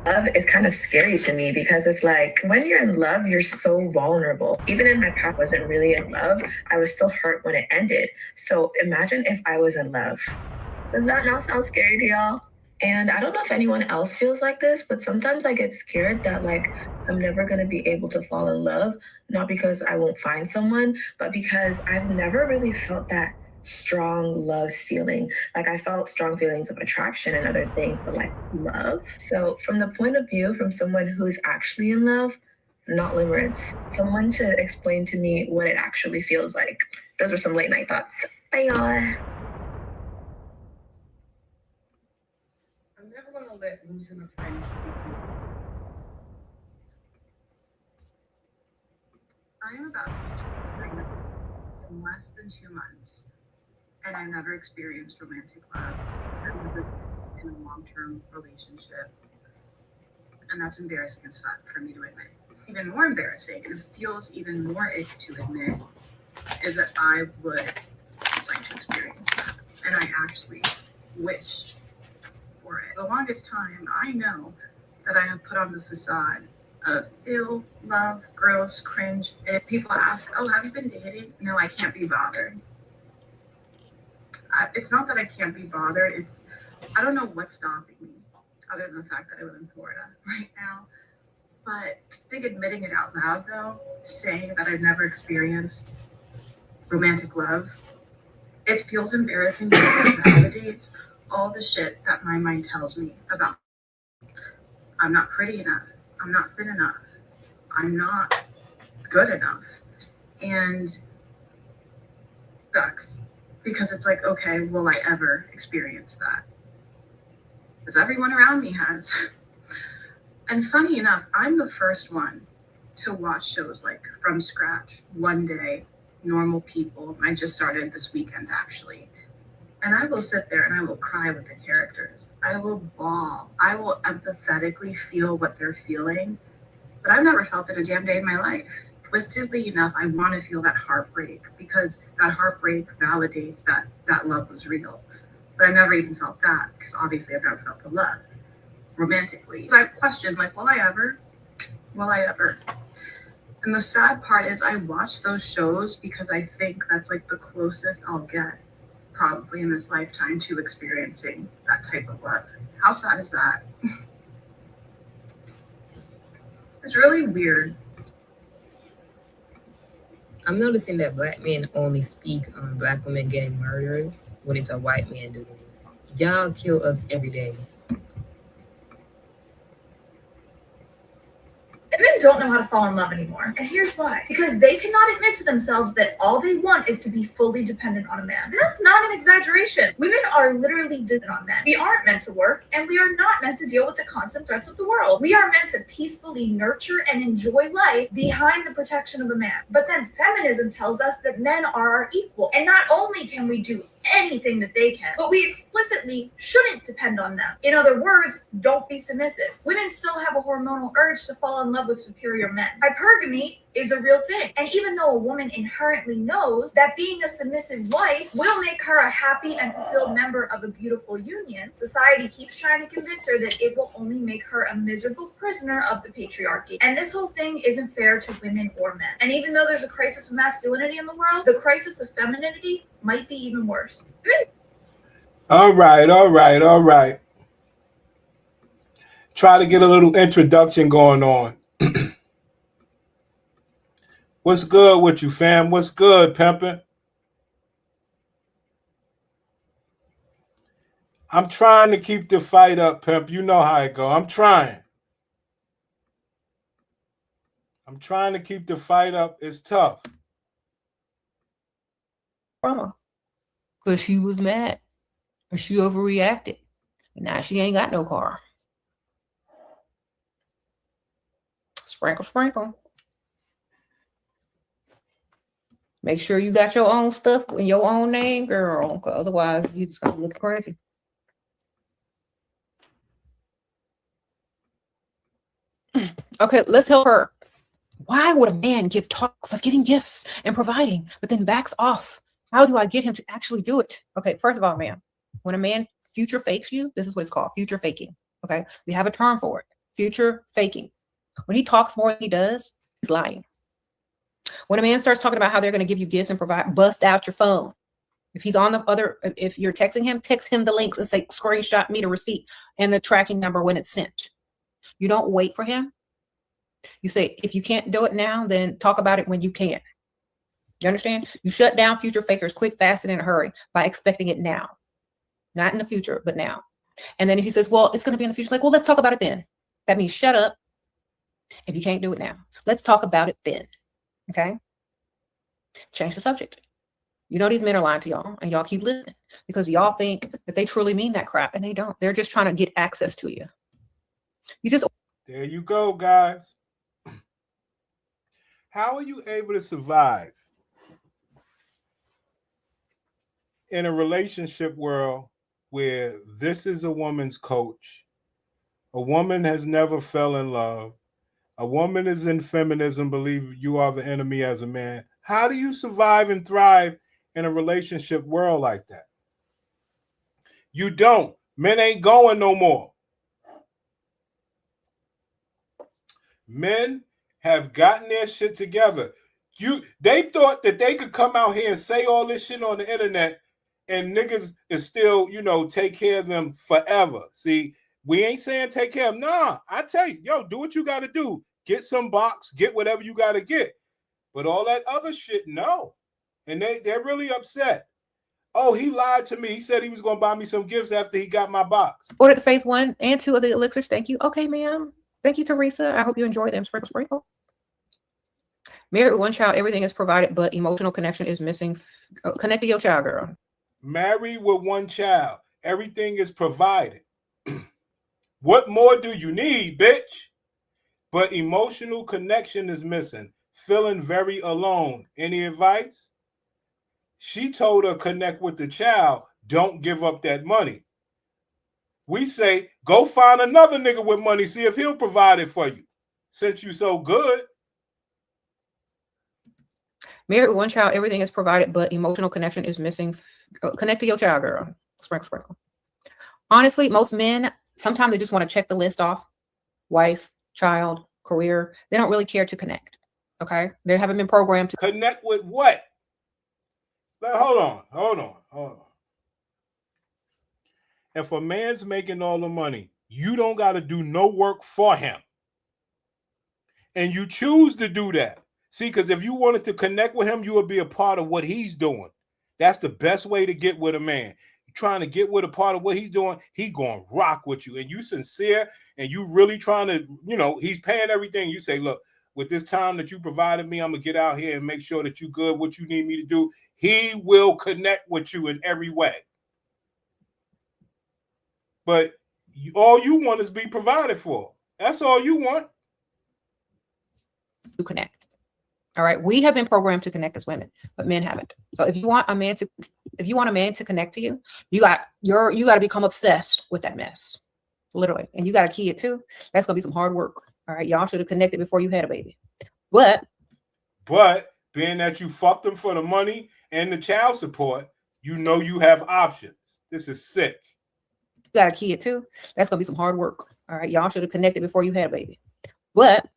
Love is kind of scary to me because it's like when you're in love, you're so vulnerable. Even in my past, I wasn't really in love. I was still hurt when it ended. So imagine if I was in love. Does that not sound scary to y'all? And I don't know if anyone else feels like this, but sometimes I get scared that like I'm never going to be able to fall in love, not because I won't find someone, but because I've never really felt that strong love feeling. Like I felt strong feelings of attraction and other things, but like love. So from the point of view from someone who's actually in love, not limerence, someone should explain to me what it actually feels like. Those were some late night thoughts. Bye y'all. I'm never going to let losing a friend keep me. I am about to be pregnant in less than 2 months, and I never experienced romantic love. I've never been in a long-term relationship, and that's embarrassing as fuck for me to admit. Even more embarrassing, and it feels even more ick to admit, is that I would like to experience that, and I actually wish for it. The longest time, I know that I have put on the facade of ill, love, gross, cringe. If people ask, oh, have you been dating? No, I can't be bothered. It's not that I can't be bothered. It's, I don't know what's stopping me other than the fact that I live in Florida right now. But I think admitting it out loud, though, saying that I've never experienced romantic love, it feels embarrassing because it validates all the shit that my mind tells me about. I'm not pretty enough. I'm not thin enough. I'm not good enough. And sucks. Because it's like, okay, will I ever experience that? Because everyone around me has. And funny enough, I'm the first one to watch shows like from scratch, One Day, Normal People. I just started this weekend actually. And I will sit there and I will cry with the characters. I will bawl. I will empathetically feel what they're feeling. But I've never felt it a damn day in my life. Twistedly enough, I want to feel that heartbreak because that heartbreak validates that that love was real. But I've never even felt that because obviously I've never felt the love romantically. So I questioned, like, will I ever? Will I ever? And the sad part is I watch those shows because I think that's like the closest I'll get probably in this lifetime to experiencing that type of love. How sad is that? It's really weird. I'm noticing that black men only speak on black women getting murdered when it's a white man doing it. Y'all kill us every day. Women don't know how to fall in love anymore. And here's why. Because they cannot admit to themselves that all they want is to be fully dependent on a man. And that's not an exaggeration. Women are literally dependent on men. We aren't meant to work, and we are not meant to deal with the constant threats of the world. We are meant to peacefully nurture and enjoy life behind the protection of a man. But then feminism tells us that men are our equal. And not only can we do anything that they can, but we explicitly shouldn't depend on them. In other words, don't be submissive. Women still have a hormonal urge to fall in love with superior men. Hypergamy is a real thing. And even though a woman inherently knows that being a submissive wife will make her a happy and fulfilled member of a beautiful union, society keeps trying to convince her that it will only make her a miserable prisoner of the patriarchy. And this whole thing isn't fair to women or men. And even though there's a crisis of masculinity in the world, the crisis of femininity might be even worse. All right. Try to get a little introduction going on. What's good with you, fam? What's good, pimpin'? I'm trying to keep the fight up, pimp. You know how it go. I'm trying to keep the fight up. It's tough. Because she was mad or she overreacted. And now she ain't got no car. Sprinkle, sprinkle. Make sure you got your own stuff in your own name, girl. Cause otherwise, you just gonna look crazy. Okay, let's help her. Why would a man give talks of getting gifts and providing, but then backs off? How do I get him to actually do it? Okay, first of all, man, when a man future fakes you, this is what it's called, future faking. Okay, we have a term for it. future faking. When he talks more than he does, he's lying. When a man starts talking about how they're going to give you gifts and provide, bust out your phone. If he's on the other, if you're texting him, text him the links and say, screenshot me the receipt and the tracking number when it's sent. You don't wait for him. You say, if you can't do it now, then talk about it when you can. You understand? You shut down future fakers quick, fast, and in a hurry by expecting it now. Not in the future, but now. And then if he says, well, it's going to be in the future, like, well, let's talk about it then. That means shut up if you can't do it now. Let's talk about it then. Okay? Change the subject. You know these men are lying to y'all, and y'all keep listening because y'all think that they truly mean that crap, and they don't. They're just trying to get access to you. You just... There you go, guys. How are you able to survive in a relationship world where this is a woman's coach? A woman has never fell in love. A woman is in feminism, believe you are the enemy as a man. How do you survive and thrive in a relationship world like that? You don't. Men ain't going no more. Men have gotten their shit together. They thought that they could come out here and say all this shit on the internet and niggas is still, take care of them forever. See, we ain't saying take care of them. Nah, I tell you, yo, do what you got to do. Get some box, get whatever you got to get. But all that other shit, no. And they're really upset. Oh, he lied to me. He said he was going to buy me some gifts after he got my box. Ordered phase 1 and 2 of the elixirs. Thank you. Okay, ma'am. Thank you, Teresa. I hope you enjoyed them. Sprinkle, sprinkle. Married with one child, everything is provided, but emotional connection is missing. Connect to your child, girl. Married with one child, everything is provided. What more do you need, bitch? But emotional connection is missing. Feeling very alone. Any advice? She told her connect with the child. Don't give up that money. We say, go find another nigga with money. See if he'll provide it for you. Since you so good. Married with one child, everything is provided, but emotional connection is missing. Connect to your child, girl. Sprinkle, sprinkle. Honestly, most men, sometimes they just want to check the list off. Wife, child, career. They don't really care to connect. Okay? They haven't been programmed to connect with what? Hold on. If a man's making all the money, you don't got to do no work for him. And you choose to do that. See, because if you wanted to connect with him, you would be a part of what he's doing. That's the best way to get with a man. You're trying to get with a part of what he's doing, he going to rock with you. And you sincere and you really trying to, he's paying everything. You say, look, with this time that you provided me, I'm going to get out here and make sure that you good, what you need me to do. He will connect with you in every way. But all you want is be provided for. That's all you want. To connect. All right. We have been programmed to connect as women, but men haven't. So if you want a man to connect to you, you got to become obsessed with that mess. Literally. And you got a kid too. That's gonna be some hard work. All right. Y'all should have connected before you had a baby. But being that you fucked them for the money and the child support, you have options. This is sick. You got a kid too. That's gonna be some hard work. All right. Y'all should have connected before you had a baby. But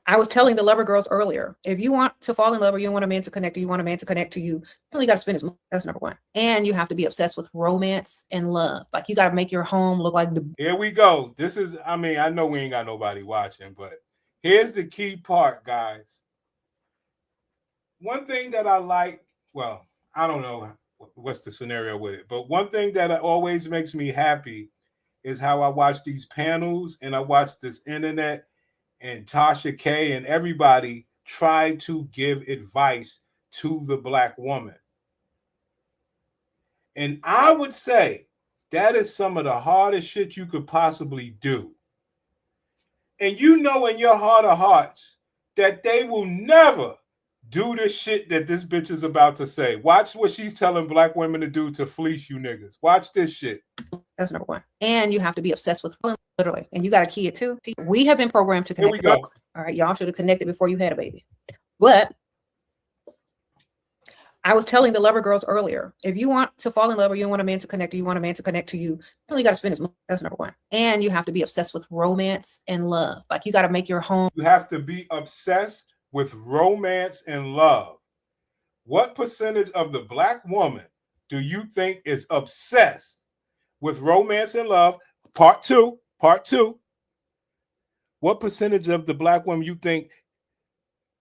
I was telling the lover girls earlier, if you want to fall in love or you want a man to connect, or you want a man to connect to you, you only got to spend his money. That's number one. And you have to be obsessed with romance and love. Like you got to make your home look like the... Here we go. This is, I know we ain't got nobody watching, but here's the key part, guys. One thing that I like, well, I don't know what's the scenario with it, but one thing that always makes me happy is how I watch these panels and I watch this internet and Tasha K and everybody try to give advice to the Black woman. And I would say that is some of the hardest shit you could possibly do. And in your heart of hearts that they will never do this shit that this bitch is about to say. Watch what she's telling Black women to do to fleece you niggas. Watch this shit. That's number one. And you have to be obsessed with literally. And you got a kid too. We have been programmed to connect. Here we go. All right. Y'all should have connected before you had a baby. But I was telling the lover girls earlier, if you want to fall in love or you want a man to connect, or you want a man to connect to you, you only got to spend his money. That's number one. And you have to be obsessed with romance and love. Like you got to make your home. You have to be obsessed with romance and love. What percentage of the Black woman do you think is obsessed with romance and love? Part two. What percentage of the Black woman you think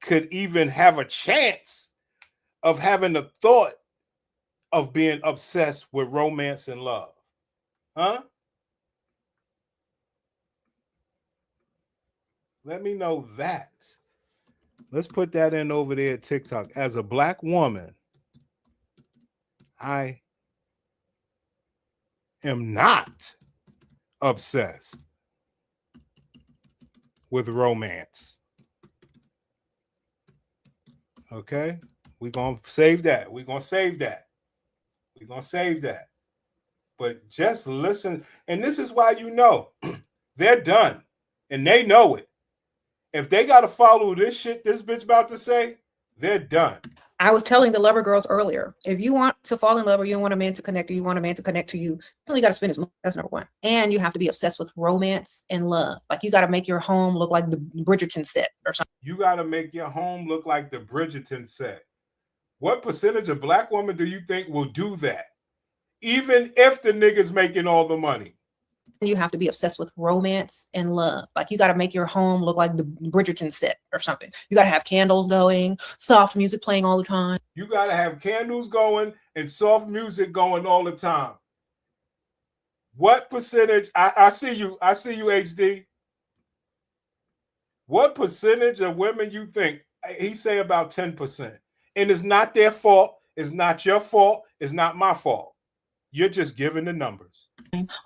could even have a chance of having the thought of being obsessed with romance and love? Huh? Let me know that. Let's put that in over there at TikTok. As a Black woman, I am not obsessed with romance. Okay? We're going to save that. But just listen. And this is why you know they're done. And they know it. If they got to follow this shit this bitch about to say, they're done. I was telling the lover girls earlier, if you want to fall in love or you want a man to connect, or you want a man to connect to you, you only got to spend his money. That's number one. And you have to be obsessed with romance and love. Like you got to make your home look like the Bridgerton set or something. You got to make your home look like the Bridgerton set. What percentage of Black women do you think will do that? Even if the nigga's making all the money. You have to be obsessed with romance and love. Like you got to make your home look like the Bridgerton set or something. You got to have candles going, soft music playing all the time. You got to have candles going and soft music going all the time. What percentage? I see you, HD. What percentage of women you think? He say about 10%. And it's not their fault. It's not your fault. It's not my fault. You're just giving the numbers.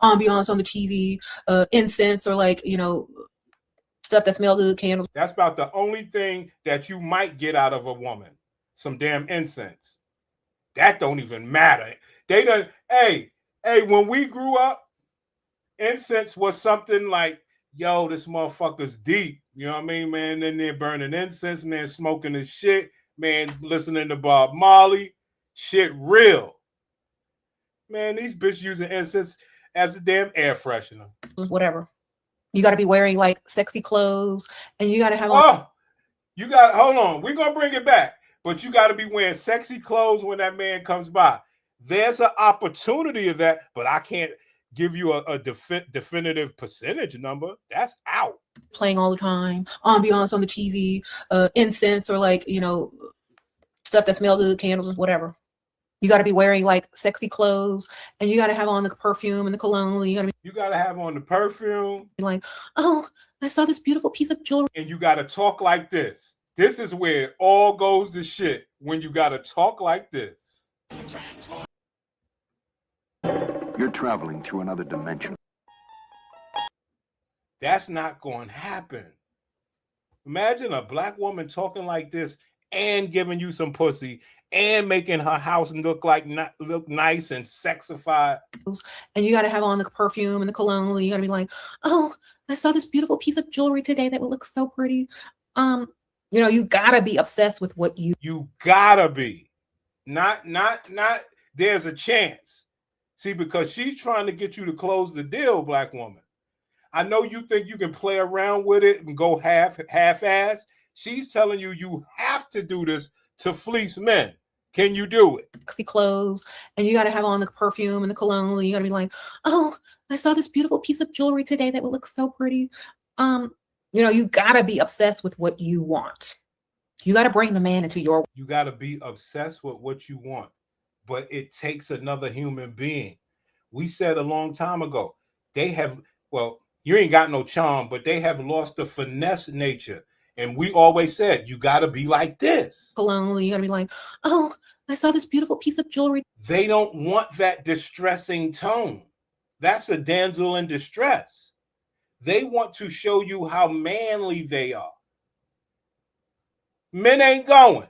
Ambiance on the TV, incense, or like, you know, stuff that smell good, candles. That's about the only thing that you might get out of a woman. Some damn incense. That don't even matter. They done, hey, when we grew up, incense was something like, yo, this motherfucker's deep. You know what I mean, man? Then they're burning incense, man, smoking his shit, man, listening to Bob Marley. Shit real. Man, these bitches using incense as a damn air freshener. Whatever. You got to be wearing like sexy clothes, and you got to have. Hold on. We're going to bring it back. But you got to be wearing sexy clothes when that man comes by. There's an opportunity of that, but I can't give you a definitive percentage number. That's out. Playing all the time, ambiance on the TV, incense, or like, you know, stuff that smell good, candles, whatever. You got to be wearing like sexy clothes, and you got to have on the perfume and the cologne. You got to have on the perfume. Like, oh, I saw this beautiful piece of jewelry. And you got to talk like this. This is where it all goes to shit, when you got to talk like this. You're traveling through another dimension. That's not going to happen. Imagine a Black woman talking like this and giving you some pussy and making her house look nice and sexified. And you got to have on the perfume and the cologne. You got to be like, oh, I saw this beautiful piece of jewelry today that would look so pretty. You know, you got to be obsessed with what you got to be. Not there's a chance. See, because she's trying to get you to close the deal, Black woman. I know you think you can play around with it and go half-ass. She's telling you you have to do this to fleece men. Can you do it? Sexy clothes, and you got to have on the perfume and the cologne. You got to be like, oh, I saw this beautiful piece of jewelry today that would look so pretty. You know, you got to be obsessed with what you want. You got to bring the man into your. You got to be obsessed with what you want, but it takes another human being. We said a long time ago, they have, well, you ain't got no charm, but they have lost the finesse nature. And we always said, you got to be like this. Cologne, you got to be like, oh, I saw this beautiful piece of jewelry. They don't want that distressing tone. That's a damsel in distress. They want to show you how manly they are. Men ain't going.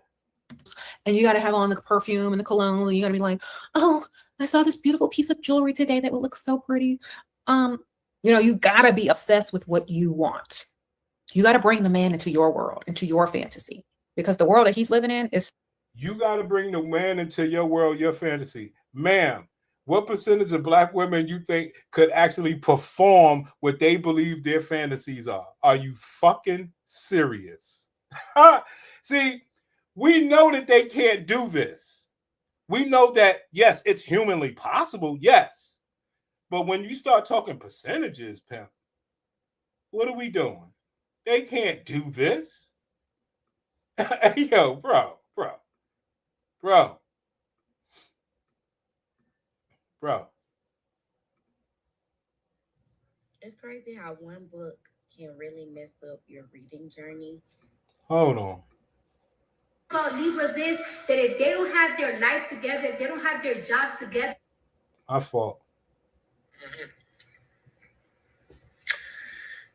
And you got to have on the perfume and the cologne. You got to be like, oh, I saw this beautiful piece of jewelry today that would look so pretty. You know, you got to be obsessed with what you want. You got to bring the man into your world, into your fantasy, because the world that he's living in is. You got to bring the man into your world, your fantasy. Ma'am, what percentage of black women you think could actually perform what they believe their fantasies are? Are you fucking serious? See, we know that they can't do this. We know that, yes, it's humanly possible, yes. But when you start talking percentages, pimp, what are we doing? They can't do this. Yo, bro. It's crazy how one book can really mess up your reading journey. Hold on. About Libras is that if they don't have their life together, if they don't have their job together. My fault.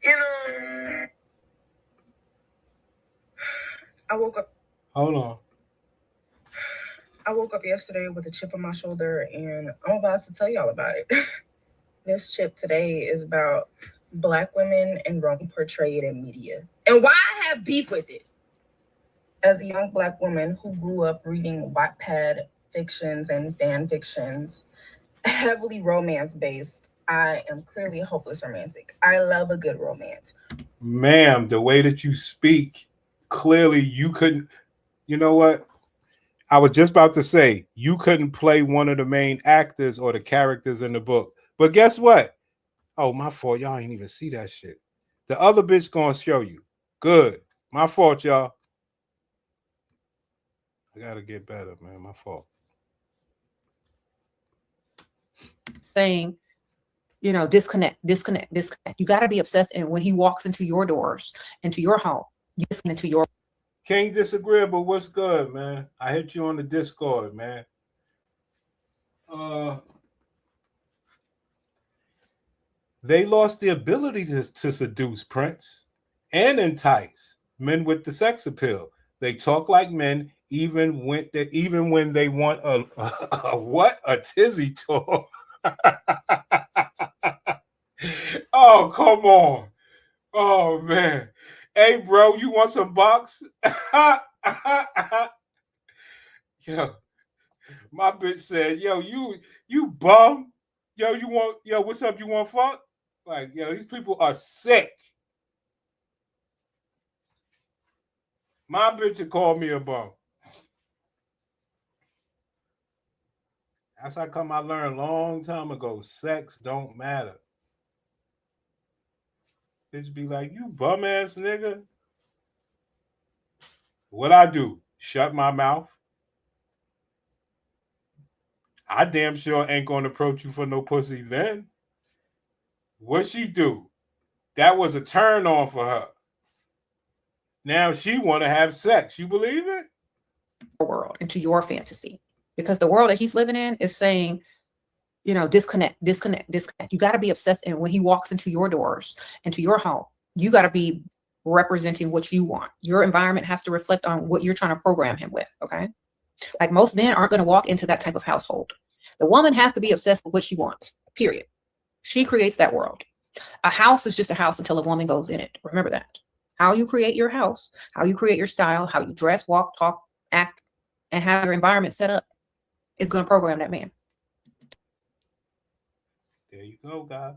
You know, I woke up. Hold on. I woke up yesterday with a chip on my shoulder, and I'm about to tell y'all about it. This chip today is about Black women and wrong portrayed in media, and why I have beef with it. As a young Black woman who grew up reading Wattpad fictions and fan fictions, heavily romance based, I am clearly a hopeless romantic. I love a good romance. Ma'am, the way that you speak, clearly you couldn't. You know what? I was just about to say you couldn't play one of the main actors or the characters in the book. But guess what? Oh, my fault. Y'all ain't even see that shit. The other bitch gonna show you. Good. My fault, y'all. I gotta get better, man. My fault. Saying, disconnect. You got to be obsessed. And when he walks into your doors, into your home, you listen into your. King Disagreeable, what's good, man? I hit you on the Discord, man. They lost the ability to seduce, Prince, and entice men with the sex appeal. They talk like men, even when they want a tizzy talk. Oh, come on. Oh, man. Hey, bro, you want some box? Yo, my bitch said, yo, you bum. Yo, what's up? You want fuck? Like, yo, these people are sick. My bitch had called me a bum. That's how come I learned a long time ago, sex don't matter. Bitch be like, you bum ass nigga. What I do? Shut my mouth? I damn sure ain't gonna approach you for no pussy then. What she do? That was a turn on for her. Now she want to have sex. You believe it? World, into your fantasy, because the world that he's living in is saying, disconnect. You got to be obsessed. And when he walks into your doors, into your home, you got to be representing what you want. Your environment has to reflect on what you're trying to program him with. Okay. Like most men aren't going to walk into that type of household. The woman has to be obsessed with what she wants, period. She creates that world. A house is just a house until a woman goes in it. Remember that. How you create your house, how you create your style, how you dress, walk, talk, act, and have your environment set up is going to program that man. There you go, guys.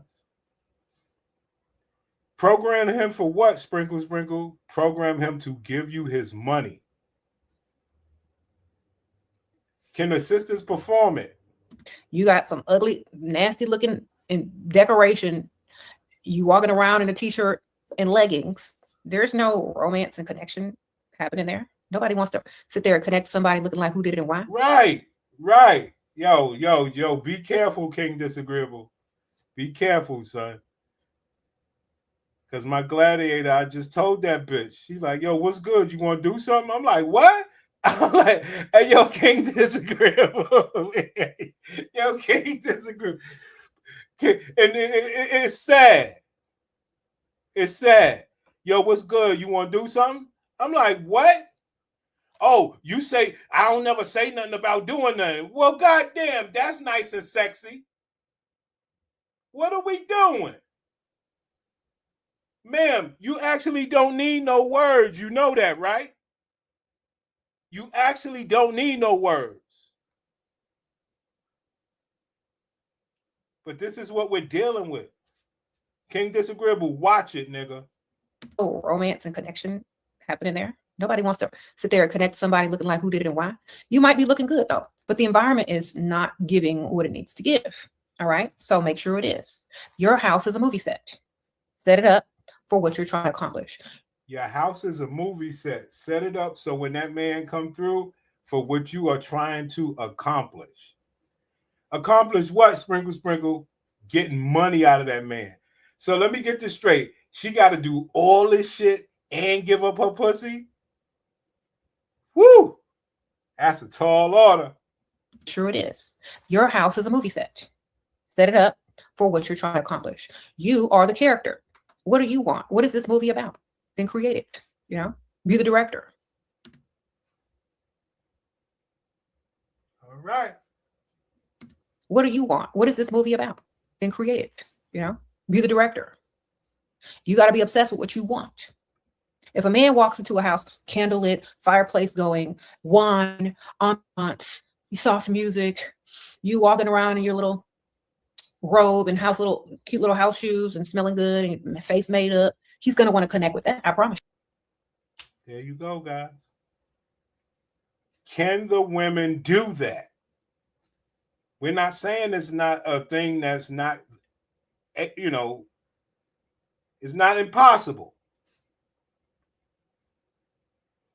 Program him for what? Sprinkle, sprinkle. Program him to give you his money. Can the sisters perform it? You got some ugly, nasty looking decoration. You walking around in a t-shirt and leggings. There's no romance and connection happening there. Nobody wants to sit there and connect to somebody looking like who did it and why. Right. Yo, be careful, King Disagreeable. Be careful, son. Because my gladiator, I just told that bitch. She's like, yo, what's good? You want to do something? I'm like, what? I'm like, hey, yo, King Disagreeable. Yo, King Disagreeable. And it's sad. It's sad. Yo, what's good? You want to do something? I'm like, what? Oh, you say, I don't never say nothing about doing nothing. Well, goddamn, that's nice and sexy. What are we doing? Ma'am, you actually don't need no words. You know that, right? You actually don't need no words. But this is what we're dealing with. King Disagreeable, watch it, nigga. Oh, romance and connection happening there. Nobody wants to sit there and connect to somebody looking like who did it and why. You might be looking good though, but the environment is not giving what it needs to give. All right. So make sure it is. Your house is a movie set. Set it up for what you're trying to accomplish. Your house is a movie set. Set it up so when that man come through for what you are trying to accomplish. Accomplish what, Sprinkle Sprinkle? Getting money out of that man. So let me get this straight. She got to do all this shit and give up her pussy? Woo! That's a tall order. Sure it is. Your house is a movie set. Set it up for what you're trying to accomplish. You are the character. What do you want? What is this movie about? Then create it. You know, be the director. All right. What do you want? What is this movie about? Then create it. You know, be the director. You got to be obsessed with what you want. If a man walks into a house, candlelit, fireplace going, wine, ambiance, soft music, you walking around in your little robe and cute little house shoes and smelling good and your face made up, he's going to want to connect with that. I promise you. There you go, guys. Can the women do that? We're not saying it's not a thing that's not, you know, it's not impossible.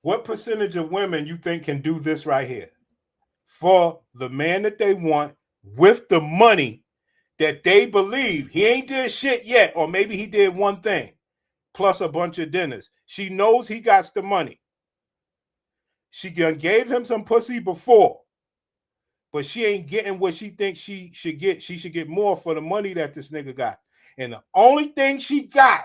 What percentage of women you think can do this right here? For the man that they want with the money that they believe he ain't did shit yet, or maybe he did one thing plus a bunch of dinners. She knows he got the money. She gave him some pussy before, but she ain't getting what she thinks she should get. She should get more for the money that this nigga got. And the only thing she got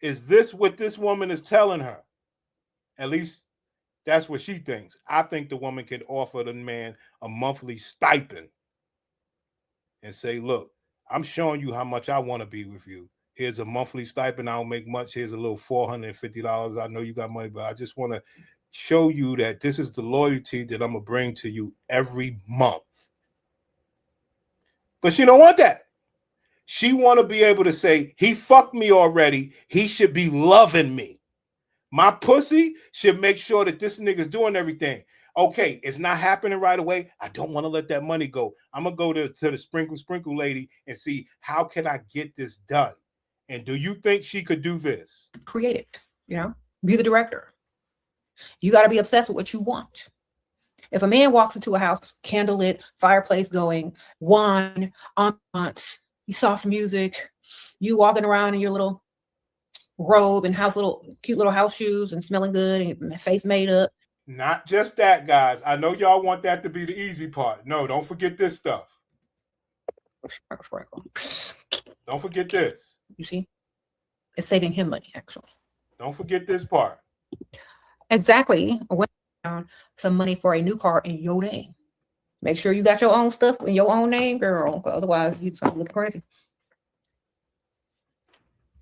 is this, what this woman is telling her. At least that's what she thinks. I think the woman can offer the man a monthly stipend and say, look, I'm showing you how much I want to be with you. Here's a monthly stipend. I don't make much. Here's a little $450. I know you got money, but I just want to show you that this is the loyalty that I'm going to bring to you every month. But she don't want that. She want to be able to say, he fucked me already. He should be loving me. My pussy should make sure that this nigga's doing everything. Okay, it's not happening right away. I don't want to let that money go. I'm going to go to the sprinkle lady and see how can I get this done. And do you think she could do this? Create it, you know, be the director. You got to be obsessed with what you want. If a man walks into a house, candlelit, fireplace going, wine, ambiance, soft music, you walking around in your little robe and cute little house shoes and smelling good and your face made up. Not just that, guys. I know y'all want that to be the easy part. No, don't forget this stuff. Sprinkle. Don't forget this. You see? It's saving him money, actually. Don't forget this part. Exactly. Some money for a new car in your name. Make sure you got your own stuff in your own name, girl. Otherwise, you just look crazy.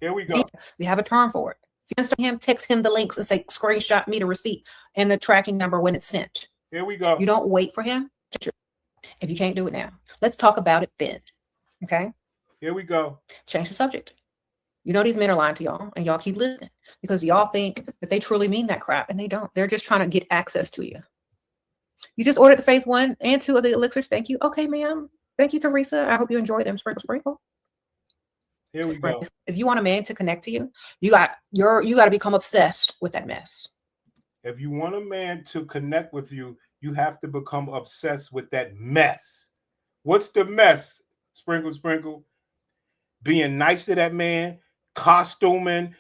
Here we go. We have a term for it. If you him, text him the links and say, screenshot me the receipt and the tracking number when it's sent. Here we go. You don't wait for him. If you can't do it now, let's talk about it then. Okay? Here we go. Change the subject. You know these men are lying to y'all, and y'all keep listening because y'all think that they truly mean that crap, and they don't. They're just trying to get access to you. You just ordered the phase 1 and 2 of the elixirs. Thank you. Okay, ma'am. Thank you, Teresa. I hope you enjoy them. Sprinkle. Here we go. If you want a man to connect to you, you got to become obsessed with that mess. If you want a man to connect with you, you have to become obsessed with that mess. What's the mess? Sprinkle. Being nice to that man, costuming,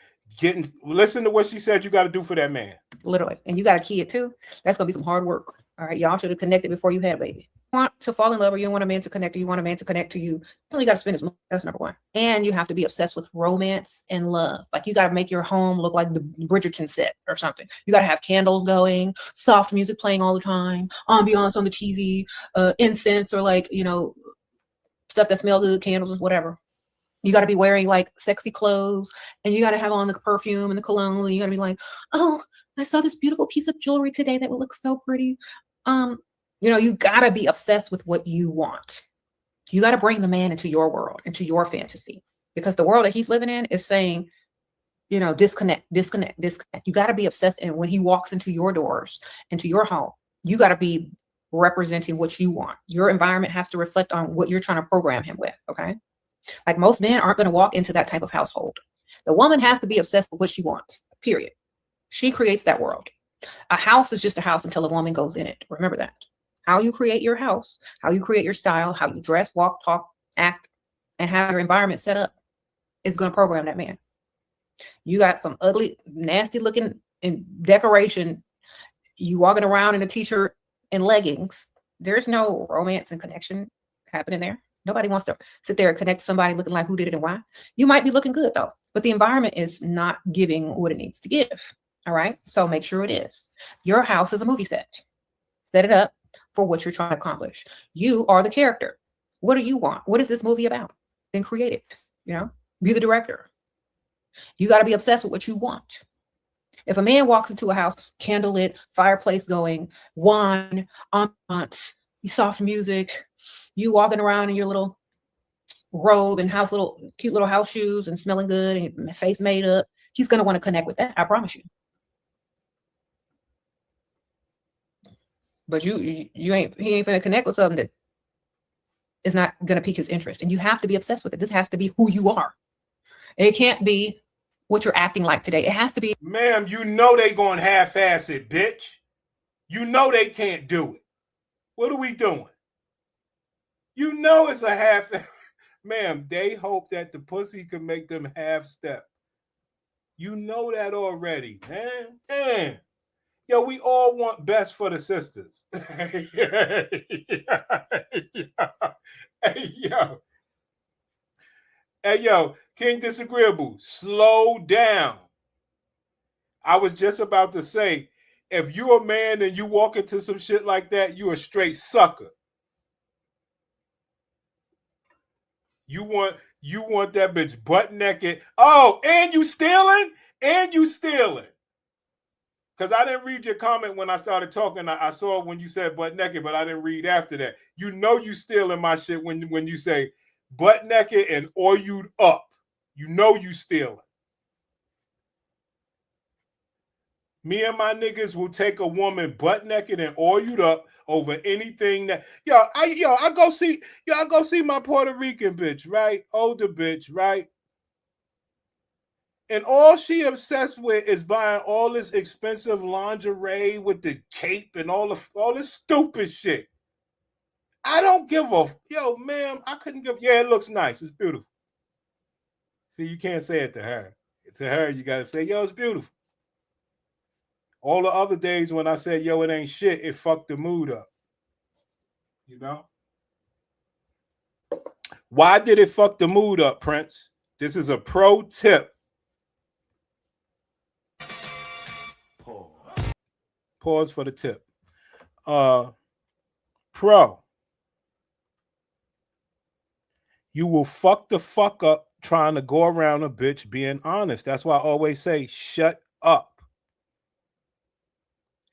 listen to what she said you got to do for that man. Literally. And you got a kid too. That's going to be some hard work. All right. Y'all should have connected before you had a baby. You want to fall in love or you want a man to connect, or you want a man to connect to you, you only got to spend his money. That's number 1. And you have to be obsessed with romance and love. Like you got to make your home look like the Bridgerton set or something. You got to have candles going, soft music playing all the time, ambiance on the TV, incense or stuff that smell good, candles and whatever. You got to be wearing like sexy clothes, and you got to have on the perfume and the cologne. And you got to be like, oh, I saw this beautiful piece of jewelry today that would look so pretty. You got to be obsessed with what you want. You got to bring the man into your world, into your fantasy, because the world that he's living in is saying, disconnect, disconnect, disconnect. You got to be obsessed. And when he walks into your doors, into your home, you got to be representing what you want. Your environment has to reflect on what you're trying to program him with. Okay. Like most men aren't going to walk into that type of household. The woman has to be obsessed with what she wants, period. She creates that world. A house is just a house until a woman goes in it. Remember that. How you create your house, how you create your style, how you dress, walk, talk, act, and have your environment set up is going to program that man. You got some ugly, nasty looking in decoration. You walking around in a t-shirt and leggings. There's no romance and connection happening there. Nobody wants to sit there and connect to somebody looking like who did it and why. You might be looking good though, but the environment is not giving what it needs to give. All right. So make sure it is. Your house is a movie set. Set it up for what you're trying to accomplish. You are the character. What do you want? What is this movie about? Then create it. Be the director. You got to be obsessed with what you want. If a man walks into a house, candlelit, fireplace going, wine, ambiance, soft music, you walking around in your little robe and cute little house shoes and smelling good and your face made up, he's going to want to connect with that. I promise you. But he ain't going to connect with something that is not going to pique his interest. And you have to be obsessed with it. This has to be who you are. It can't be what you're acting like today. It has to be. Ma'am, they going half-ass it, bitch. They can't do it. What are we doing? It's a half. Ma'am, they hope that the pussy can make them half step. That already, man. Damn. Yo, we all want best for the sisters. Hey, yo, King Disagreeable, slow down. I was just about to say, if you're a man and you walk into some shit like that, you a straight sucker. You want that bitch butt naked. Oh, and you stealing? Because I didn't read your comment when I started talking. I saw when you said butt naked, but I didn't read after that. You stealing my shit when you say butt naked and oiled up. You stealing. Me and my niggas will take a woman butt naked and oiled up over anything that I go see my Puerto Rican bitch, right? Older bitch, right? And all she obsessed with is buying all this expensive lingerie with the cape and all this stupid shit. I don't give a ma'am. I couldn't give. Yeah, it looks nice. It's beautiful. See, you can't say it to her. To her, you gotta say, yo, it's beautiful. All the other days when I said, yo, it ain't shit, it fucked the mood up. Why did it fuck the mood up, Prince? This is a pro tip. Pause for the tip. Pro. You will fuck the fuck up trying to go around a bitch being honest. That's why I always say, shut up.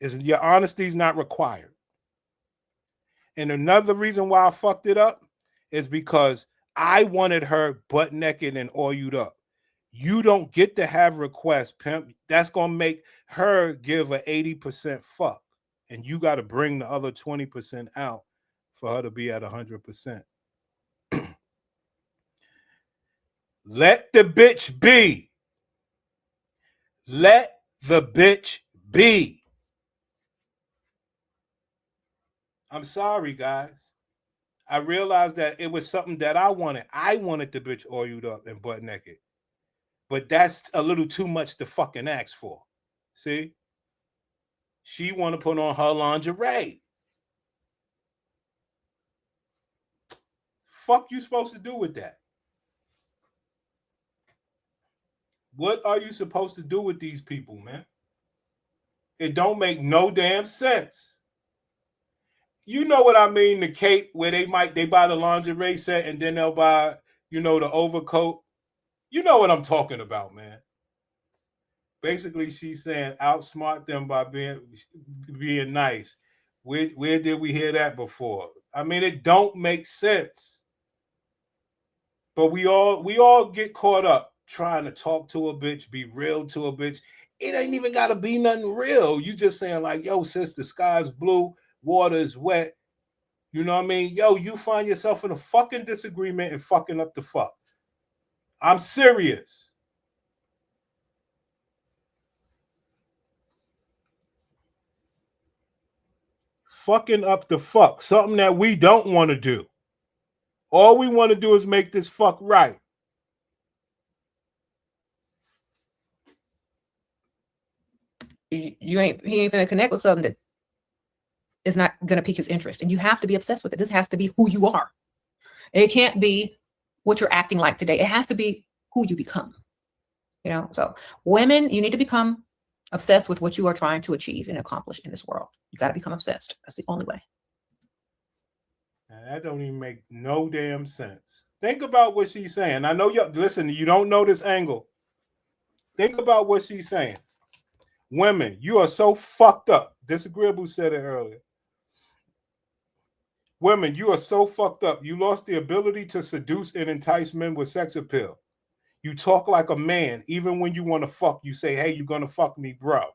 Your honesty is not required. And another reason why I fucked it up is because I wanted her butt naked and oiled up. You don't get to have requests, pimp. That's going to make her give an 80% fuck. And you got to bring the other 20% out for her to be at 100%. Let the bitch be. Let the bitch be. I'm sorry, guys. I realized that it was something that I wanted. I wanted the bitch oiled up and butt naked. But that's a little too much to fucking ask for. See? She want to put on her lingerie. Fuck you supposed to do with that? What are you supposed to do with these people, man? It don't make no damn sense. You know what I mean? The cape where they buy the lingerie set and then they'll buy, you know, the overcoat. You know what I'm talking about, man. Basically, she's saying outsmart them by being nice. Where did we hear that before? I mean, it don't make sense. But we all get caught up trying to talk to a bitch, be real to a bitch. It ain't even gotta be nothing real. You just saying like, yo, sis, the sky's blue, water is wet. You know what I mean? Yo, you find yourself in a fucking disagreement and fucking up the fuck. I'm serious. Fucking up the fuck. Something that we don't want to do. All we want to do is make this fuck right. He ain't gonna connect with something that is not gonna pique his interest. And you have to be obsessed with it. This has to be who you are. It can't be what you're acting like today. It has to be who you become. You know, so women, you need to become obsessed with what you are trying to achieve and accomplish in this world. You got to become obsessed. That's the only way. That don't even make no damn sense. Think about what she's saying. I know you listen, you don't know this angle. Think about what she's saying. Women, you are so fucked up. Disagreeable said it earlier. Women, you are so fucked up. You lost the ability to seduce and entice men with sex appeal. You talk like a man. Even when you want to fuck, you say, hey, you're going to fuck me, bro.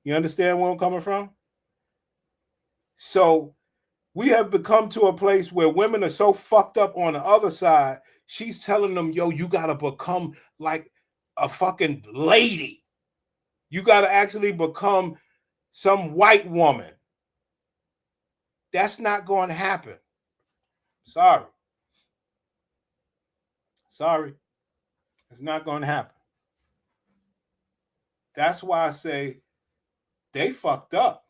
You understand where I'm coming from? So we have become to a place where women are so fucked up on the other side. She's telling them, yo, you got to become like a fucking lady. You got to actually become some white woman. That's not going to happen. Sorry. It's not going to happen. That's why I say they fucked up.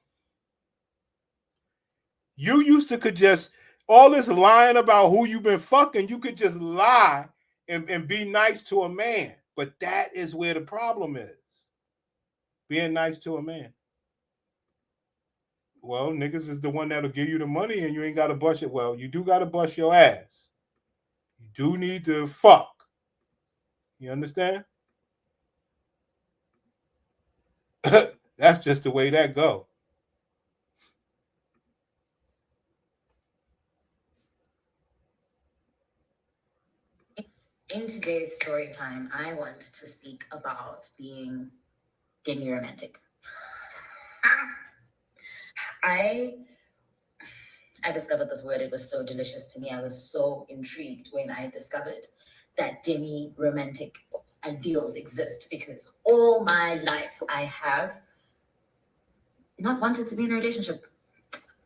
You used to could just, all this lying about who you've been fucking, you could just lie and be nice to a man. But that is where the problem is. Being nice to a man. Well, niggas is the one that'll give you the money and you ain't got to bust it. Well, you do got to bust your ass. You do need to fuck. You understand? That's just the way that go. In today's story time, I want to speak about being demi-romantic. I discovered this word. It was so delicious to me. I was so intrigued when I discovered that demi-romantic ideals exist, because all my life I have not wanted to be in a relationship,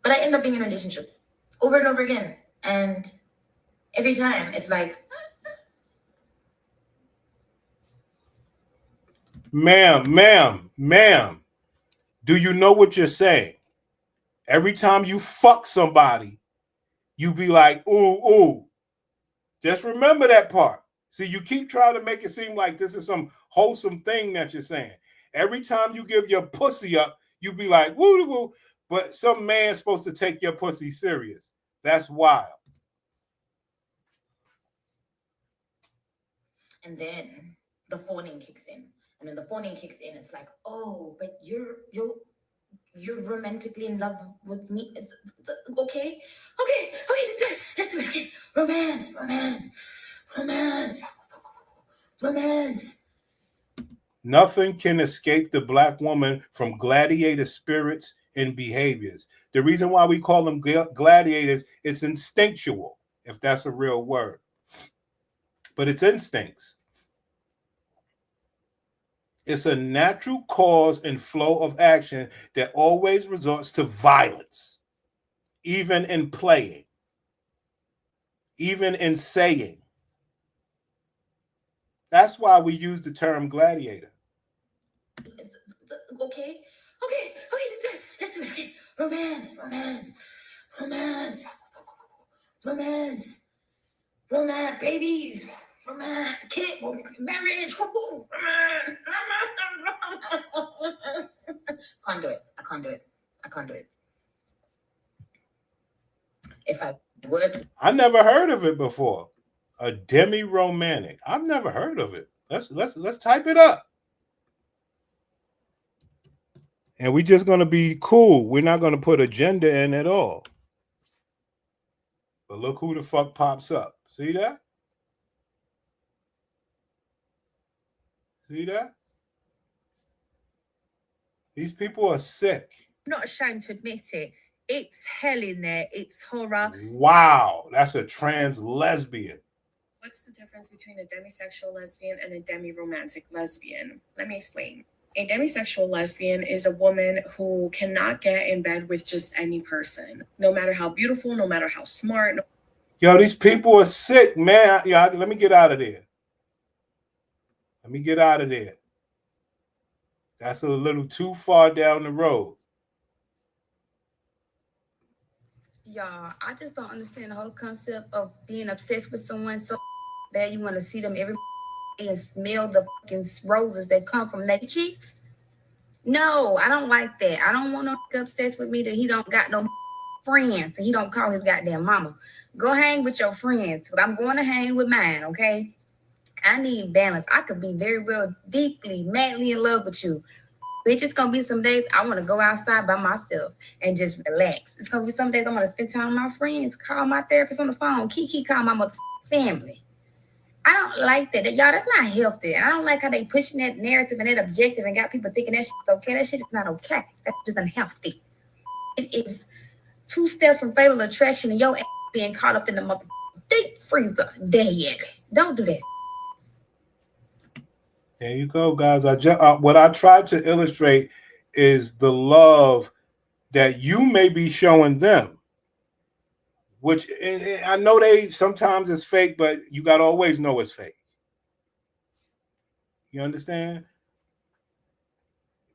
but I end up being in relationships over and over again. And every time it's like, Ma'am, do you know what you're saying? Every time you fuck somebody, you be like, ooh. Just remember that part. See, you keep trying to make it seem like this is some wholesome thing that you're saying. Every time you give your pussy up, you be like, woo. But some man's supposed to take your pussy serious. That's wild. and then the fawning kicks in. And when the fawning kicks in, it's like, oh, but you're romantically in love with me. It's okay, let's do it. Okay, romance. Nothing can escape the black woman from gladiator spirits and behaviors. The reason why we call them gladiators is instinctual, if that's a real word. But it's instincts. It's a natural cause and flow of action that always resorts to violence, even in playing, even in saying. That's why we use the term gladiator. It's okay, let's do it. Okay, romance, babies, romance, kid, marriage. I can't do it. If I would, I never heard of it before. A demi-romantic. I've never heard of it. Let's type it up. And we're just gonna be cool. We're not gonna put agenda in at all. But look who the fuck pops up. See that? See that? These people are sick. I'm not ashamed to admit it. It's hell in there. It's horror. Wow, that's a trans lesbian. What's the difference between a demisexual lesbian and a demi-romantic lesbian? Let me explain. A demisexual lesbian is a woman who cannot get in bed with just any person, no matter how beautiful, no matter how smart. Yo, these people are sick, man. Let me get out of there. Let me get out of there. That's a little too far down the road. Y'all, I just don't understand the whole concept of being obsessed with someone so bad you want to see them every day and smell the fucking roses that come from their cheeks. No, I don't like that. I don't want no obsessed with me that he don't got no friends and he don't call his goddamn mama. Go hang with your friends, but I'm going to hang with mine, okay? I need balance. I could be very well, deeply, madly in love with you. It's just gonna be some days I want to go outside by myself and just relax. It's gonna be some days I want to spend time with my friends, call my therapist on the phone, Kiki call my motherfucking family. I don't like that. Y'all, that's not healthy. I don't like how they pushing that narrative and that objective and got people thinking that shit's okay. That shit is not okay. That's just unhealthy. It is 2 steps from fatal attraction and your ass being caught up in the motherfucking deep freezer dead. Don't do that. There you go, guys. What I tried to illustrate is the love that you may be showing them, which I know they sometimes it's fake, but you got to always know it's fake. You understand?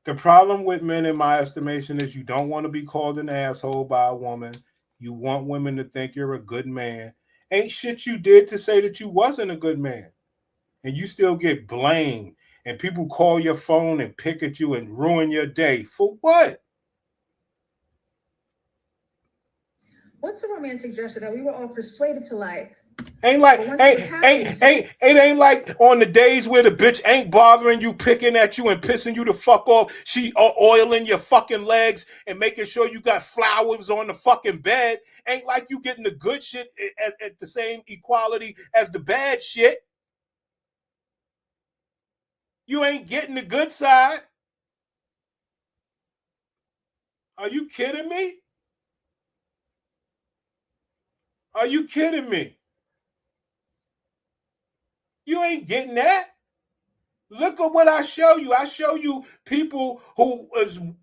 The problem with men, in my estimation, is you don't want to be called an asshole by a woman. You want women to think you're a good man. Ain't shit you did to say that you wasn't a good man. And you still get blamed, and people call your phone and pick at you and ruin your day. For what? What's a romantic gesture that we were all persuaded to like? Ain't like on the days where the bitch ain't bothering you, picking at you and pissing you the fuck off. She oiling your fucking legs and making sure you got flowers on the fucking bed. Ain't like you getting the good shit at the same equality as the bad shit. You ain't getting the good side. Are you kidding me? Are you kidding me? You ain't getting that. Look at what I show you. I show you people who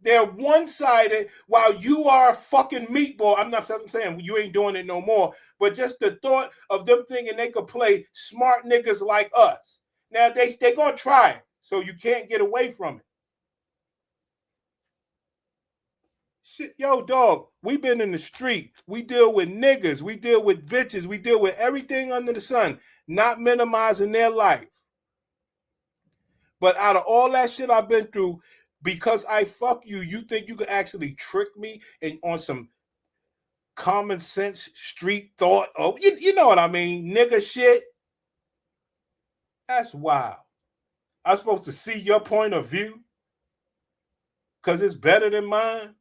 they're one-sided while you are a fucking meatball. I'm saying you ain't doing it no more, but just the thought of them thinking they could play smart niggas like us. Now they gonna try it, so you can't get away from it. Shit, yo, dog, we been in the street. We deal with niggas. We deal with bitches. We deal with everything under the sun, not minimizing their life. But out of all that shit I've been through, because I fuck you, you think you could actually trick me and on some common sense street thought? Oh, you know what I mean, nigga shit? That's wild. I'm supposed to see your point of view because it's better than mine?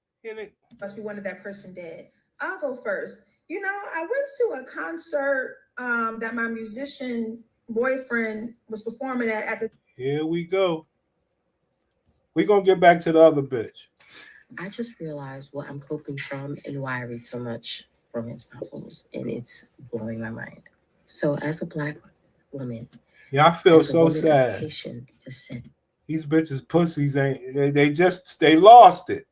Must be one of that person dead. I'll go first. You know, I went to a concert that my musician boyfriend was performing at the. Here we go. We're going to get back to the other bitch. I just realized what I'm coping from and why I read so much romance novels, and it's blowing my mind. So as a Black woman, yeah, I feel so sad. These bitches pussies they lost it.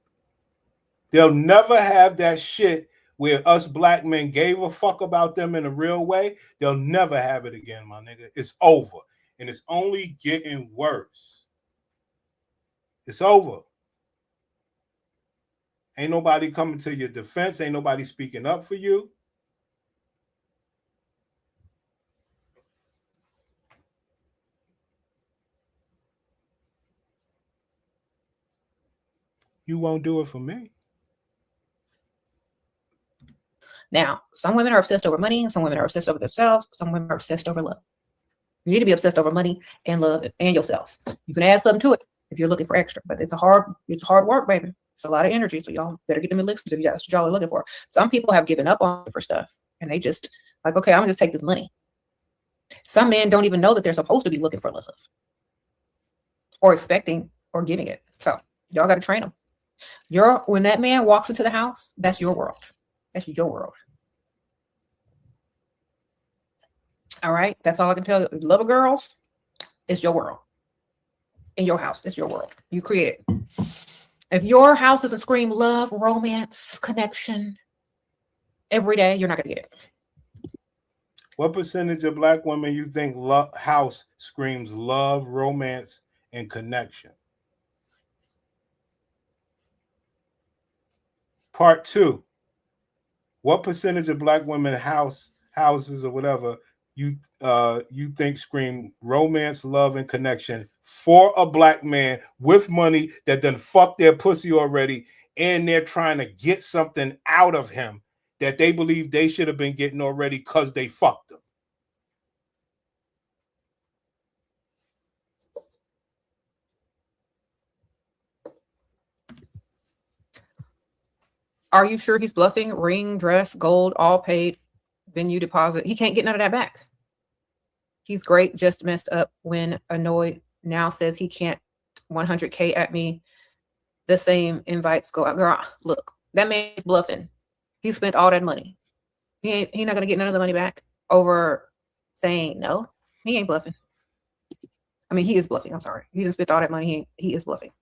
They'll never have that shit where us Black men gave a fuck about them in a real way. They'll never have it again, my nigga. It's over. And it's only getting worse. It's over. Ain't nobody coming to your defense. Ain't nobody speaking up for you. You won't do it for me. Now, some women are obsessed over money, some women are obsessed over themselves, some women are obsessed over love. You need to be obsessed over money and love and yourself. You can add something to it if you're looking for extra, but it's hard work, baby. It's a lot of energy, so y'all better get them elixirs if that's what y'all are looking for. Some people have given up on for stuff, and they just like, okay, I'm gonna just take this money. Some men don't even know that they're supposed to be looking for love or expecting or giving it. So y'all got to train them. When that man walks into the house, that's your world. That's your world. All right, that's all I can tell you. Love of girls, it's your world. In your house, it's your world. You create it. If your house doesn't scream love, romance, connection every day, you're not gonna get it. What percentage of Black women you think house screams love, romance, and connection? Part 2. What percentage of Black women houses or whatever you think scream romance, love, and connection for a Black man with money that done fucked their pussy already, and they're trying to get something out of him that they believe they should have been getting already because they fucked him? Are you sure he's bluffing? Ring, dress, gold, all paid. Then you deposit. He can't get none of that back. He's great, just messed up when annoyed. Now says he can't 100K at me. The same invites go out. Girl, look, that man's bluffing. He spent all that money. He not gonna get none of the money back over saying no. He ain't bluffing. I mean, he is bluffing. I'm sorry. He didn't spend all that money. He is bluffing.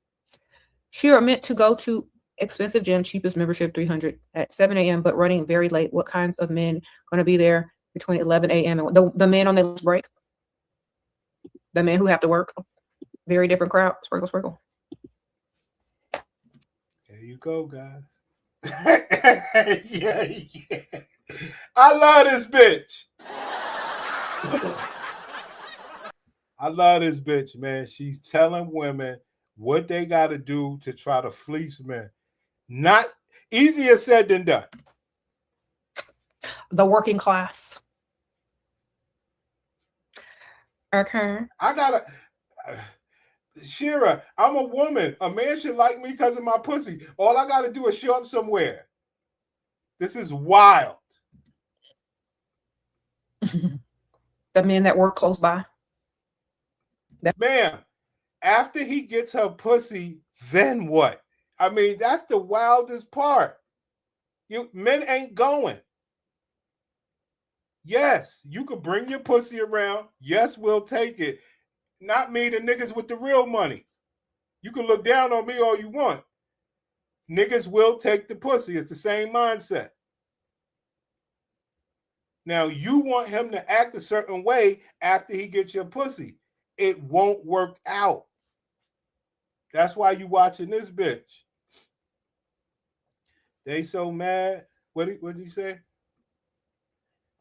She are meant to go to expensive gym, cheapest membership $300 at 7 a.m. but running very late. What kinds of men going to be there between 11 a.m. and the men on their lunch break? The men who have to work. Very different crowd. Sprinkle, sprinkle. There you go, guys. yeah. I love this bitch. I love this bitch, man. She's telling women what they got to do to try to fleece men. Not easier said than done. The working class. Okay. I gotta, Shira, I'm a woman. A man should like me because of my pussy. All I gotta do is show up somewhere. This is wild. The men that work close by. Ma'am, after he gets her pussy, then what? I mean, that's the wildest part. Men ain't going. Yes, you could bring your pussy around. Yes, we'll take it. Not me, the niggas with the real money. You can look down on me all you want. Niggas will take the pussy. It's the same mindset. Now, you want him to act a certain way after he gets your pussy. It won't work out. That's why you watching this bitch. They so mad. What did he say?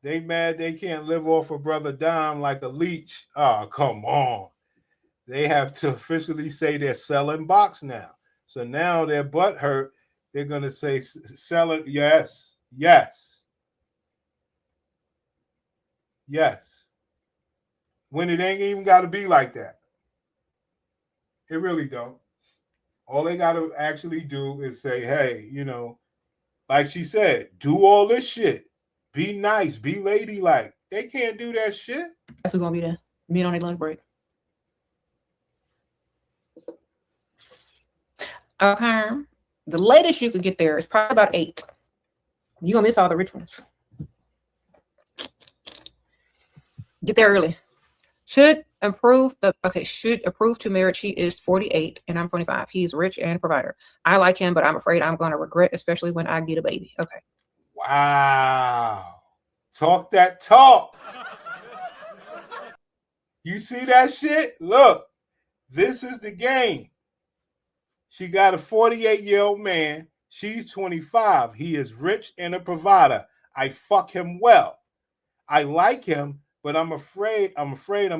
They mad they can't live off a brother dime like a leech. Oh, come on. They have to officially say they're selling box now. So now their butt hurt. They're going to say selling. Yes. When it ain't even got to be like that. It really don't. All they got to actually do is say, hey, like she said, do all this shit. Be nice. Be ladylike. They can't do that shit. That's who's going to be the men on their lunch break. Okay. The latest you could get there is probably about 8. You're going to miss all the rich ones. Get there early. Should approve to marriage. He is 48 and I'm 25. He's rich and provider. I like him, but I'm afraid I'm going to regret, especially when I get a baby. Okay. Wow. Talk that talk. You see that shit? Look, this is the game. She got a 48-year-old man. She's 25. He is rich and a provider. I fuck him well. I like him, but I'm afraid I'm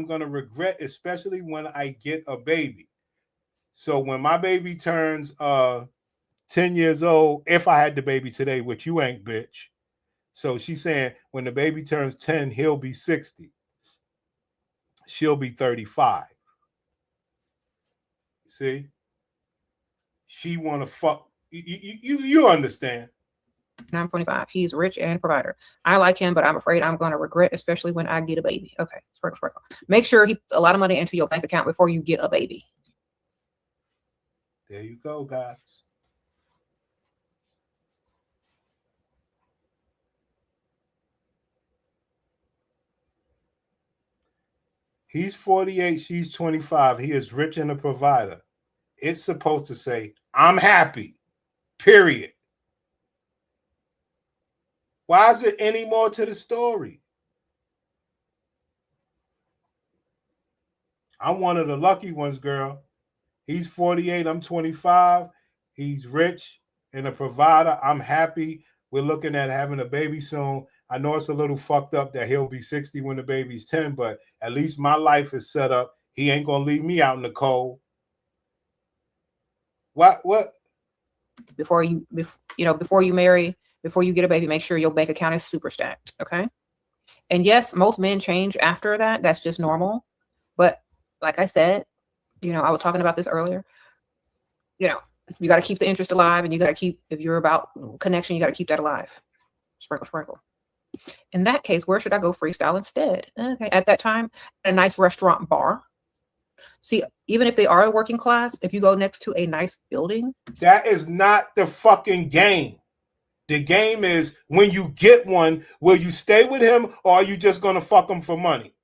going to regret, especially when I get a baby. So when my baby turns 10 years old, if I had the baby today, which you ain't, bitch, So she's saying when the baby turns 10, he'll be 60. She'll be 35. See? She want to fuck. You understand. I'm 25. He's rich and provider. I like him, but I'm afraid I'm going to regret, especially when I get a baby. Okay, sprinkle, sprinkle. Make sure he puts a lot of money into your bank account before you get a baby. There you go, guys. He's 48, she's 25. He is rich and a provider. It's supposed to say, I'm happy, period. Why is it any more to the story? I'm one of the lucky ones, girl. He's 48, I'm 25. He's rich and a provider. I'm happy. We're looking at having a baby soon. I know it's a little fucked up that he'll be 60 when the baby's 10, but at least my life is set up. He ain't gonna leave me out in the cold. What? Before you marry, before you get a baby, make sure your bank account is super stacked. Okay. And yes, most men change after that. That's just normal. But like I said, I was talking about this earlier. You got to keep the interest alive, and you got to keep, if you're about connection, you got to keep that alive. Sprinkle, sprinkle. In that case, where should I go freestyle instead? Okay. At that time, a nice restaurant bar. See, even if they are a working class, if you go next to a nice building. That is not the fucking game. The game is when you get one, will you stay with him or are you just going to fuck him for money?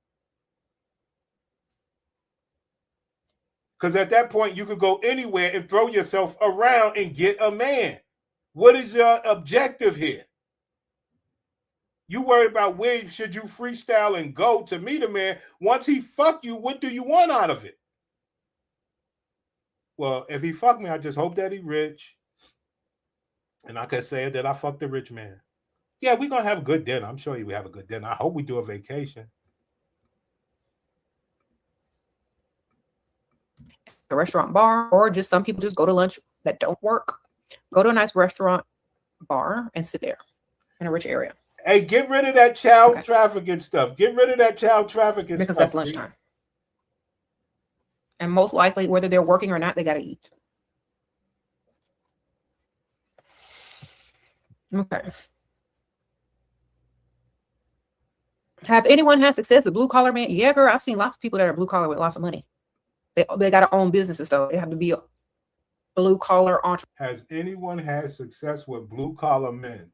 Because at that point, you could go anywhere and throw yourself around and get a man. What is your objective here? You worry about where should you freestyle and go to meet a man. Once he fuck you, what do you want out of it? Well, if he fuck me, I just hope that he rich. And I can say that I fucked a rich man. Yeah, we're going to have a good dinner. I'm sure we have a good dinner. I hope we do a vacation. A restaurant bar, or just some people just go to lunch that don't work. Go to a nice restaurant bar and sit there in a rich area. Hey, get rid of that child trafficking stuff. Get rid of that child trafficking because stuff. That's lunchtime. And most likely, whether they're working or not, they got to eat. Okay. Have anyone had success with blue collar man? Yeah, girl. I've seen lots of people that are blue collar with lots of money. They got to own businesses, though. They have to be a blue collar entrepreneur. Has anyone had success with blue collar men?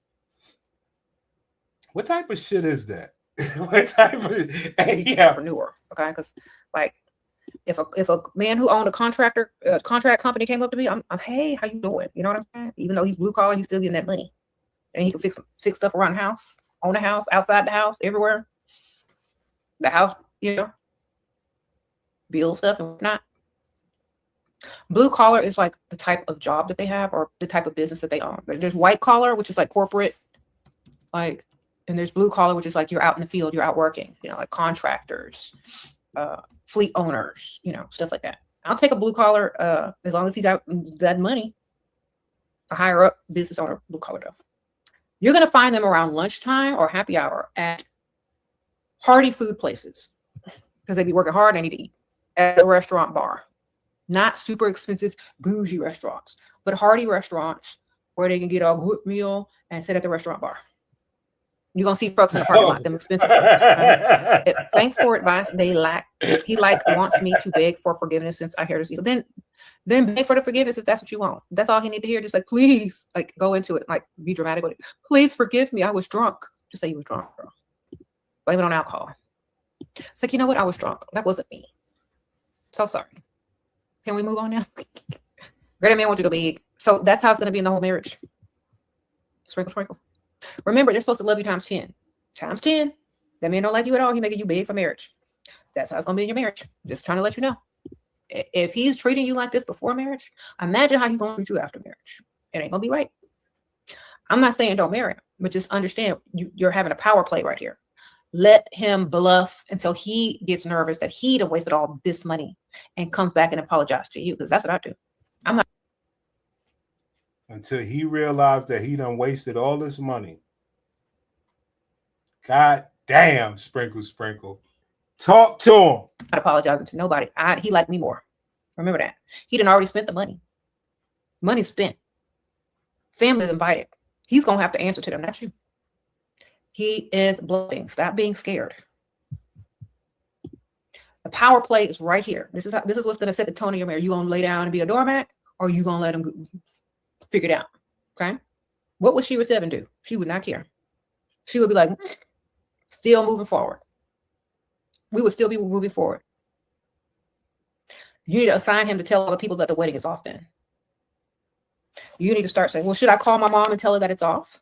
What type of shit is that? What type of entrepreneur? Okay, because like if a man who owned a contract company came up to me, I'm hey, how you doing? You know what I'm saying? Even though he's blue collar, he's still getting that money, and he can fix stuff around the house, own the house, outside the house, everywhere. The house, build stuff and whatnot. Blue collar is like the type of job that they have or the type of business that they own. There's white collar, which is like corporate, and there's blue collar, which is like you're out in the field, you're out working, like contractors, fleet owners, stuff like that. I'll take a blue collar as long as he got that money. A higher up business owner, blue collar though. You're going to find them around lunchtime or happy hour at hearty food places because they be working hard and they need to eat at a restaurant bar. Not super expensive bougie restaurants, but hearty restaurants where they can get a good meal and sit at the restaurant bar. You're going to see trucks in the parking lot, them expensive trucks. Okay? Thanks for advice. He wants me to beg for forgiveness since I hear this. Then beg for the forgiveness if that's what you want. That's all he need to hear. Just like, please, go into it. Be dramatic with it. Please forgive me. I was drunk. Just say you was drunk, girl. Blame it on alcohol. It's like, you know what? I was drunk. That wasn't me. So sorry. Can we move on now? Great man wants you to beg. So that's how it's going to be in the whole marriage. Sprinkle, sprinkle. Remember, they're supposed to love you times 10. Times 10. That man don't like you at all. He's making you beg for marriage. That's how it's going to be in your marriage. Just trying to let you know. If he's treating you like this before marriage, imagine how he's going to treat you after marriage. It ain't going to be right. I'm not saying don't marry him, but just understand you're having a power play right here. Let him bluff until he gets nervous that he done wasted all this money and comes back and apologize to you, because that's what I do. I'm not. Until he realized that he done wasted all this money. God damn, sprinkle. Talk to him. Not apologizing to nobody. He liked me more. Remember that. He done already spent the money. Money spent. Family's invited. He's gonna have to answer to them, not you. He is bluffing. Stop being scared. The power play is right here. This is what's gonna set the tone of your marriage. You gonna lay down and be a doormat, or you gonna let him figure it out? Okay. What would Shira 7 do? She would not care. She would be like, still moving forward. We would still be moving forward. You need to assign him to tell other people that the wedding is off then. You need to start saying, well, should I call my mom and tell her that it's off?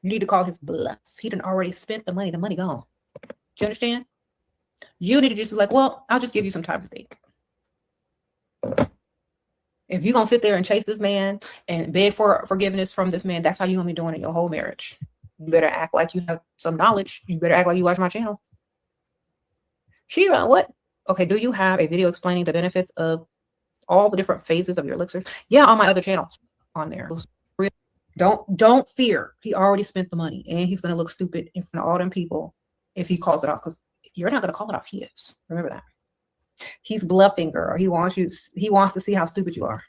You need to call his bluff. He done already spent the money. The money gone. Do you understand? You need to just be like, well, I'll just give you some time to think. If you're going to sit there and chase this man and beg for forgiveness from this man, that's how you're going to be doing it your whole marriage. You better act like you have some knowledge. You better act like you watch my channel. Shira, what? Okay, do you have a video explaining the benefits of all the different phases of your elixir? Yeah, on my other channels on there. Don't fear. He already spent the money, and he's going to look stupid in front of all them people if he calls it off, because you're not going to call it off. He is. Remember that. He's bluffing, girl. He wants to see how stupid you are.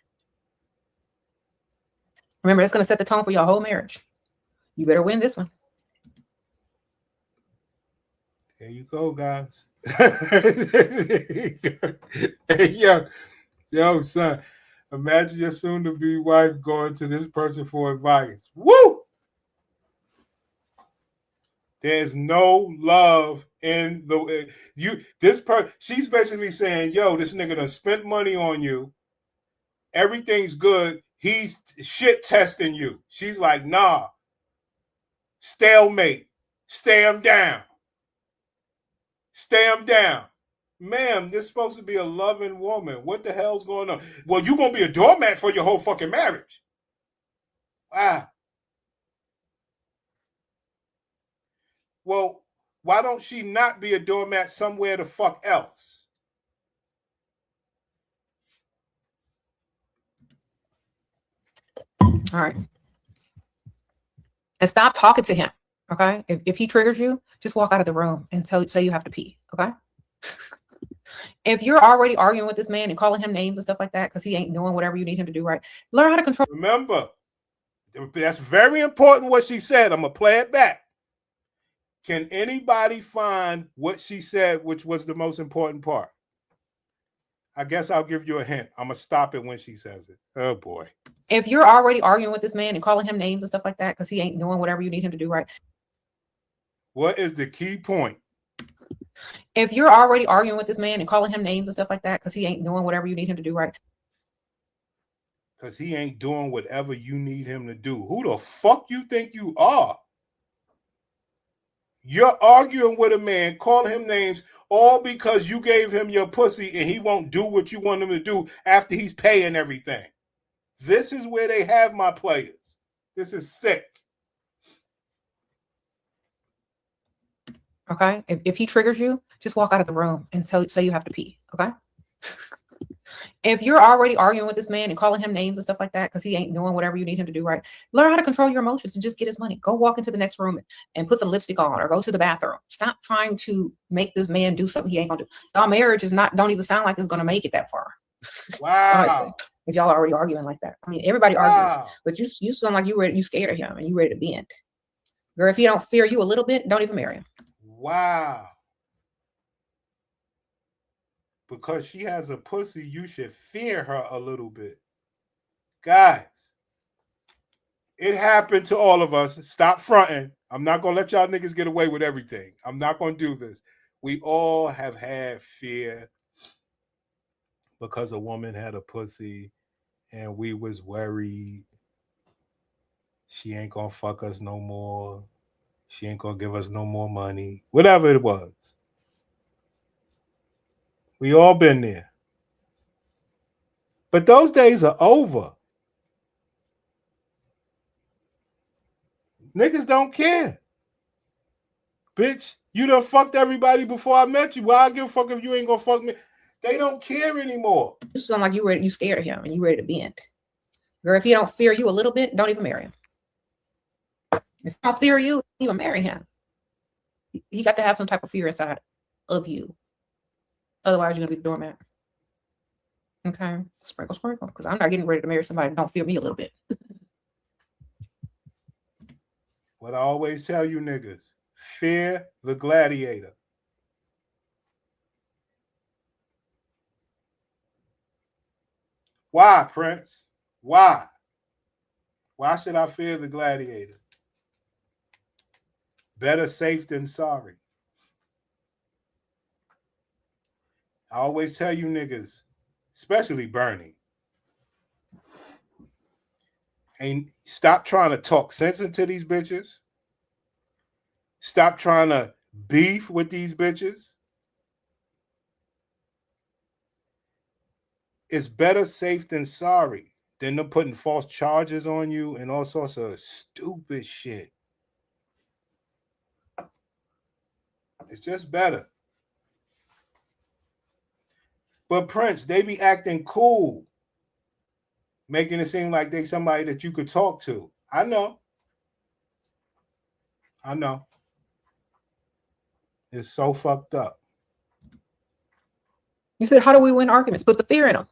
Remember, it's going to set the tone for your whole marriage. You better win this one. There you go, guys. Hey, yo, son. Imagine your soon-to-be wife going to this person for advice. Woo! There's no love in the she's basically saying, yo, this nigga done spent money on you. Everything's good. He's shit testing you. She's like, nah. Stalemate. Stay him down. Stay him down. Ma'am, this is supposed to be a loving woman. What the hell's going on? Well, you're going to be a doormat for your whole fucking marriage. Wow. Well, why don't she not be a doormat somewhere the fuck else? All right. And stop talking to him, okay? If he triggers you, just walk out of the room and say you have to pee, okay? If you're already arguing with this man and calling him names and stuff like that because he ain't doing whatever you need him to do right, learn how to control. Remember, that's very important what she said. I'm going to play it back. Can anybody find what she said, which was the most important part? I guess I'll give you a hint. I'm going to stop it when she says it. Oh, boy. If you're already arguing with this man and calling him names and stuff like that because he ain't doing whatever you need him to do right. What is the key point? If you're already arguing with this man and calling him names and stuff like that because he ain't doing whatever you need him to do right. Because he ain't doing whatever you need him to do. Who the fuck you think you are? You're arguing with a man, calling him names, all because you gave him your pussy and he won't do what you want him to do after he's paying everything. This is where they have my players. This is sick. Okay? If he triggers you, just walk out of the room and say you have to pee, okay? If you're already arguing with this man and calling him names and stuff like that because he ain't doing whatever you need him to do right, learn how to control your emotions and just get his money. Go walk into the next room and put some lipstick on or go to the bathroom. Stop trying to make this man do something he ain't gonna do. Our marriage don't even sound like it's gonna make it that far. Wow. Honestly, if y'all are already arguing like that. I mean, everybody argues, but you sound like you scared of him and you ready to bend. Girl, if he don't fear you a little bit, don't even marry him. Wow. Because she has a pussy, you should fear her a little bit. Guys, it happened to all of us. Stop fronting. I'm not going to let y'all niggas get away with everything. I'm not going to do this. We all have had fear because a woman had a pussy and we was worried she ain't going to fuck us no more. She ain't going to give us no more money. Whatever it was. We all been there. But those days are over. Niggas don't care. Bitch, you done fucked everybody before I met you. Why I give a fuck if you ain't gonna fuck me? They don't care anymore. You sound like you scared of him and you ready to bend. Girl, if he don't fear you a little bit, don't even marry him. If I fear you, you will marry him. He got to have some type of fear inside of you. Otherwise, you're gonna be the doormat. Okay, sprinkle, sprinkle. Because I'm not getting ready to marry somebody that don't fear me a little bit. What I always tell you niggas, fear the gladiator. Why, Prince? Why? Why should I fear the gladiator? Better safe than sorry. I always tell you niggas, especially Bernie, and stop trying to talk sense into these bitches. Stop trying to beef with these bitches. It's better safe than sorry than them putting false charges on you and all sorts of stupid shit. It's just better. But Prince, they be acting cool, making it seem like they somebody that you could talk to. I know. It's so fucked up. You said, how do we win arguments? Put the fear in them.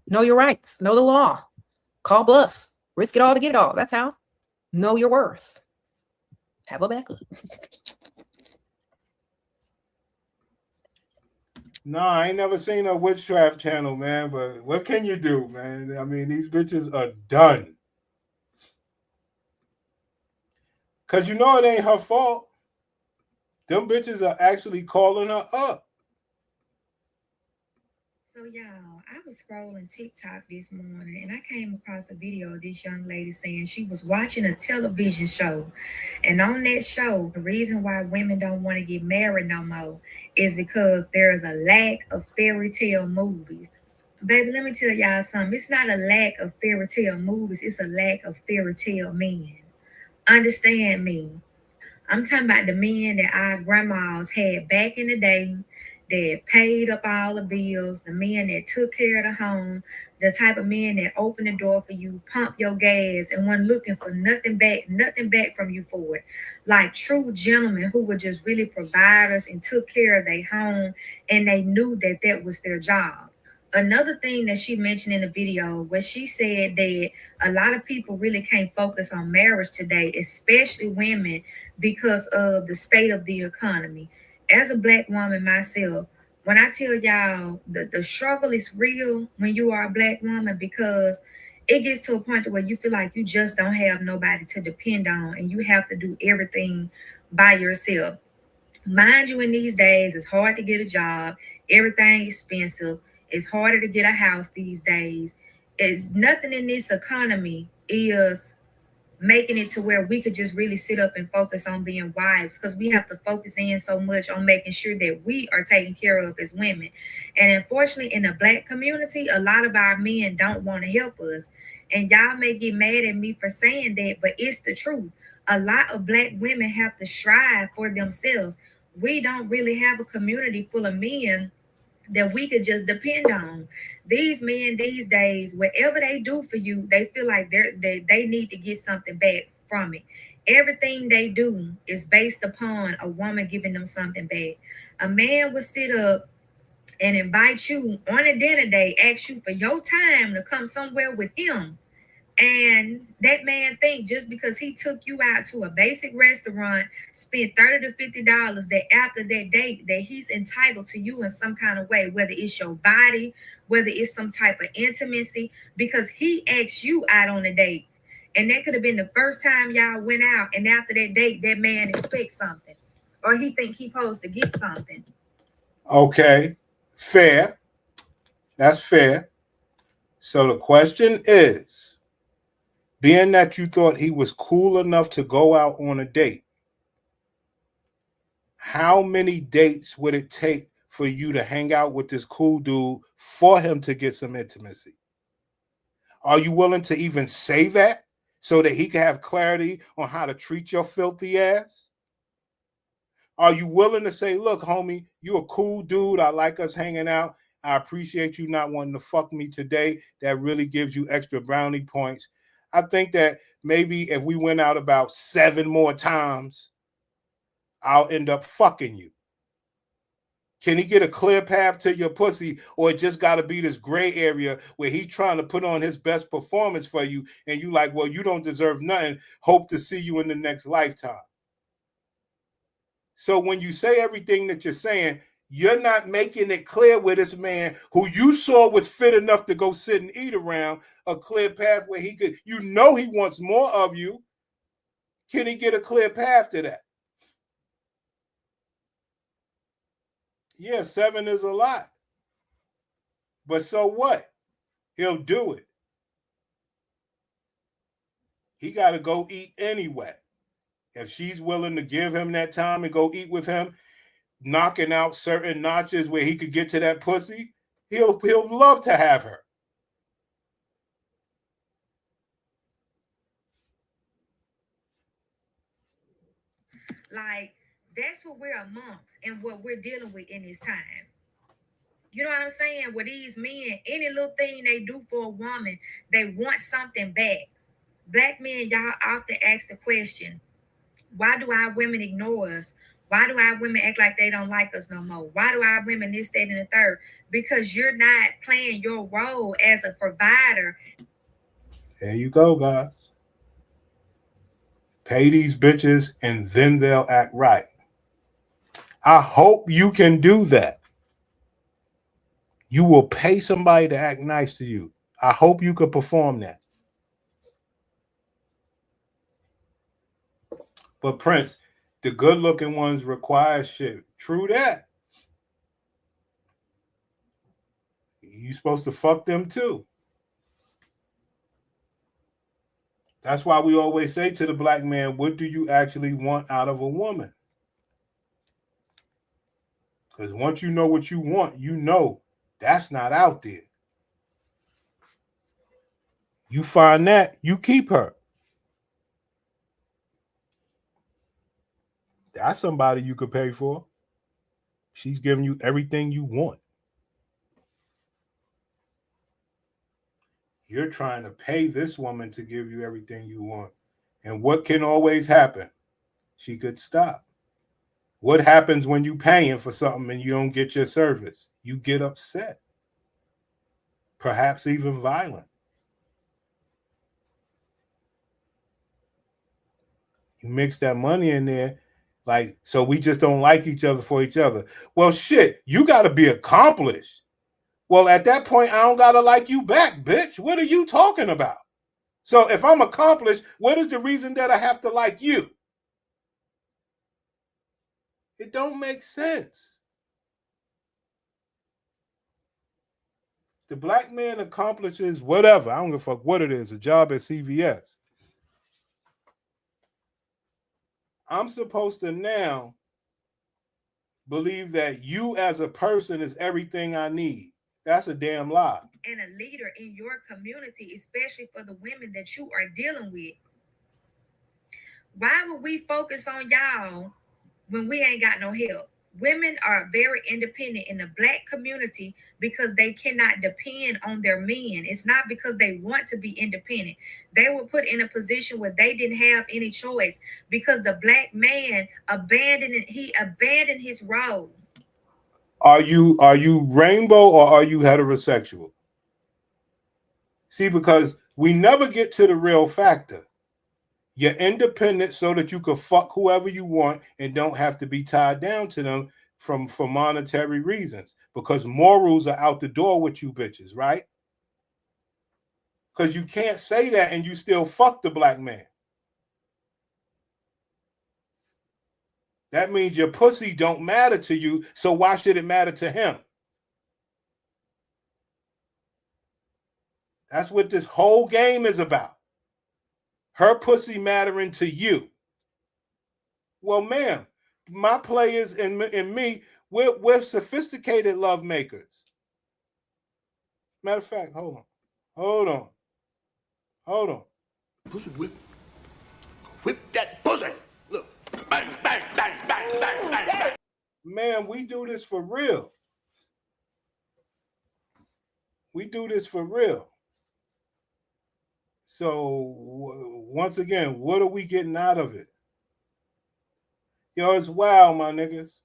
Know your rights. Know the law. Call bluffs. Risk it all to get it all. That's how. Know your worth. Have a backup. No, I ain't never seen a witchcraft channel, man. But what can you do, man? I mean, these bitches are done. Because you know it ain't her fault. Them bitches are actually calling her up. So y'all, I was scrolling TikTok this morning and I came across a video of this young lady saying she was watching a television show. And on that show, the reason why women don't want to get married no more is because there's a lack of fairy tale movies. Baby, let me tell y'all something. It's not a lack of fairy tale movies. It's a lack of fairy tale men. Understand me. I'm talking about the men that our grandmas had back in the day that paid up all the bills, the men that took care of the home, the type of men that opened the door for you, pump your gas, and wasn't looking for nothing back from you for it. Like true gentlemen who were just really providers and took care of their home, and they knew that that was their job. Another thing that she mentioned in the video was she said that a lot of people really can't focus on marriage today, especially women, because of the state of the economy. As a Black woman myself, when I tell y'all the struggle is real when you are a Black woman, because it gets to a point where you feel like you just don't have nobody to depend on and you have to do everything by yourself. Mind you, in these days, it's hard to get a job. Everything expensive. It's harder to get a house these days. It's nothing in this economy is making it to where we could just really sit up and focus on being wives, because we have to focus in so much on making sure that we are taken care of as women. And unfortunately, in the Black community, a lot of our men don't want to help us. And y'all may get mad at me for saying that, but it's the truth. A lot of Black women have to strive for themselves. We don't really have a community full of men that we could just depend on. These men these days, whatever they do for you, they feel like they need to get something back from it. Everything they do is based upon a woman giving them something back. A man would sit up and invite you on a dinner date, ask you for your time to come somewhere with him. And that man think just because he took you out to a basic restaurant, spent $30 to $50, that after that date that he's entitled to you in some kind of way, whether it's your body, whether it's some type of intimacy, because he asked you out on a date. And that could have been the first time y'all went out, and after that date, that man expects something. Or he think he supposed to get something. Okay, fair. That's fair. So the question is, being that you thought he was cool enough to go out on a date, how many dates would it take for you to hang out with this cool dude for him to get some intimacy? Are you willing to even say that so that he can have clarity on how to treat your filthy ass? Are you willing to say, look, homie, you a cool dude. I like us hanging out. I appreciate you not wanting to fuck me today. That really gives you extra brownie points. I think that maybe if we went out about 7 more times, I'll end up fucking you. Can he get a clear path to your pussy, or it just got to be this gray area where he's trying to put on his best performance for you and you like, well, you don't deserve nothing. Hope to see you in the next lifetime. So when you say everything that you're saying, you're not making it clear with this man who you saw was fit enough to go sit and eat around, a clear path where he could, you know, he wants more of you. Can he get a clear path to that? Yeah, 7 is a lot. But so what? He'll do it. He got to go eat anyway. If she's willing to give him that time and go eat with him, knocking out certain notches where he could get to that pussy, he'll love to have her. Like, that's what we're amongst and what we're dealing with in this time. You know what I'm saying? With these men, any little thing they do for a woman, they want something back. Black men, y'all often ask the question, why do our women ignore us? Why do our women act like they don't like us no more? Why do our women this, that, and the third? Because you're not playing your role as a provider. There you go, guys. Pay these bitches and then they'll act right. I hope you can do that. You will pay somebody to act nice to you. I hope you could perform that. But Prince, the good-looking ones require shit. True that. You supposed to fuck them too. That's why we always say to the black man, what do you actually want out of a woman? Because once you know what you want, you know that's not out there. You find that, you keep her. That's somebody you could pay for. She's giving you everything you want. You're trying to pay this woman to give you everything you want. And what can always happen? She could stop. What happens when you paying for something and you don't get your service? You get upset. Perhaps even violent. You mix that money in there, like, so we just don't like each other for each other. Well, shit, you got to be accomplished. Well, at that point, I don't got to like you back, bitch. What are you talking about? So if I'm accomplished, what is the reason that I have to like you? It don't make sense. The black man accomplishes whatever. I don't give a fuck what it is, a job at CVS. I'm supposed to now believe that you as a person is everything I need. That's a damn lie. And a leader in your community, especially for the women that you are dealing with. Why would we focus on y'all when we ain't got no help? Women are very independent in the black community because they cannot depend on their men. It's not because they want to be independent. They were put in a position where they didn't have any choice because the black man abandoned his role. Are you rainbow or are you heterosexual? See, because we never get to the real factor. You're independent so that you can fuck whoever you want and don't have to be tied down to them for monetary reasons. Because morals are out the door with you bitches, right? Because you can't say that and you still fuck the black man. That means your pussy don't matter to you, so why should it matter to him? That's what this whole game is about. Her pussy mattering to you. Well, ma'am, my players and me, we're sophisticated love makers. Matter of fact, hold on. Pussy whip. Whip that pussy. Look. Bang, bang, bang, bang, bang, bang, bang. Man, we do this for real. We do this for real. So once again, what are we getting out of it? Yo, it's wild, my niggas.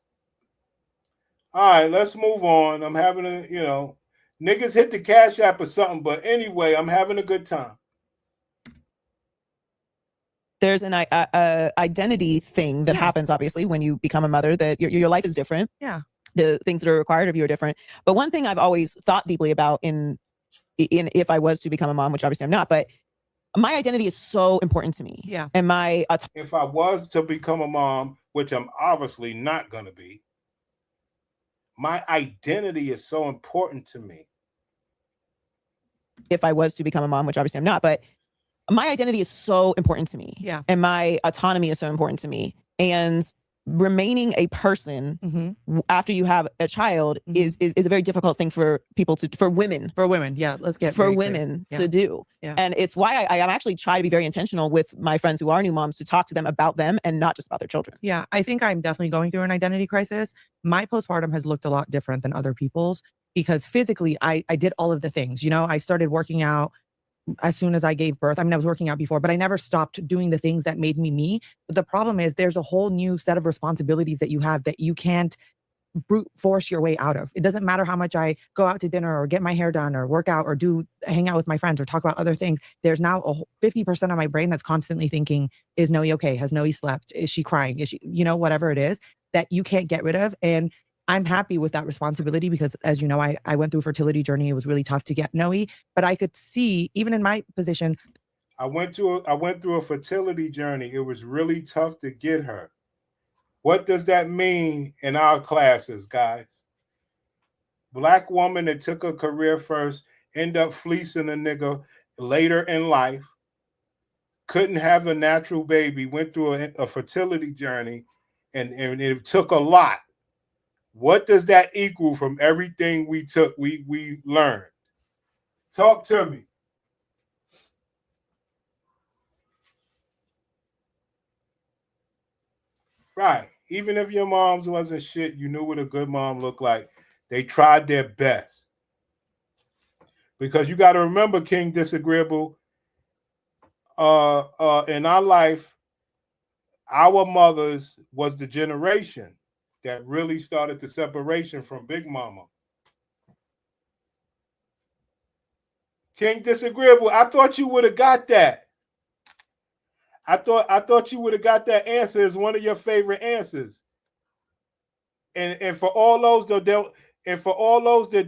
All right, let's move on. I'm having niggas hit the Cash App or something, but anyway, I'm having a good time. There's an identity thing that happens, obviously, when you become a mother, that your life is different. Yeah. The things that are required of you are different. But one thing I've always thought deeply about in if I was to become a mom, which obviously I'm not, but my identity is so important to me. Yeah. And if I was to become a mom, which I'm obviously not going to be, my identity is so important to me. If I was to become a mom, which obviously I'm not, but my identity is so important to me. Yeah. And my autonomy is so important to me. And remaining a person after you have a child is a very difficult thing for people for women. For women, yeah. Let's get for women to do. Yeah. And it's why I am actually try to be very intentional with my friends who are new moms to talk to them about them and not just about their children. Yeah, I think I'm definitely going through an identity crisis. My postpartum has looked a lot different than other people's because physically I did all of the things. I started working out as soon as I gave birth. I mean, I was working out before, but I never stopped doing the things that made me me. But the problem is there's a whole new set of responsibilities that you have that you can't brute force your way out of. It doesn't matter how much I go out to dinner or get my hair done or work out or hang out with my friends or talk about other things. There's now 50% of my brain that's constantly thinking, is Noe okay? Has Noe slept? Is she crying? Is she, whatever it is that you can't get rid of. And I'm happy with that responsibility because, as you know, I went through a fertility journey. It was really tough to get Noe, but I could see, even in my position. I went through a fertility journey. It was really tough to get her. What does that mean in our classes, guys? Black woman that took a career first, end up fleecing a nigga later in life, couldn't have a natural baby, went through a fertility journey, and it took a lot. What does that equal from everything we learned? Talk to me. Right. Even if your mom's wasn't shit, you knew what a good mom looked like. They tried their best. Because you got to remember, King Disagreeable, in our life, our mothers was the generation that really started the separation from Big Mama. King Disagreeable, I thought you would have got that. I thought you would have got that answer as one of your favorite answers. And for all those that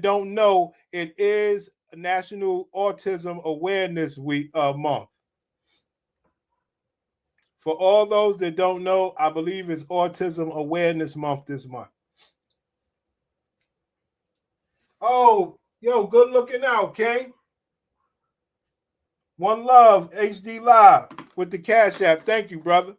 don't know, it is National Autism Awareness Week month. For all those that don't know, I believe it's Autism Awareness Month this month. Oh, yo, good looking out, King. One love, HD Live with the Cash App. Thank you, brother.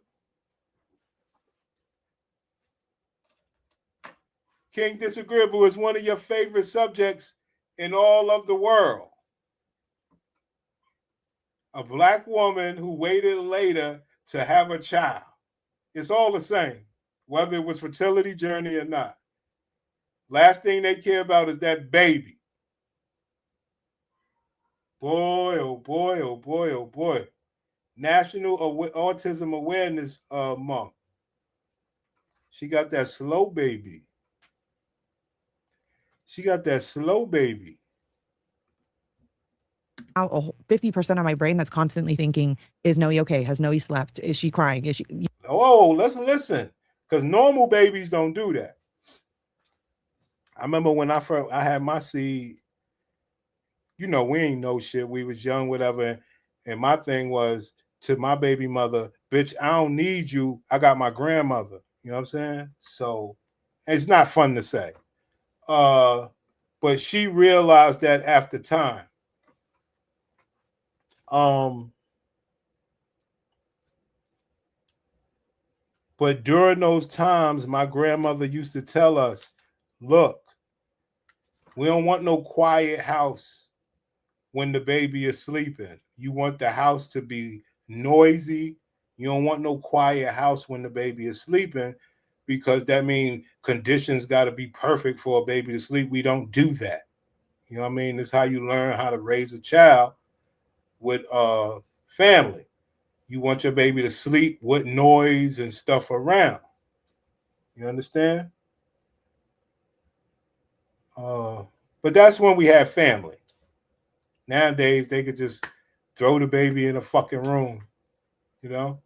King Disagreeable is one of your favorite subjects in all of the world. A black woman who waited later to have a child. It's all the same, whether it was fertility journey or not. Last thing they care about is that baby. Boy, oh boy, oh boy, oh boy. National Autism Awareness Month. She got that slow baby. She got that slow baby. 50% of my brain that's constantly thinking, is Noe okay? Has Noe slept? Is she crying? Is she? Oh, let's listen. Because normal babies don't do that. I remember when I had my seed, we ain't know shit. We was young, whatever. And my thing was to my baby mother, bitch, I don't need you. I got my grandmother. You know what I'm saying? So it's not fun to say. But she realized that after time. But during those times, my grandmother used to tell us, look, we don't want no quiet house when the baby is sleeping. You want the house to be noisy. You don't want no quiet house when the baby is sleeping, because that means conditions got to be perfect for a baby to sleep. We don't do that. You know what I mean? It's how you learn how to raise a child with family. You want your baby to sleep with noise and stuff around. You understand? But that's when we have family. Nowadays, they could just throw the baby in a fucking room, you know?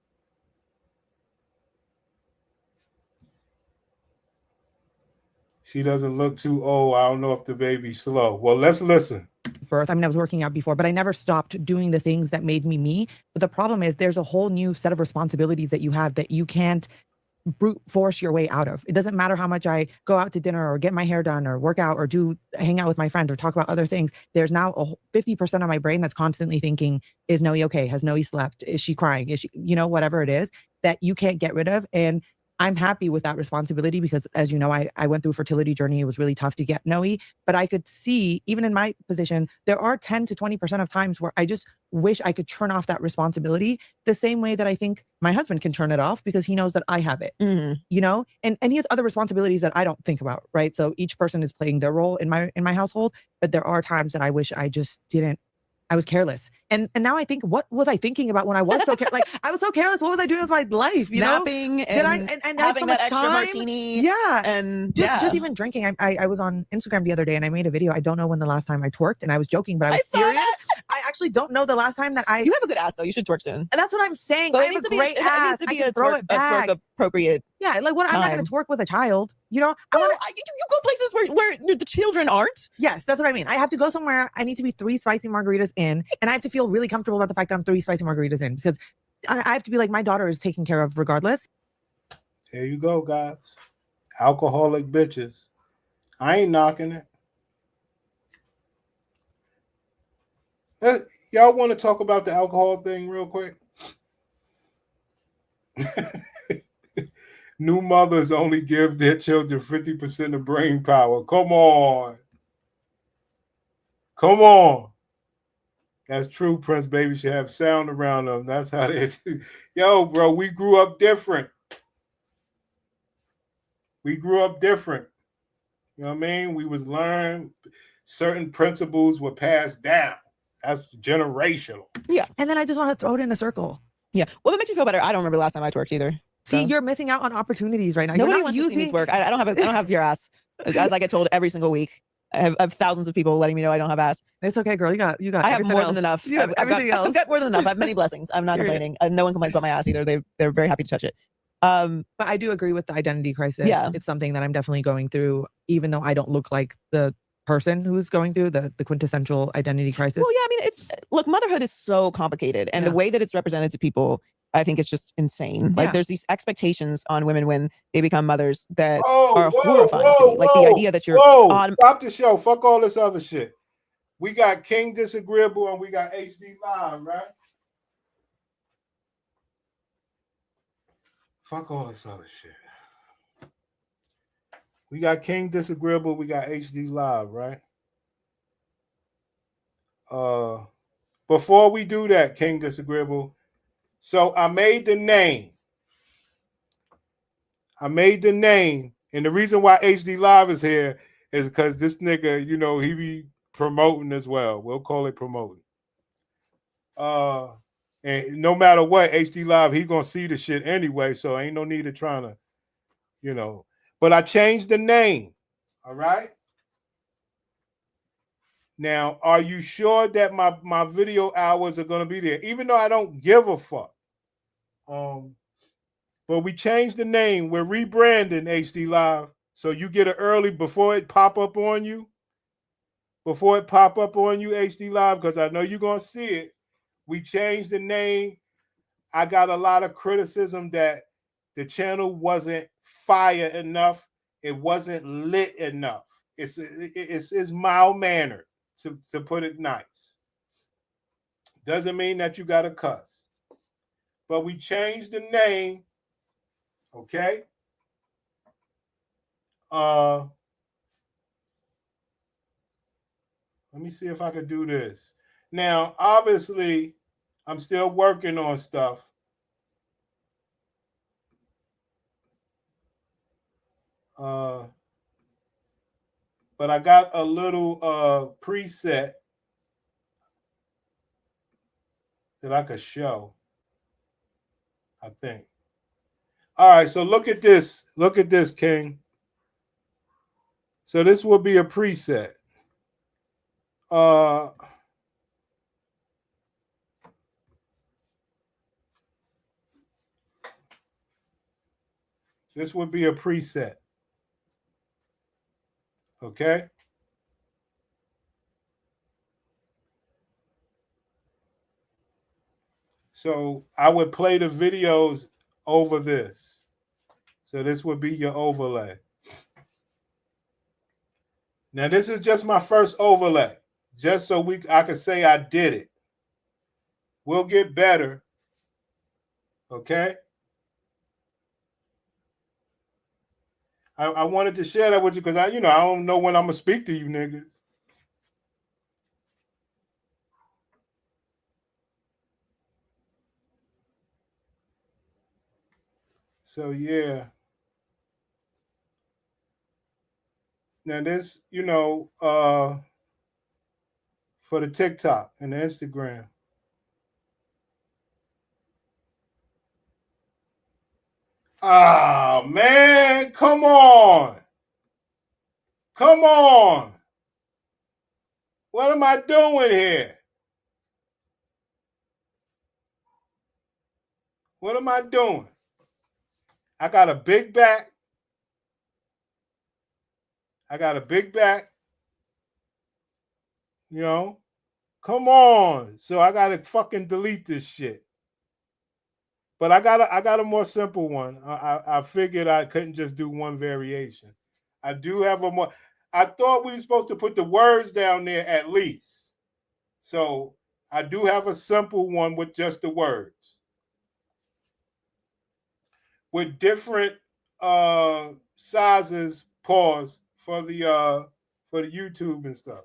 She doesn't look too old. I don't know if the baby's slow. Well, let's listen. Birth. I mean, I was working out before, but I never stopped doing the things that made me me. But the problem is there's a whole new set of responsibilities that you have that you can't brute force your way out of. It doesn't matter how much I go out to dinner or get my hair done or work out or hang out with my friends or talk about other things. There's now 50% of my brain that's constantly thinking, is Noe okay? Has Noe slept? Is she crying? Is she, whatever it is that you can't get rid of. And I'm happy with that responsibility because, as you know, I went through a fertility journey. It was really tough to get Noe, but I could see, even in my position, there are 10 to 20% of times where I just wish I could turn off that responsibility the same way that I think my husband can turn it off because he knows that I have it, and he has other responsibilities that I don't think about, right? So each person is playing their role in my household, but there are times that I wish I just didn't. I was careless. And now I think, what was I thinking about when I was so careless? Like, I was so careless. What was I doing with my life? Napping Did I, and and having so that much extra time? martini. Yeah. And just even drinking. I was on Instagram the other day and I made a video. I don't know when the last time I twerked, and I was joking, but I was serious. I actually don't know the last time that You have a good ass though. You should twerk soon. And that's what I'm saying. But I have a great ass. It needs to be I can throw it back. twerk appropriate. Yeah, like what? I'm not going to twerk with a child. You go places where the children aren't. Yes, that's what I mean. I have to go somewhere. I need to be 3 spicy margaritas in, and I have to feel really comfortable about the fact that I'm 3 spicy margaritas in because I have to be like, my daughter is taken care of regardless. There you go, guys. Alcoholic bitches. I ain't knocking it. Y'all want to talk about the alcohol thing real quick? New mothers only give their children 50% of brain power. Come on. Come on. That's true. Prince baby should have sound around them. That's how they. Yo, bro, we grew up different. We grew up different. You know what I mean? We was learned certain principles were passed down. That's generational. Yeah. And then I just want to throw it in a circle. Yeah. Well, if it makes you feel better, I don't remember last time I twerked either. See, you're missing out on opportunities right now. Nobody wants to see me twerk. I don't have your ass, as I get told every single week. I have thousands of people letting me know I don't have ass. It's okay, girl. You got. I have more than enough. You have everything else. I've got more than enough. I have many blessings. I'm not complaining. No one complains about my ass either. They're very happy to touch it. But I do agree with the identity crisis. Yeah. It's something that I'm definitely going through, even though I don't look like the person who's going through the quintessential identity crisis. Well, yeah, I mean, motherhood is so complicated, and the way that it's represented to people, I think it's just insane. Like there's these expectations on women when they become mothers that are horrifying to me. Like the idea that you're on. Stop the show. Fuck all this other shit. We got King Disagreeable and we got HD Live, right? Fuck all this other shit. We got King Disagreeable, we got HD Live, right? Before we do that, King Disagreeable. So I made the name. And the reason why HD Live is here is because this nigga, he be promoting as well. We'll call it promoting. And no matter what, HD Live, he gonna see the shit anyway, so ain't no need of trying to, But I changed the name. All right. Now, are you sure that my video hours are gonna be there? Even though I don't give a fuck. But we changed the name. We're rebranding HD Live. So you get it early before it pop up on you. HD Live, because I know you're gonna see it. We changed the name. I got a lot of criticism that the channel wasn't fire enough. It wasn't lit enough. It's mild-mannered, to put it nice. Doesn't mean that you got to cuss. But we changed the name, okay? Let me see if I could do this. Now, obviously, I'm still working on stuff. But I got a little preset that I could show. I think. All right, so look at this. Look at this, King. So this will be a preset. This would be a preset. Okay? So I would play the videos over this. So this would be your overlay. Now this is just my first overlay, just so I could say I did it. We'll get better. Okay? I wanted to share that with you because I don't know when I'm gonna speak to you niggas. So yeah. Now this, for the TikTok and the Instagram. Ah, man, come on. Come on. What am I doing here? What am I doing? I got a big back. Come on. So I gotta fucking delete this shit. But I got a more simple one. I figured I couldn't just do one variation. I do have a more. I thought we were supposed to put the words down there at least. So I do have a simple one with just the words. With different sizes, pause for the YouTube and stuff.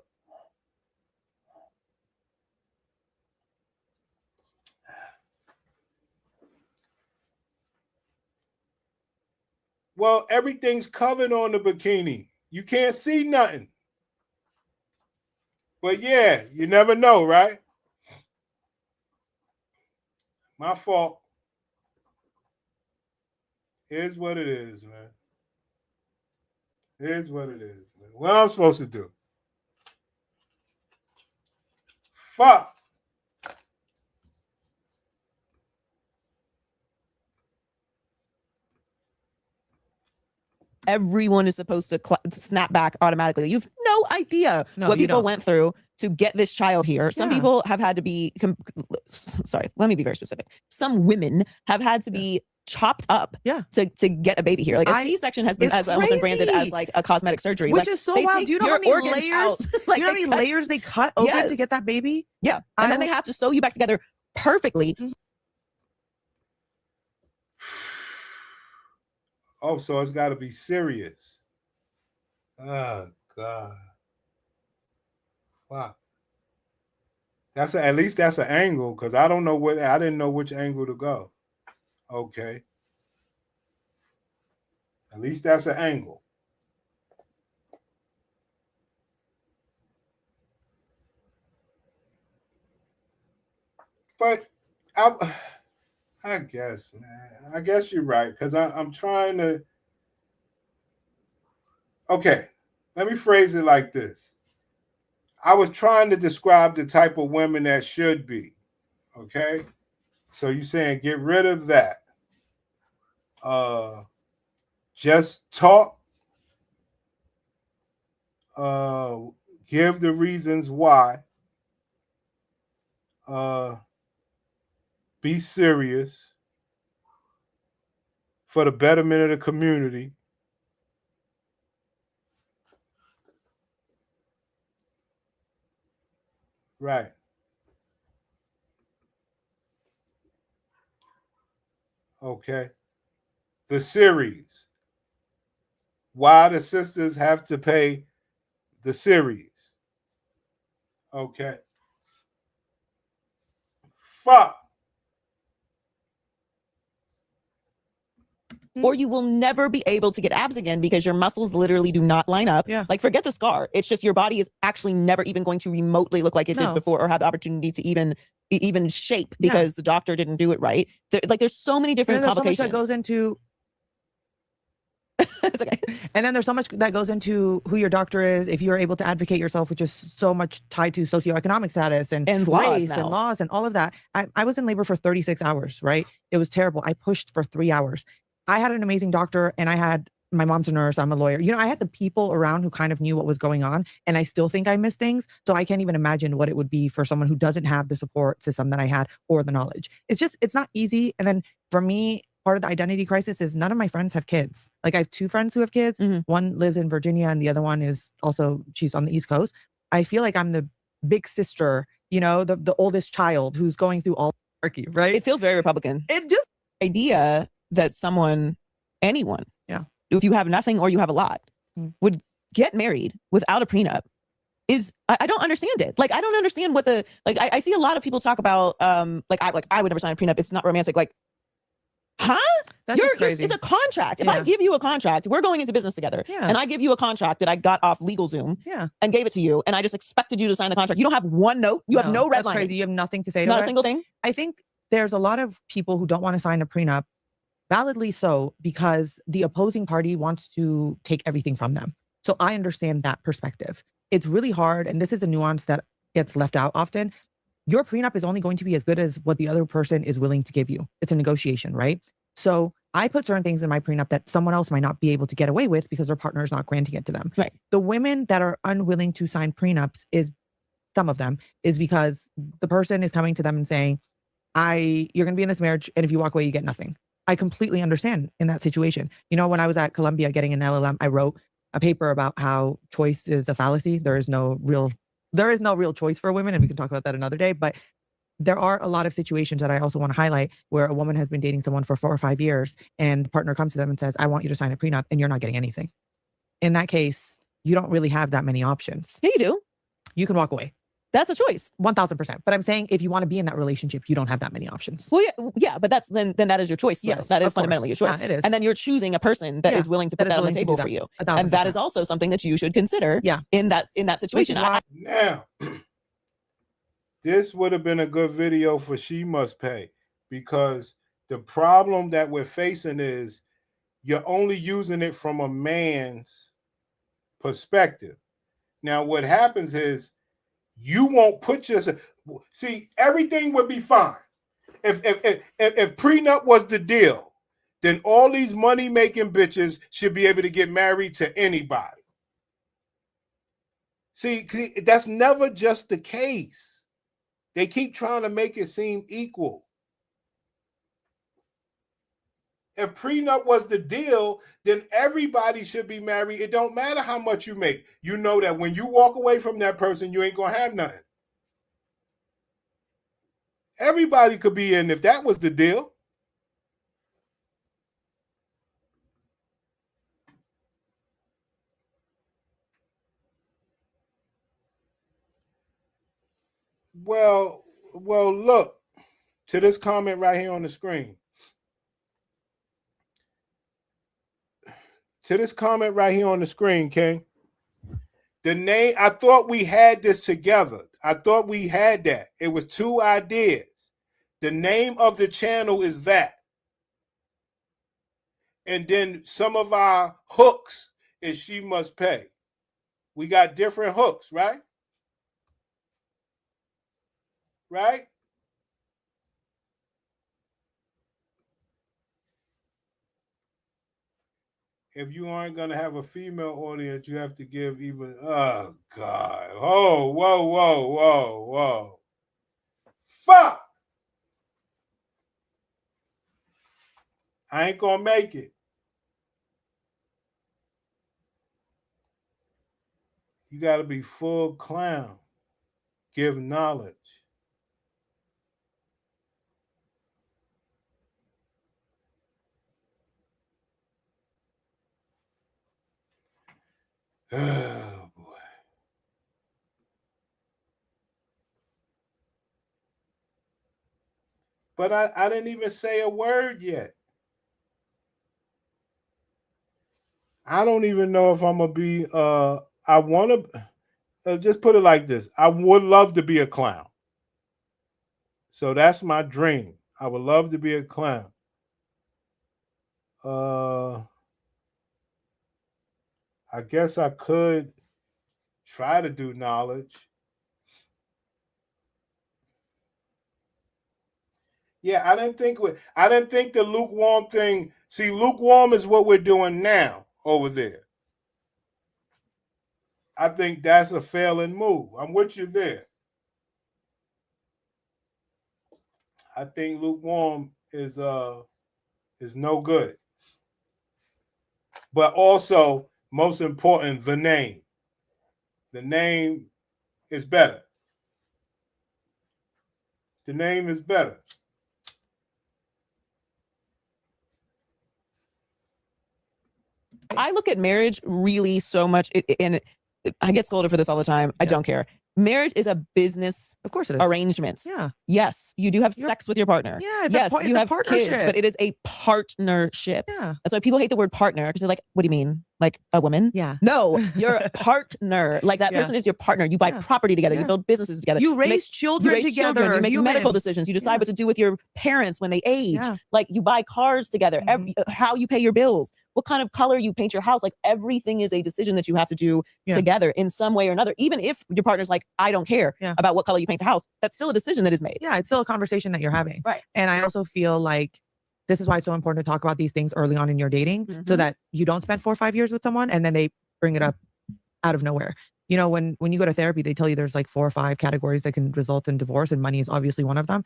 Well, everything's covered on the bikini. You can't see nothing. But yeah, you never know, right? My fault. Here's what it is, man. Here's what it is, man. What I'm supposed to do? Fuck. Everyone is supposed to snap back automatically. You've no idea what people went through to get this child here. Some people have had to be, sorry, let me be very specific. Some women have had to be chopped up to get a baby here. Like a C-section has almost been branded as like a cosmetic surgery. Which is so wild. Do you know how many layers? Like, you know how many layers they cut open to get that baby? Yeah. And then they have to sew you back together perfectly. Oh, so it's got to be serious. Oh God. Wow. At least that's an angle, because I didn't know which angle to go. Okay. At least that's an angle. But I guess, man. I guess you're right, because I'm trying to. Okay, let me phrase it like this. I was trying to describe the type of women that should be. Okay? So you're saying get rid of that. Just talk. Give the reasons why. Be serious for the betterment of the community. Right. Okay. The series. Why the sisters have to pay the series. Okay. Fuck. or you will never be able to get abs again because your muscles literally do not line up. Yeah. Like, forget the scar. It's just your body is actually never even going to remotely look like it did before, or have the opportunity to even shape because the doctor didn't do it right. There's so many different complications. So much that goes into it's okay. And then there's so much that goes into who your doctor is, if you're able to advocate yourself, which is so much tied to socioeconomic status and laws race and laws and all of that. I was in labor for 36 hours, right? It was terrible. I pushed for 3 hours. I had an amazing doctor, and I had my mom's a nurse. I'm a lawyer. You know, I had the people around who kind of knew what was going on, and I still think I missed things. So I can't even imagine what it would be for someone who doesn't have the support system that I had or the knowledge. It's not easy. And then for me, part of the identity crisis is none of my friends have kids. Like, I have 2 friends who have kids. One lives in Virginia and the other one is also, she's on the East Coast. I feel like I'm the big sister, you know, the oldest child who's going through all the hierarchy, right? It feels very Republican. It just idea that anyone, if you have nothing or you have a lot, would get married without a prenup is, I don't understand it. Like, I don't understand what I see a lot of people talk about, I would never sign a prenup. It's not romantic. Like, huh? That's crazy. It's a contract. If I give you a contract, we're going into business together. And I give you a contract that I got off LegalZoom and gave it to you, and I just expected you to sign the contract. You don't have one note. You have no red line. Crazy. You have nothing to say to Not it. a single thing. I think there's a lot of people who don't want to sign a prenup, validly so, because the opposing party wants to take everything from them. So I understand that perspective. It's really hard, and this is a nuance that gets left out often. Your prenup is only going to be as good as what the other person is willing to give you. It's a negotiation, right? So I put certain things in my prenup that someone else might not be able to get away with because their partner is not granting it to them. Right. The women that are unwilling to sign prenups, some of them, is because the person is coming to them and saying, you're going to be in this marriage, and if you walk away, you get nothing. I completely understand in that situation. You know, when I was at Columbia getting an LLM, I wrote a paper about how choice is a fallacy. There is no real choice for women, and we can talk about that another day. But there are a lot of situations that I also want to highlight where a woman has been dating someone for 4 or 5 years, and the partner comes to them and says, I want you to sign a prenup, and you're not getting anything. In that case, you don't really have that many options. Yeah, you do. You can walk away. That's a choice. 1000%. But I'm saying if you want to be in that relationship, you don't have that many options. Well, yeah, but that's then that is your choice. Yes, that is of course. fundamentally your choice. Yeah, it is. And then you're choosing a person that is willing to put that on the table for you. 1000%. And that is also something that you should consider in that situation. Now, this would have been a good video for She Must Pay, because the problem that we're facing is you're only using it from a man's perspective. Now, what happens is you won't put yourself. See, everything would be fine if prenup was the deal. Then all these money making bitches should be able to get married to anybody. See, that's never just the case. They keep trying to make it seem equal. If prenup was the deal, then everybody should be married. It don't matter how much you make. You know that when you walk away from that person, you ain't gonna have nothing. Everybody could be in if that was the deal. Well, look to this comment right here on the screen. To this comment right here on the screen, King. The name, I thought we had this together. I thought we had that. It was 2 ideas. The name of the channel is that. And then some of our hooks is She Must Pay. We got different hooks, right? Right? If you aren't going to have a female audience, you have to give even, oh, God. Oh, whoa. Fuck! I ain't going to make it. You got to be full clown. Give knowledge. Oh, boy. But I didn't even say a word yet. I don't even know if I'm gonna be. I want to just put it like this. I would love to be a clown. So that's my dream. I would love to be a clown. I guess I could try to do knowledge. Yeah, I didn't think the lukewarm thing. See, lukewarm is what we're doing now over there. I think that's a failing move. I'm with you there. I think lukewarm is no good. But also, most important, the name. The name is better. The name is better. I look at marriage really so much, and I get scolded for this all the time. I don't care. Marriage is a business, of course, it is. Arrangement. Yeah. Yes, you do have sex with your partner. Yeah. Yes, you have partnership. kids, but it is a partnership. Yeah. That's why people hate the word partner, because they're like, "What do you mean? Like a woman?" Yeah. No, you're a partner. Like that Yeah. person is your partner. You buy property together. You build businesses together. You raise make children together. You make medical humans. decisions. You decide what to do with your parents when they age. Yeah. Like you buy cars together. How you pay your bills. What kind of color you paint your house. Like everything is a decision that you have to do together in some way or another. Even if your partner's like, I don't care about what color you paint the house, that's still a decision that is made. Yeah, it's still a conversation that you're having. Right. And I also feel like this is why it's so important to talk about these things early on in your dating, so that you don't spend 4 or 5 years with someone and then they bring it up out of nowhere. You know, when you go to therapy, they tell you there's like 4 or 5 categories that can result in divorce, and money is obviously one of them.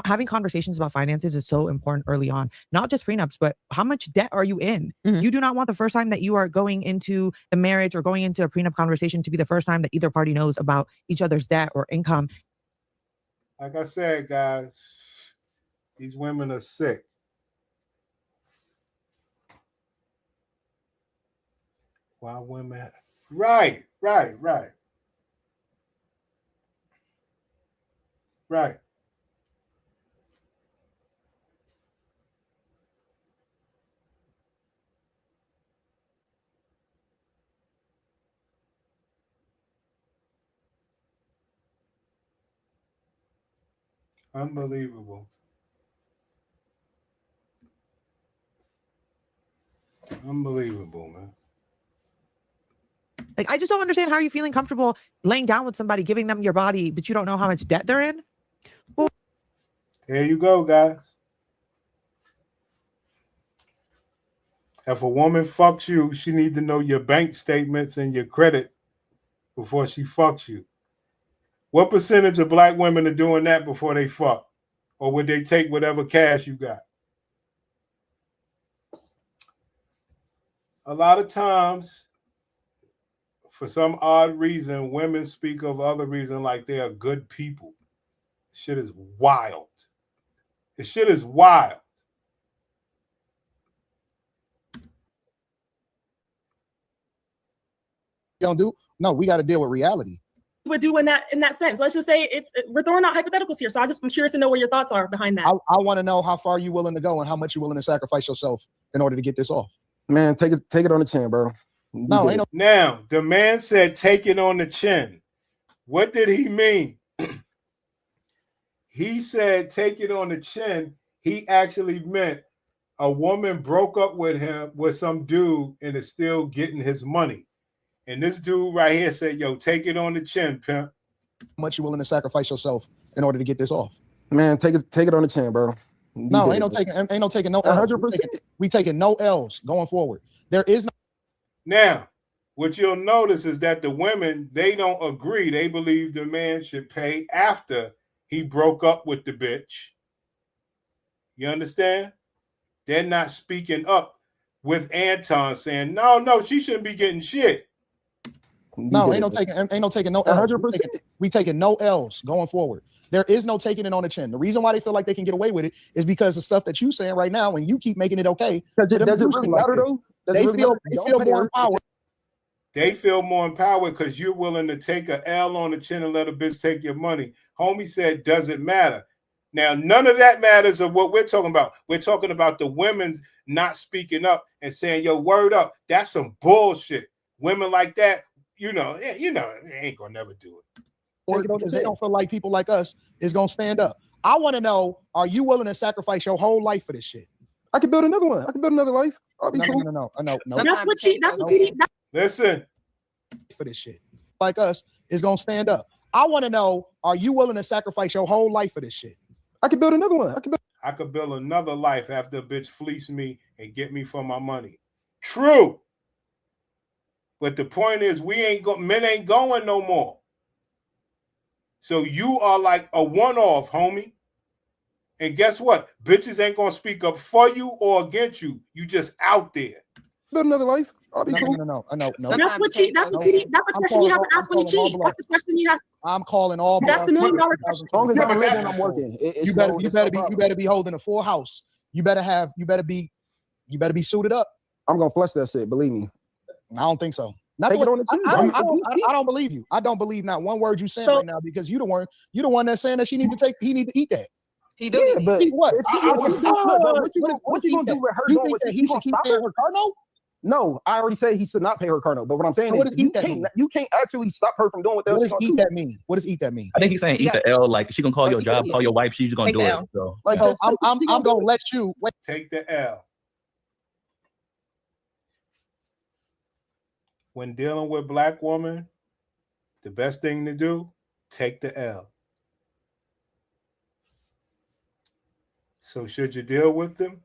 Having conversations about finances is so important early on, not just prenups, but how much debt are you in? You do not want the first time that you are going into the marriage or going into a prenup conversation to be the first time that either party knows about each other's debt or income. Like I said, guys, these women are sick. Why women? Right. Unbelievable. Unbelievable, man. Like, I just don't understand how you're feeling comfortable laying down with somebody, giving them your body, but you don't know how much debt they're in. Well, there you go, guys. If a woman fucks you, she needs to know your bank statements and your credit before she fucks you. What percentage of black women are doing that before they fuck? Or would they take whatever cash you got? A lot of times, for some odd reason, women speak of other reason like they are good people. Shit is wild. This shit is wild. Don't do? No, we got to deal with reality. Would do in that sense. Let's just say we're throwing out hypotheticals here. So I'm curious to know what your thoughts are behind that. I want to know how far you're willing to go and how much you're willing to sacrifice yourself in order to get this off. Man, take it on the chin, bro. No, ain't no. Now, the man said take it on the chin. What did he mean? He said take it on the chin. He actually meant a woman broke up with him, with some dude, and is still getting his money. And this dude right here said, yo, take it on the chin, pimp. How much you willing to sacrifice yourself in order to get this off? Man, take it on the chin, bro. No, ain't no taking no L's. 100%. We taking no L's going forward. There is no. Now, what you'll notice is that the women, they don't agree. They believe the man should pay after he broke up with the bitch. You understand? They're not speaking up with Anton saying, no, she shouldn't be getting shit. No, ain't no taking no L's. 100%. We taking no L's going forward. There is no taking it on the chin. The reason why they feel like they can get away with it is because the stuff that you saying right now, and you keep making it okay. Does it really matter though? They feel more empowered. They feel more empowered because you're willing to take a L on the chin and let a bitch take your money. Homie said, does it matter? Now, none of that matters of what we're talking about. We're talking about the women's not speaking up and saying, yo, word up. That's some bullshit. Women like that, they ain't gonna never do it. Or because they don't feel like people like us is gonna stand up. I want to know, are you willing to sacrifice your whole life for this shit? I could build another one. I could build another life. No. That's what she. Listen. For this shit, like us is gonna stand up. I want to know, are you willing to sacrifice your whole life for this shit? I could build another one. I could build another life after a bitch fleece me and get me for my money. True. But the point is, men ain't going no more. So you are like a one-off, homie. And guess what? Bitches ain't gonna speak up for you or against you. You just out there. Build another life. No. That's what she. That's the question you have to ask when you cheat. That's the question you have. I'm calling all. That's the $1 million question. As long as I'm living, I'm working. You better be holding a full house. You better be suited up. I'm gonna flush that shit. Believe me. I don't think so. Take it on the chin. I don't believe you. I don't believe not one word you saying right now, because you the one that's saying that he need to eat that. He do. Yeah, but what? What you gonna do with her? You think that he should keep paying her car note? No, I already said he should not pay her car note. But what I'm saying is, you can't actually stop her from doing what does eat that mean? What does eat that mean? I think he's saying eat the L. Like, she gonna call your job, call your wife. She's just gonna do it. So, like, I'm gonna let you take the L. When dealing with black women, the best thing to do, take the L. So should you deal with them?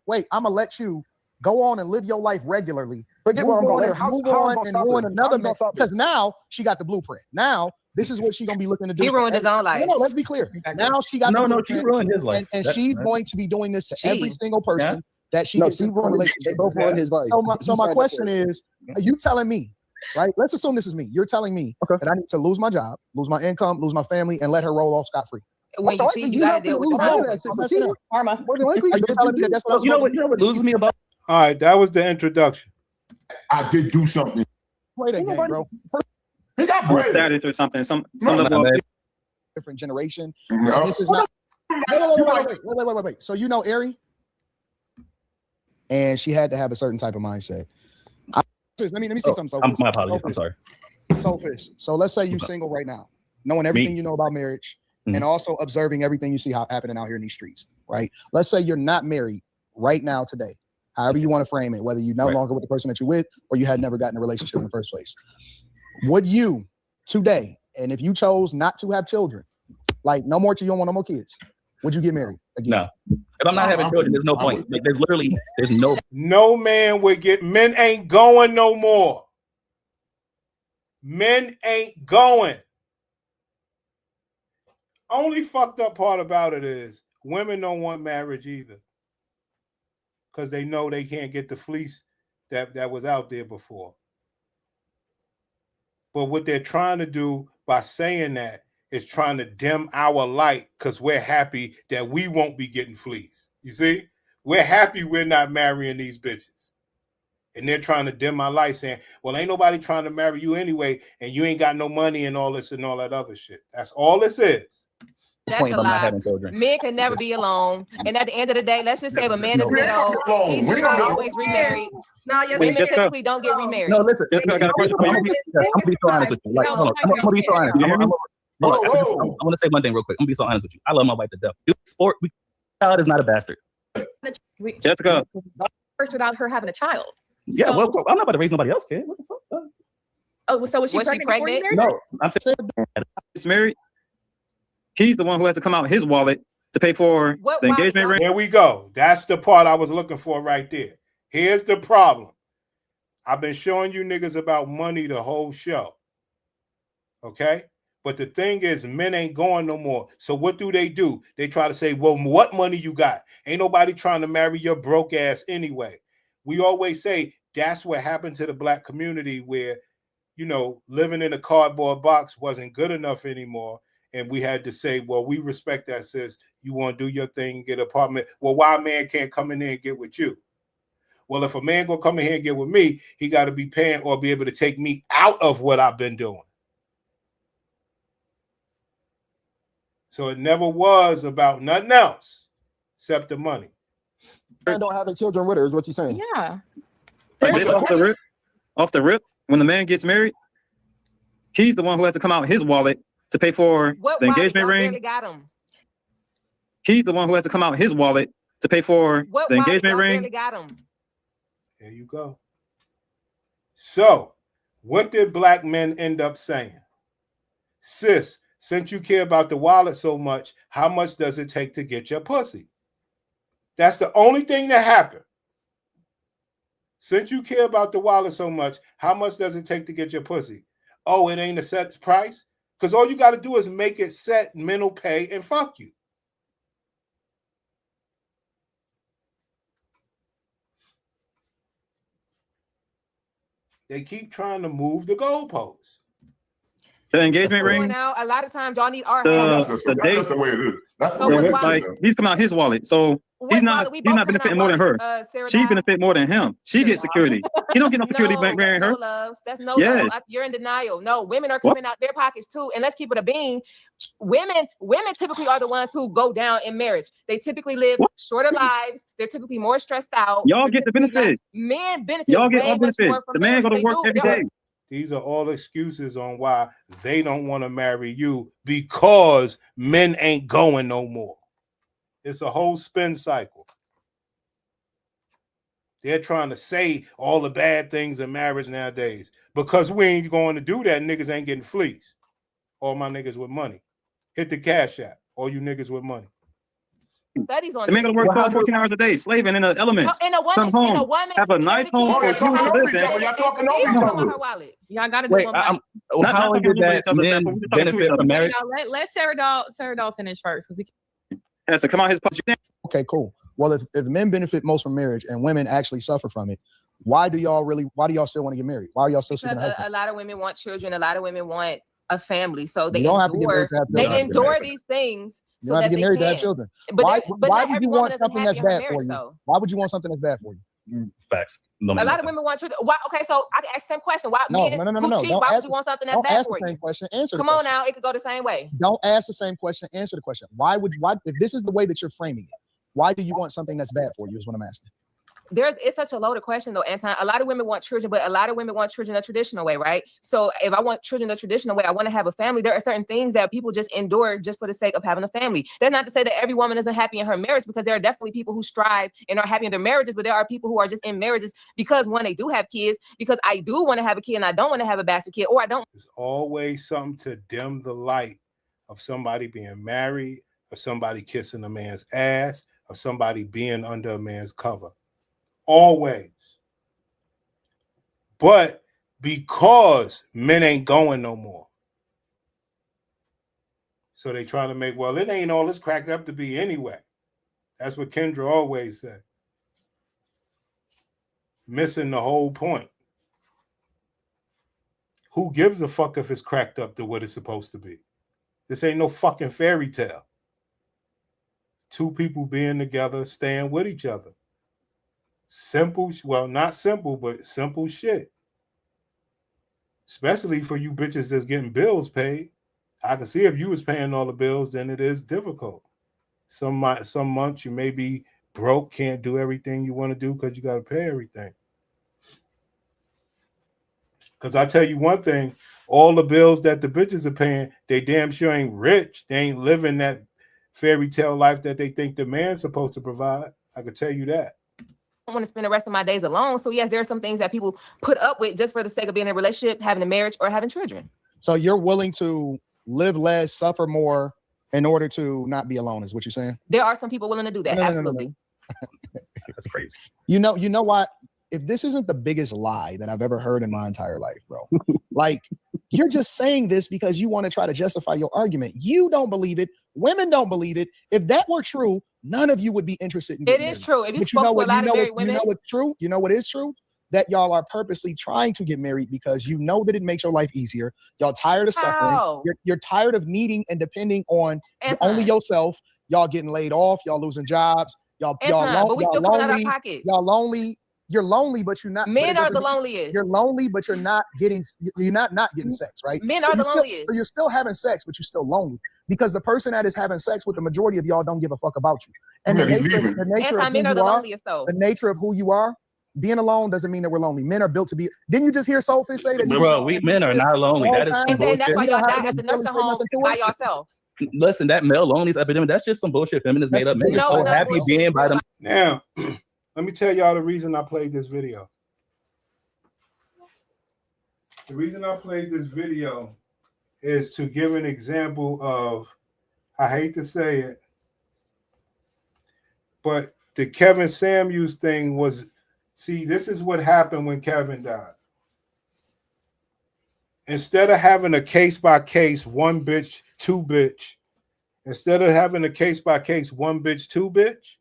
Wait, I'm gonna let you go on and live your life regularly. Forget what I'm going to move on and ruin another man, because now she got the blueprint. Now this is what she's gonna be looking to do. He ruined his own life. No, let's be clear. Now she got she ruined his life, and she's going to be doing this to every single person that she gets in a relationship. They both ruined his life. So my question is, are you telling me, right? Let's assume this is me. You're telling me that I need to lose my job, lose my income, lose my family, and let her roll off scot-free. When you cheat, you gotta deal with the karma. More than likely, that's what you know what loses me about. All right, that was the introduction. I did do something. Play that game, bro. He got bread. Status or something. Some different generation. No. This is not. Wait. So you know Ari? And she had to have a certain type of mindset. Let me see something. My apologies. I'm sorry. So let's say you're single right now, knowing everything you know about marriage, and also observing everything you see happening out here in these streets, right? Let's say you're not married right now today, however you want to frame it, whether you're no longer with the person that you're with or you had never gotten a relationship in the first place. Would you today, and if you chose not to have children, like you don't want no more kids, would you get married again? No. If I'm not having children, there's no point. Like, there's no man would get. Men ain't going no more. Men ain't going. Only fucked up part about it is women don't want marriage either, because they know they can't get the fleece that was out there before. But what they're trying to do by saying that is trying to dim our light, because we're happy that we won't be getting fleeced. You see? We're happy we're not marrying these bitches. And they're trying to dim my light, saying, well, ain't nobody trying to marry you anyway, and you ain't got no money and all this and all that other shit. That's all this is. That's a lie. Men can never be alone. And at the end of the day, let's just say if a man is widowed, he should always remarry. No, women typically don't get remarried. No, listen. I got a question. I'm gonna be so honest with you. Like, hold on. I'm gonna be so honest. I want to say one thing real quick. I'm gonna be so honest with you. I love my wife to death. Sport, child is not a bastard. Jessica. First, without her having a child. Yeah, well, I'm not about to raise nobody else, kid. What the fuck? Oh, so was she pregnant? No, I'm saying it's married. He's the one who has to come out his wallet to pay for the engagement ring. There we go. That's the part I was looking for right there. Here's the problem. I've been showing you niggas about money the whole show. Okay? But the thing is, men ain't going no more. So what do? They try to say, well, what money you got? Ain't nobody trying to marry your broke ass anyway. We always say that's what happened to the black community, where, living in a cardboard box wasn't good enough anymore. And we had to say, well, we respect that, sis. You want to do your thing, get an apartment. Well, why a man can't come in there and get with you? Well, if a man gonna come in here and get with me, he got to be paying or be able to take me out of what I've been doing. So it never was about nothing else except the money. Man don't have the children with her, is what you're saying. Yeah. Like this off the rip, when the man gets married, he's the one who has to come out his wallet to pay for What the wallet? engagement Y'all ring. barely got him. He's the one who has to come out his wallet to pay for What the wallet? engagement Y'all ring. barely got him. There you go. So, what did black men end up saying? Sis, since you care about the wallet so much, how much does it take to get your pussy? That's the only thing that happened. Since you care about the wallet so much, how much does it take to get your pussy? Oh, it ain't a set price? Because all you got to do is make it set, mental pay, and fuck you. They keep trying to move the goalposts. The engagement ring. Now, a lot of times y'all need our The, help. the date. That's the way it is. That's the So way what it is. wallet? Like he's coming out his wallet, so he's not benefiting more than her. She benefit more than him. She gets security. He don't get no security by marrying her. No love. That's no Yes. love. You're in denial. No, women are coming out their pockets too. And let's keep it a bean. Women typically are the ones who go down in marriage. They typically live shorter lives. They're typically more stressed out. Y'all get the benefit. Men benefit Y'all get way all much benefit. more from The man marriage. go to They work do. every There are day. These are all excuses on why they don't want to marry you because men ain't going no more. It's a whole spin cycle. They're trying to say all the bad things in marriage nowadays. Because we ain't going to do that, niggas ain't getting fleeced. All my niggas with money. Hit the cash app. All you niggas with money. studies on The man this. gonna work 14 hours a day, slaving in the elements. And a woman, Come home, and a woman have a nice home for you to live in. Y'all talking over still each talking other. about her wallet. Y'all gotta do Wait, one by Not how talking did over that each other, men we're just talking to each benefit other. from marriage? let Sarah Doll finish first because we Has to come out his pocket. Okay, cool. Well, if men benefit most from marriage and women actually suffer from it, why do y'all still want to get married? Why are y'all still seeking a Because husband? a lot of women want children. A lot of women want a family. So they You don't have to get married to have children. they endure these things. You don't have to get married to have children. But Why not would every you woman want isn't something happy that's in her bad marriage, for you? though. Why would you want something that's bad for you? Facts. A lot of women want children. Why? Okay, so I can ask the same question. Why No. men who No. cheat? Don't Why would ask- you want something that's Don't bad ask for the same you? question. Answer the Come on question. now, it could go the same way. Don't ask the same question. Answer the question. Why if this is the way that you're framing it, why do you want something that's bad for you is what I'm asking. It's such a loaded question though, Anton. A lot of women want children, but a lot of women want children the traditional way, right? So if I want children the traditional way, I want to have a family. There are certain things that people just endure just for the sake of having a family. That's not to say that every woman isn't happy in her marriage, because there are definitely people who strive and are happy in their marriages, but there are people who are just in marriages because one, they do have kids, because I do want to have a kid and I don't want to have a bastard kid, or I don't. There's always something to dim the light of somebody being married, of somebody kissing a man's ass, of somebody being under a man's cover. Always. But because men ain't going no more. So they trying to make, well, it ain't all it's cracked up to be anyway. That's what Kendra always said. Missing the whole point. Who gives a fuck if it's cracked up to what it's supposed to be? This ain't no fucking fairy tale. Two people being together, staying with each other. Simple, well, not simple, but simple shit. Especially for you bitches that's getting bills paid. I can see if you was paying all the bills, then it is difficult. Some months you may be broke, can't do everything you want to do because you got to pay everything. Because I tell you one thing, all the bills that the bitches are paying, they damn sure ain't rich. They ain't living that fairy tale life that they think the man's supposed to provide. I can tell you that. I want to spend the rest of my days alone. So yes, there are some things that people put up with just for the sake of being in a relationship, having a marriage, or having children. So you're willing to live less, suffer more in order to not be alone, is what you're saying? There are some people willing to do that. No. Absolutely. That's crazy. You know why? If this isn't the biggest lie that I've ever heard in my entire life, bro, like you're just saying this because you want to try to justify your argument. You don't believe it. Women don't believe it. If that were true, none of you would be interested in getting married. It is true. If you But spoke to a lot of married women, you know what's true? You know what is true? That y'all are purposely trying to get married because you know that it makes your life easier. Y'all tired of suffering. You're tired of needing and depending on only yourself. Y'all getting laid off. Y'all losing jobs. Y'all but we still coming out of our lonely. pockets. Y'all lonely. you're lonely, but you're not. Men are the loneliest. You're lonely, but you're not getting sex, right? Men are the loneliest. So you're still having sex, but you're still lonely because the person that is having sex with the majority of y'all don't give a fuck about you. And the nature of who you are, being alone doesn't mean that we're lonely. Men are built to be. Didn't you just hear Soulfish say that? Bro, we men are not lonely. That is some and bullshit. that's why y'all die at the nursing home by yourself. Listen, that male loneliness epidemic, that's just some bullshit feminists made up. Men are so happy being by them. Now, let me tell y'all the reason I played this video. The reason I played this video is to give an example of, I hate to say it, but the Kevin Samuels thing was, see, this is what happened when Kevin died. Instead of having a case-by-case, one bitch, two bitch, instead of having a case-by-case, one bitch, two bitch,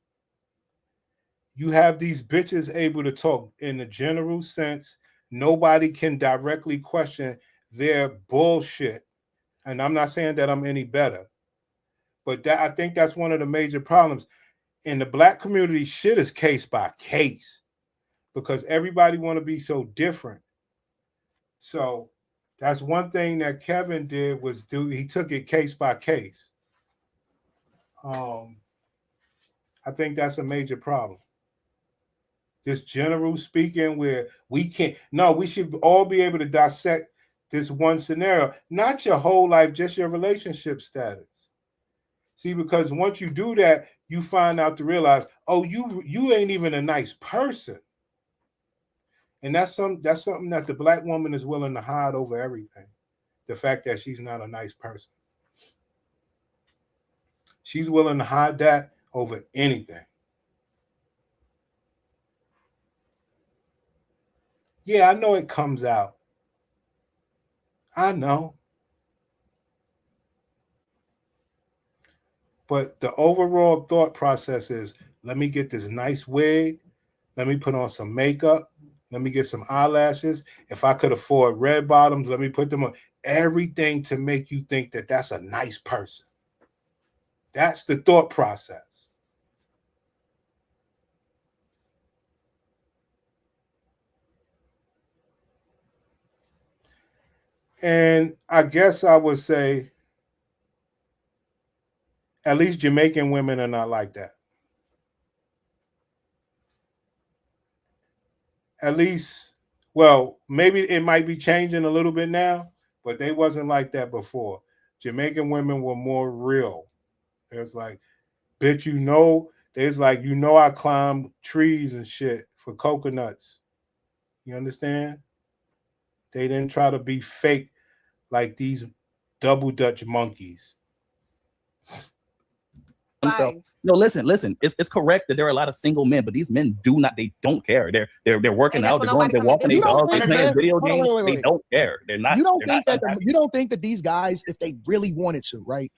you have these bitches able to talk in the general sense. Nobody can directly question their bullshit. And I'm not saying that I'm any better, but that I think that's one of the major problems. In the black community, shit is case-by-case because everybody want to be so different. So that's one thing that Kevin did was he took it case by case. I think that's a major problem. This general speaking where we should all be able to dissect this one scenario, not your whole life, just your relationship status. See, because once you do that, you find out to realize, oh, you ain't even a nice person. And that's something that the black woman is willing to hide over everything. The fact that she's not a nice person. She's willing to hide that over anything. Yeah, I know it comes out. I know. But the overall thought process is, let me get this nice wig. Let me put on some makeup. Let me get some eyelashes. If I could afford red bottoms, let me put them on. Everything to make you think that that's a nice person. That's the thought process. And I guess I would say at least Jamaican women are not like that. At least, well, maybe it might be changing a little bit now, but they wasn't like that before. Jamaican women were more real. There's like, bitch, there's like, I climb trees and shit for coconuts. You understand? They didn't try to be fake like these double Dutch monkeys. No, listen. It's correct that there are a lot of single men, but these men don't care. They're working out, they're walking their dogs, they're playing video games. They don't care. They're not. You don't think that these guys, if they really wanted to, right?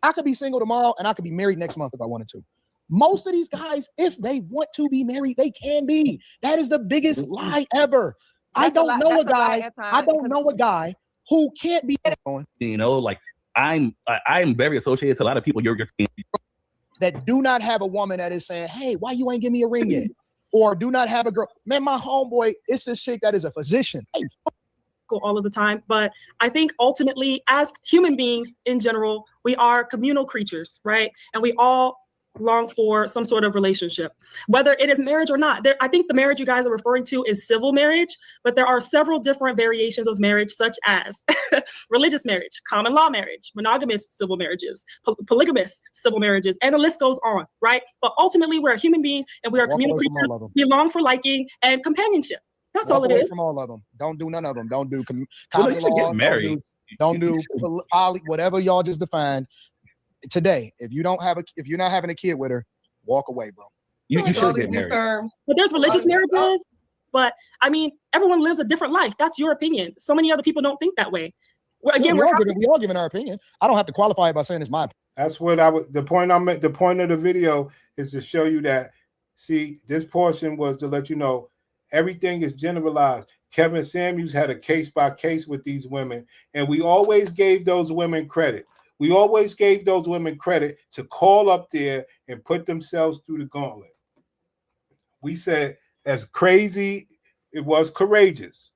I could be single tomorrow and I could be married next month if I wanted to. Most of these guys, if they want to be married, they can be. That is the biggest lie ever. I don't know a guy who can't be. Like I'm very associated to a lot of people. You're that do not have a woman that is saying, hey, why you ain't give me a ring yet? Or do not have a girl. Man, my homeboy, it's this chick that is a physician. Hey, all of the time. But I think ultimately, as human beings in general, we are communal creatures, right? And we all long for some sort of relationship, whether it is marriage or not. I think the marriage you guys are referring to is civil marriage, but there are several different variations of marriage, such as religious marriage, common law marriage, monogamous civil marriages, polygamous civil marriages, and the list goes on, right? But ultimately, we're human beings and we are communal creatures. We long for liking and companionship. That's all it is. From all of them. Don't do none of them. Don't do common law. Get married. Don't do poly, whatever y'all just defined. Today, if you're not having a kid with her, walk away, bro. You should get married. But there's religious marriages. But I mean, everyone lives a different life. That's your opinion. So many other people don't think that way. Again, we all giving our opinion. I don't have to qualify it by saying it's my opinion. That's what the point of the video is to show you that. See, this portion was to let you know everything is generalized. Kevin Samuels had a case by case with these women, and we always gave those women credit. We always gave those women credit to call up there and put themselves through the gauntlet. We said as crazy, it was courageous.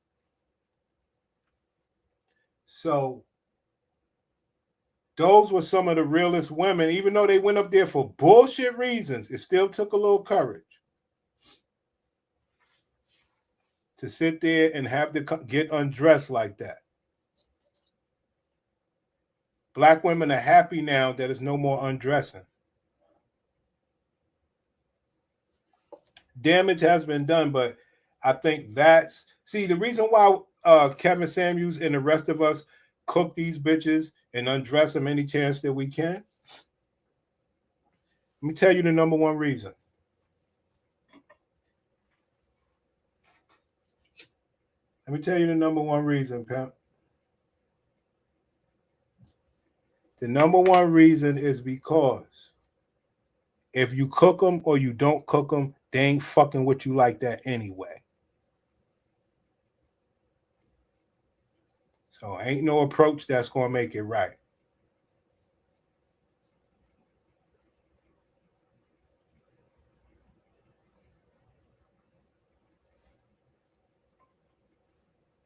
So those were some of the realest women, even though they went up there for bullshit reasons. It still took a little courage to sit there and have to get undressed like that. Black women are happy now that there's no more undressing. Damage has been done, but I think that's, see, the reason why Kevin Samuels and the rest of us cook these bitches and undress them any chance that we can. Let me tell you the number one reason. Let me tell you the number one reason, pimp. The number one reason is because if you cook them or you don't cook them, they ain't fucking with you like that anyway. So ain't no approach that's going to make it right.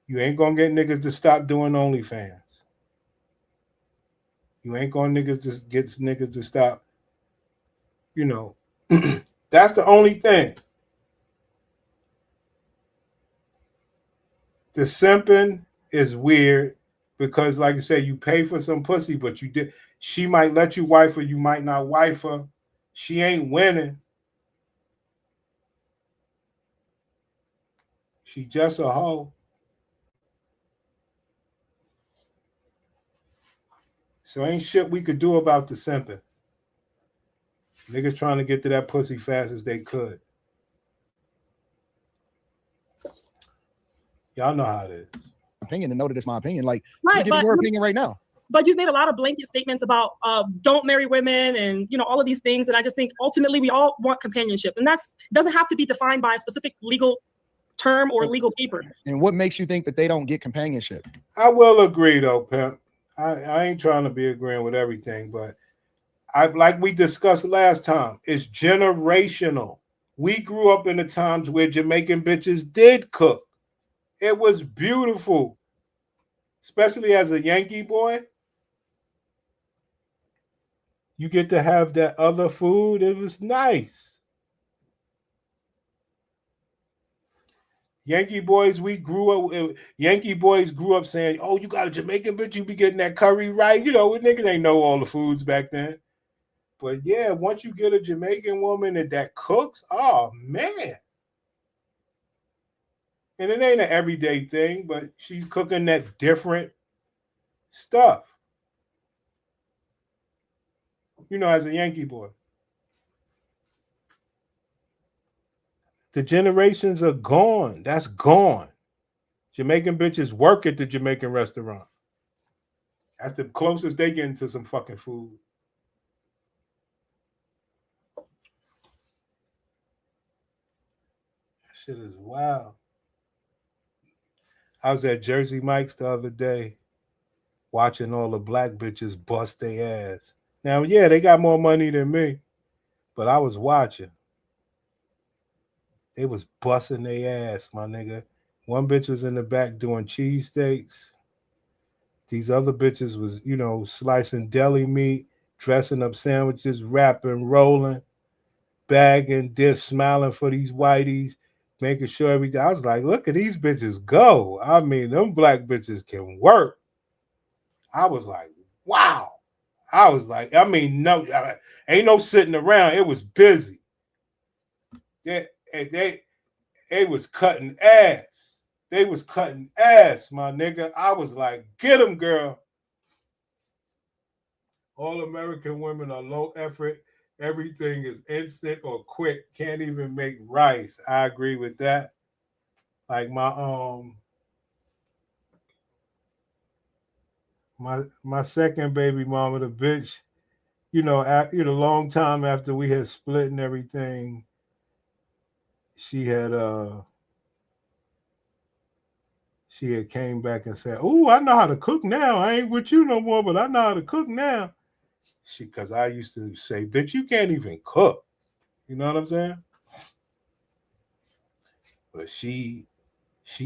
You ain't going to get niggas to stop doing OnlyFans. You ain't going to get niggas to stop, you know. That's the only thing. The simping is weird because, like you say, you pay for some pussy, but you did. She might let you wife her, you might not wife her. She ain't winning. She just a hoe. So ain't shit we could do about the simping. Niggas trying to get to that pussy fast as they could. Y'all know how it is. Opinion and know that it's my opinion. Like, right, give your opinion right now. But you've made a lot of blanket statements about don't marry women and, you know, all of these things. And I just think ultimately we all want companionship. And that's doesn't have to be defined by a specific legal term or legal paper. And what makes you think that they don't get companionship? I will agree though, pimp. I ain't trying to be agreeing with everything, but like we discussed last time, it's generational. We grew up in the times where Jamaican bitches did cook. It was beautiful, especially as a Yankee boy. You get to have that other food. It was nice. Yankee boys grew up saying, oh, you got a Jamaican bitch, you be getting that curry right. You know, niggas ain't know all the foods back then. But yeah, once you get a Jamaican woman that cooks, oh man. And it ain't an everyday thing, but she's cooking that different stuff. You know, as a Yankee boy. The generations are gone. That's gone. Jamaican bitches work at the Jamaican restaurant. That's the closest they get into some fucking food. That shit is wild. I was at Jersey Mike's the other day watching all the black bitches bust their ass. Now, yeah, they got more money than me, but I was watching. They was busting their ass, my nigga. One bitch was in the back doing cheesesteaks. These other bitches was, you know, slicing deli meat, dressing up sandwiches, rapping, rolling, bagging, dip, smiling for these whiteys, making sure everything. I was like, look at these bitches go. I mean, them black bitches can work. I was like, wow. I was like, I mean, no, ain't no sitting around. It was busy. They was cutting ass. They was cutting ass, my nigga. I was like, get them, girl. All American women are low effort. Everything is instant or quick. Can't even make rice. I agree with that. Like my second baby mama, the bitch, you know, long time after we had split and everything, she had came back and said, "Oh, I know how to cook now. I ain't with you no more, but I know how to cook now." Because I used to say, "Bitch, you can't even cook." You know what I'm saying? But she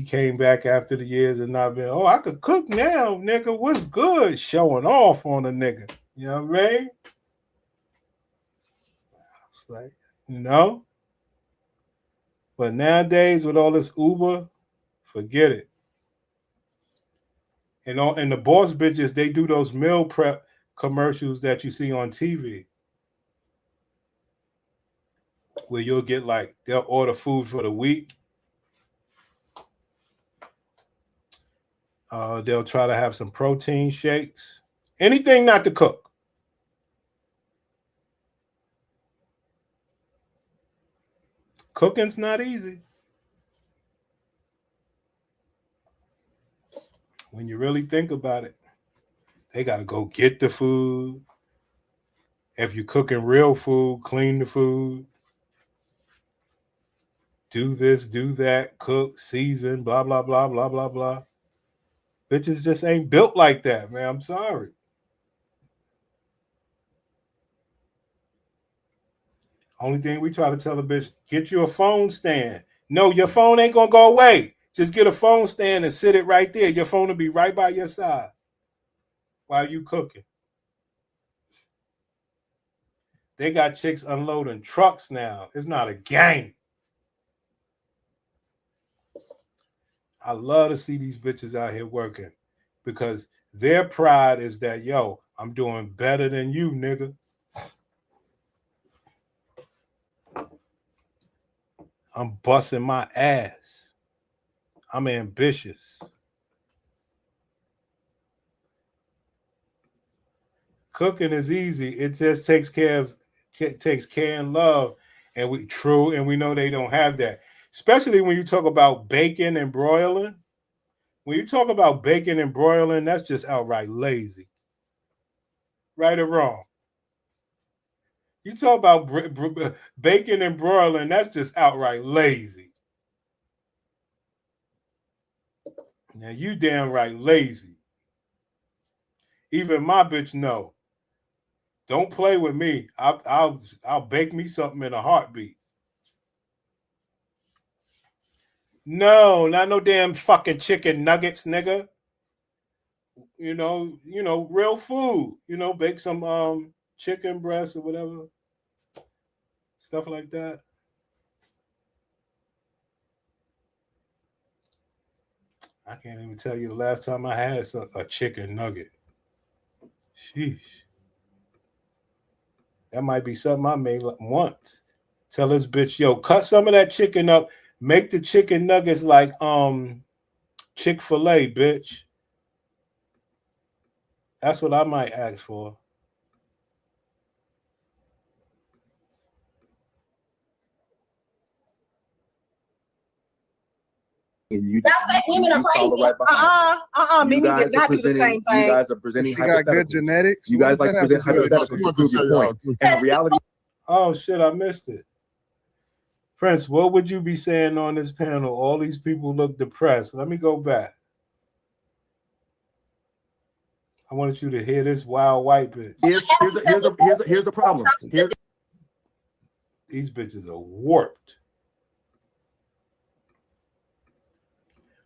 came back after the years and not been, oh, I could cook now, nigga. What's good? Showing off on a nigga. You know what I mean? It's like, you know? But nowadays with all this Uber, forget it. And the boss bitches, they do those meal prep commercials that you see on TV. Where you'll get like, they'll order food for the week. They'll try to have some protein shakes. Anything not to cook. Cooking's not easy. When you really think about it, they got to go get the food. If you're cooking real food, clean the food. Do this, do that, cook, season, blah, blah, blah, blah, blah, blah. Bitches just ain't built like that, man. I'm sorry. Only thing we try to tell a bitch, get you a phone stand. No, your phone ain't going to go away. Just get a phone stand and sit it right there. Your phone will be right by your side while you cooking. They got chicks unloading trucks now. It's not a game. I love to see these bitches out here working because their pride is that, yo, I'm doing better than you, nigga. I'm busting my ass. I'm ambitious. Cooking is easy. It just takes care and love. And we know they don't have that. Especially when you talk about baking and broiling. When you talk about baking and broiling, that's just outright lazy. Right or wrong? You talk about baking and broiling, that's just outright lazy. Now you damn right lazy. Even my bitch know. Don't play with me. I'll bake me something in a heartbeat. No, not no damn fucking chicken nuggets, nigga. You know, real food. Bake some chicken breast or whatever. Stuff like that. I can't even tell you the last time I had a chicken nugget. Sheesh. That might be something I may want. Tell this bitch, yo, cut some of that chicken up. Make the chicken nuggets like Chick-fil-A, bitch. That's what I might ask for. That's that women are crazy. Mimi did not do the same thing. You guys are presenting She got good genetics. You guys like to present hypotheticals to prove your point. And reality. Oh shit, I missed it. Prince, what would you be saying on this panel? All these people look depressed. Let me go back. I wanted you to hear this wild white bitch. Here's the problem. These bitches are warped.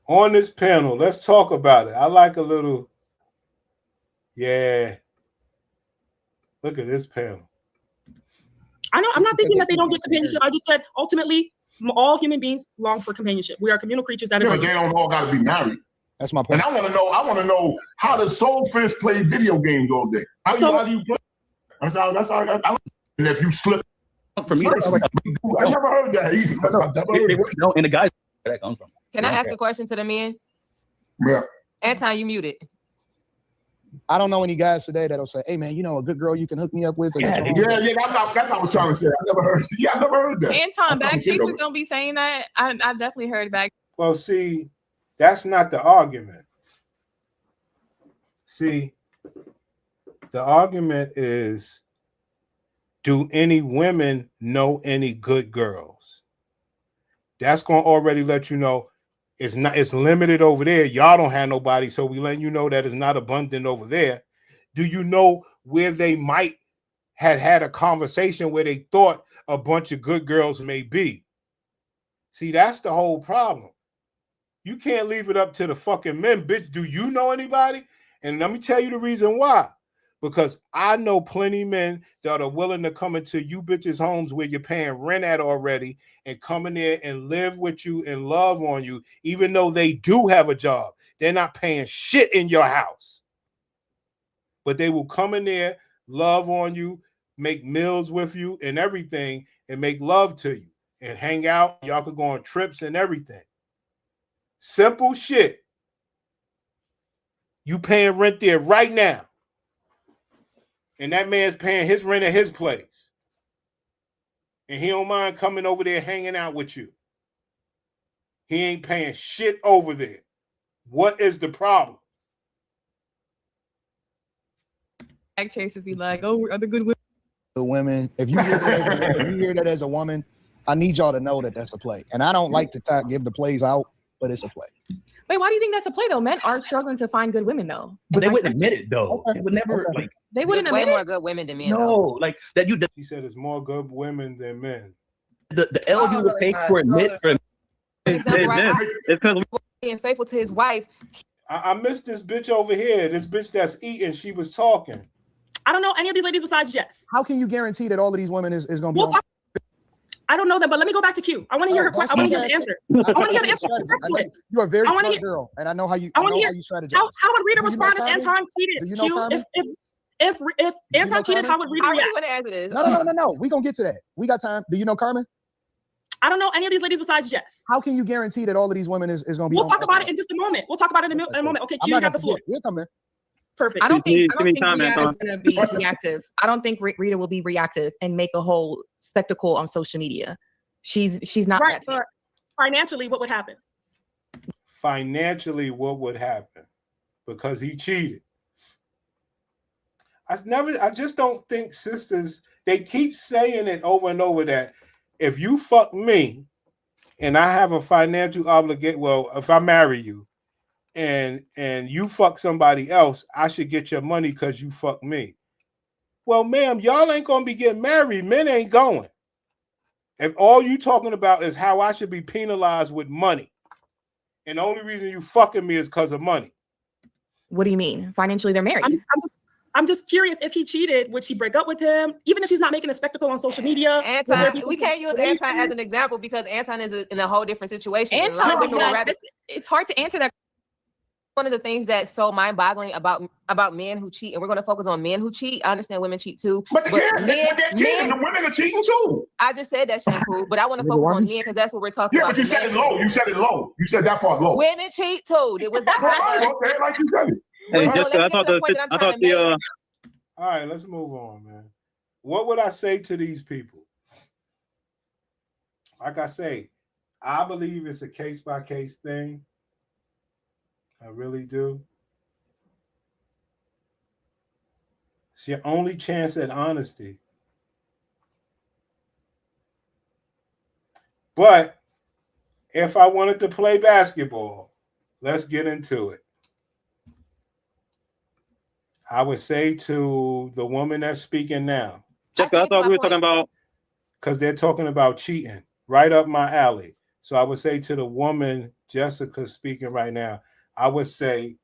On this panel, let's talk about it. I like a little, yeah. Look at this panel. I'm not thinking that they don't get companionship. I just said ultimately, all human beings long for companionship. We are communal creatures. That is. But they don't all got to be married. That's my point. And I want to know how does Soulfish play video games all day? How do you play? That's all. And if you slip, for me, I never heard that either. No, and the guys where that comes from. Can I ask a question to the men? Yeah. Anton, you muted. I don't know any guys today that'll say, "Hey man, a good girl you can hook me up with." Yeah, that's what I was trying to say. I never heard that. Anton, back chicks don't be saying that. I definitely heard back. Well, see, that's not the argument. See, the argument is, do any women know any good girls? That's going to already let you know it's limited over there. Y'all don't have nobody, so we letting you know that it's not abundant over there. Do you know where they might had a conversation where they thought a bunch of good girls may be? See, that's the whole problem. You can't leave it up to the fucking men, bitch. Do you know anybody? And let me tell you the reason why. Because I know plenty of men that are willing to come into you bitches' homes where you're paying rent at already and come in there and live with you and love on you, even though they do have a job. They're not paying shit in your house. But they will come in there, love on you, make meals with you and everything, and make love to you and hang out. Y'all could go on trips and everything. Simple shit. You paying rent there right now. And that man's paying his rent at his place. And he don't mind coming over there hanging out with you. He ain't paying shit over there. What is the problem? Egg chasers be like, oh, we're other good women. The women, if you hear that as a woman, I need y'all to know that that's a play. And I don't like to give the plays out, but it's a play. Wait, why do you think that's a play though? Men are struggling to find good women though. But they wouldn't admit it though. They would never like. They wouldn't There's way admit more it. good women than men. No, though. like that. He said it's more good women than men. The L he would take for admit for. Being faithful to his wife. I missed this bitch over here. This bitch that's eating. She was talking. I don't know any of these ladies besides Jess. How can you guarantee that all of these women is going to be? I don't know that, but let me go back to Q. I want to hear her question. I want to hear the answer. I want to hear the answer. You are a very smart girl, and I know how you. I know how you strategize. How would Rita respond if Anton cheated? Do you know Carmen? If Anton cheated, how would Rita react? I want to answer this. No. We gonna get to that. We got time. Do you know Carmen? I don't know any of these ladies besides Jess. How can you guarantee that all of these women is going to be? We'll talk about it in just a moment. We'll talk about it in a moment. Okay, Q, you got the floor. We'll come there. Perfect. I don't think Rita is going to be reactive. I don't think Rita will be reactive and make a whole spectacle on social media. She's not right. that. Financially, what would happen? Financially, what would happen? Because he cheated. I just don't think sisters, they keep saying it over and over that if you fuck me and I have a financial obligation, well, if I marry you and you fuck somebody else, I should get your money because you fuck me. Well, ma'am, y'all ain't going to be getting married. Men ain't going. If all you talking about is how I should be penalized with money, and the only reason you fucking me is because of money. What do you mean? Financially, they're married. I'm just curious, if he cheated, would she break up with him? Even if she's not making a spectacle on social media? Anton, we can't use Anton as an example because Anton is in a whole different situation. It's hard to answer that. One of the things that's so mind-boggling about men who cheat, and we're going to focus on men who cheat. I understand women cheat too, but the women are cheating too. I just said that, Shampoo, but I want to focus on men because that's what we're talking about. Yeah, but you said it low. You said it low. You said that part low. Women cheat too. It was that. Okay, like you said it. Hey, I thought all right, let's move on, man. What would I say to these people? Like I say, I believe it's a case-by-case thing. I really do. It's your only chance at honesty. But if I wanted to play basketball, let's get into it. I would say to the woman that's speaking now. Jessica, I thought we were talking about. Because they're talking about cheating. Right up my alley. So I would say to the woman, Jessica, speaking right now, I would say,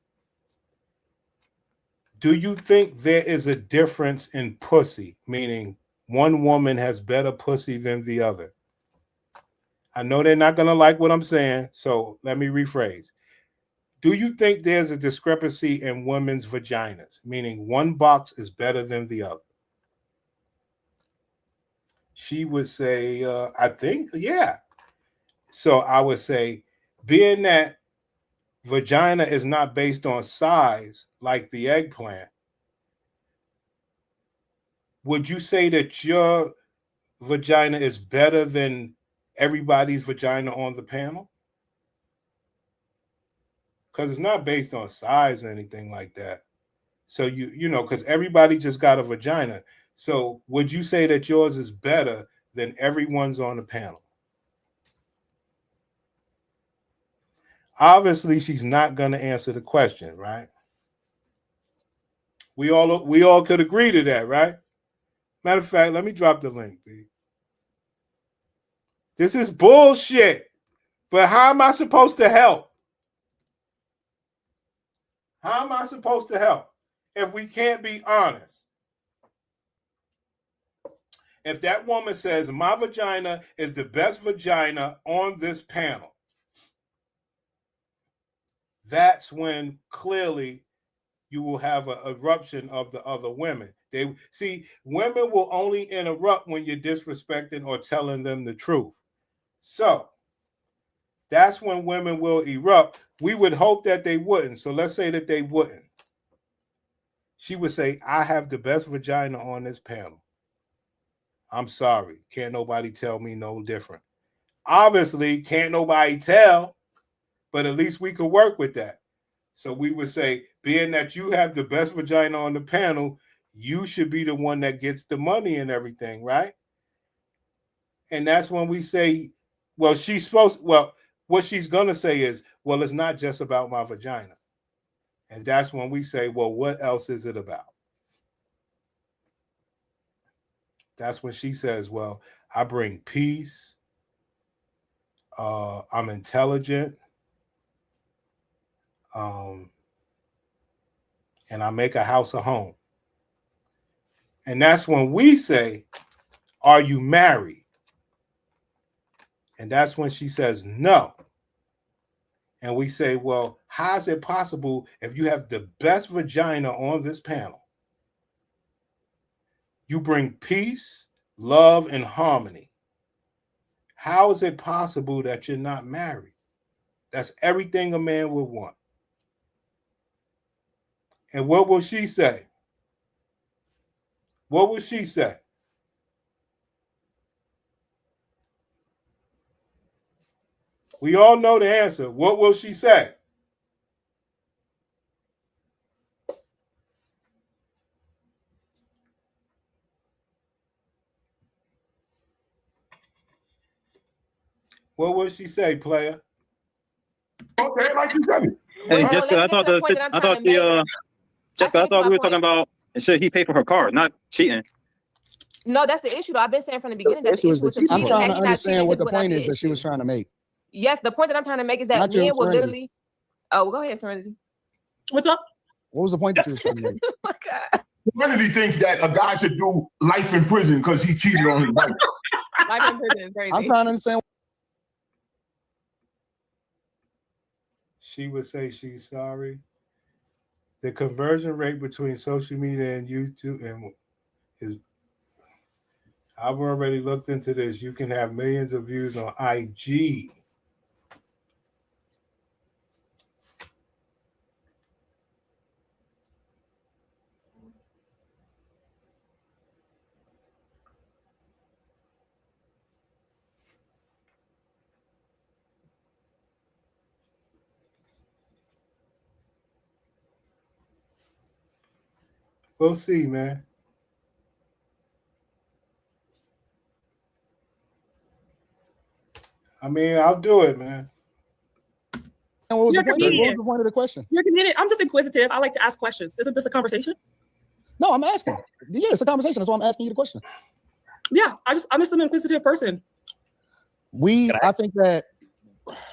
do you think there is a difference in pussy? Meaning one woman has better pussy than the other. I know they're not going to like what I'm saying, so let me rephrase. Do you think there's a discrepancy in women's vaginas? Meaning one box is better than the other? She would say, I think, yeah. So I would say, being that vagina is not based on size like the eggplant, would you say that your vagina is better than everybody's vagina on the panel? Because it's not based on size or anything like that. So you know, because everybody just got a vagina. So would you say that yours is better than everyone's on the panel? Obviously, she's not going to answer the question, right? We all could agree to that, right? Matter of fact, let me drop the link, B. This is bullshit. But how am I supposed to help? How am I supposed to help if we can't be honest? If that woman says, my vagina is the best vagina on this panel, that's when clearly you will have an eruption of the other women. They see, women will only interrupt when you're disrespecting or telling them the truth. So that's when women will erupt. We would hope that they wouldn't. So let's say that they wouldn't. She would say, I have the best vagina on this panel. I'm sorry. Can't nobody tell me no different. Obviously, can't nobody tell, but at least we could work with that. So we would say, being that you have the best vagina on the panel, you should be the one that gets the money and everything, right? And that's when we say, well, what she's going to say is, well, it's not just about my vagina. And that's when we say, well, what else is it about? That's when she says, well, I bring peace. I'm intelligent. And I make a house a home. And that's when we say, are you married? And that's when she says no. And we say, well, how is it possible if you have the best vagina on this panel? You bring peace, love, and harmony. How is it possible that you're not married? That's everything a man would want. And what will she say? What will she say? We all know the answer. What will she say? What will she say, player? Okay, like you said it. Hey, Well, Jessica, let's get to the point that I'm trying to make. Jessica, I see, thought my we were point. talking about, and said he paid for her car, not cheating. No, that's the issue though. I've been saying from the beginning that the issue was him I'm cheating. trying Had to he not understand cheated, what this the would not point be is an that she was issue. trying to make. Yes, the point that I'm trying to make is that Not you, men will Serenity. literally. Oh, go ahead, Serenity. What's up? What was the point that you was trying to make? Oh my God. Serenity thinks that a guy should do life in prison because he cheated on his wife. Life in prison is crazy. I'm trying to understand. She would say she's sorry. The conversion rate between social media and YouTube is. I've already looked into this. You can have millions of views on IG. We'll see, man. I mean, I'll do it, man. And what was You're the a point? What was comedian. the point of the question? You're a comedian. I'm just inquisitive. I like to ask questions. Isn't this a conversation? No, I'm asking. Yeah, it's a conversation. That's why I'm asking you the question. Yeah, I'm just an inquisitive person. I think that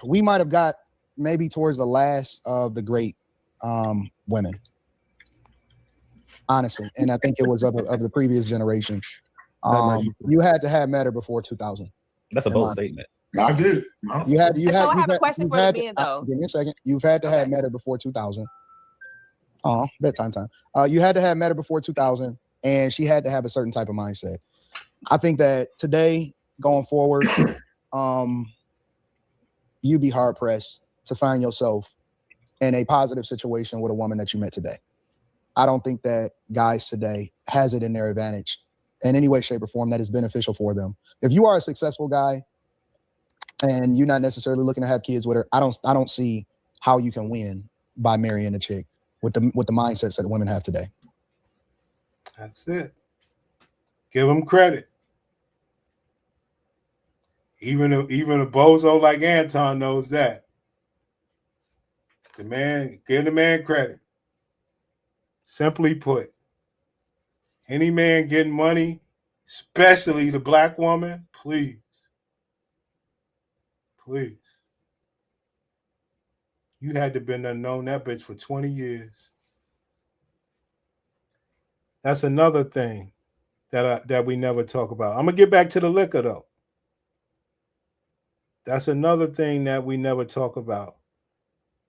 we might have got maybe towards the last of the great women, honestly, and I think it was of the previous generation. You had to have met her before 2000. That's a bold statement. I did. You had. So I have a question for the men, though. Give me a second. You've had to have met her before 2000. Oh, bedtime time. You had to have met her before 2000, and she had to have a certain type of mindset. I think that today, going forward, you'd be hard pressed to find yourself in a positive situation with a woman that you met today. I don't think that guys today has it in their advantage in any way, shape, or form that is beneficial for them. If you are a successful guy and you're not necessarily looking to have kids with her, I don't see how you can win by marrying a chick with the mindsets that women have today. That's it. Give them credit. Even a bozo like Anton knows that. Give the man credit. Simply put, any man getting money, especially the black woman, please. You had to been known that bitch for 20 years. That's another thing that we never talk about. I'm gonna get back to the liquor though. That's another thing that we never talk about.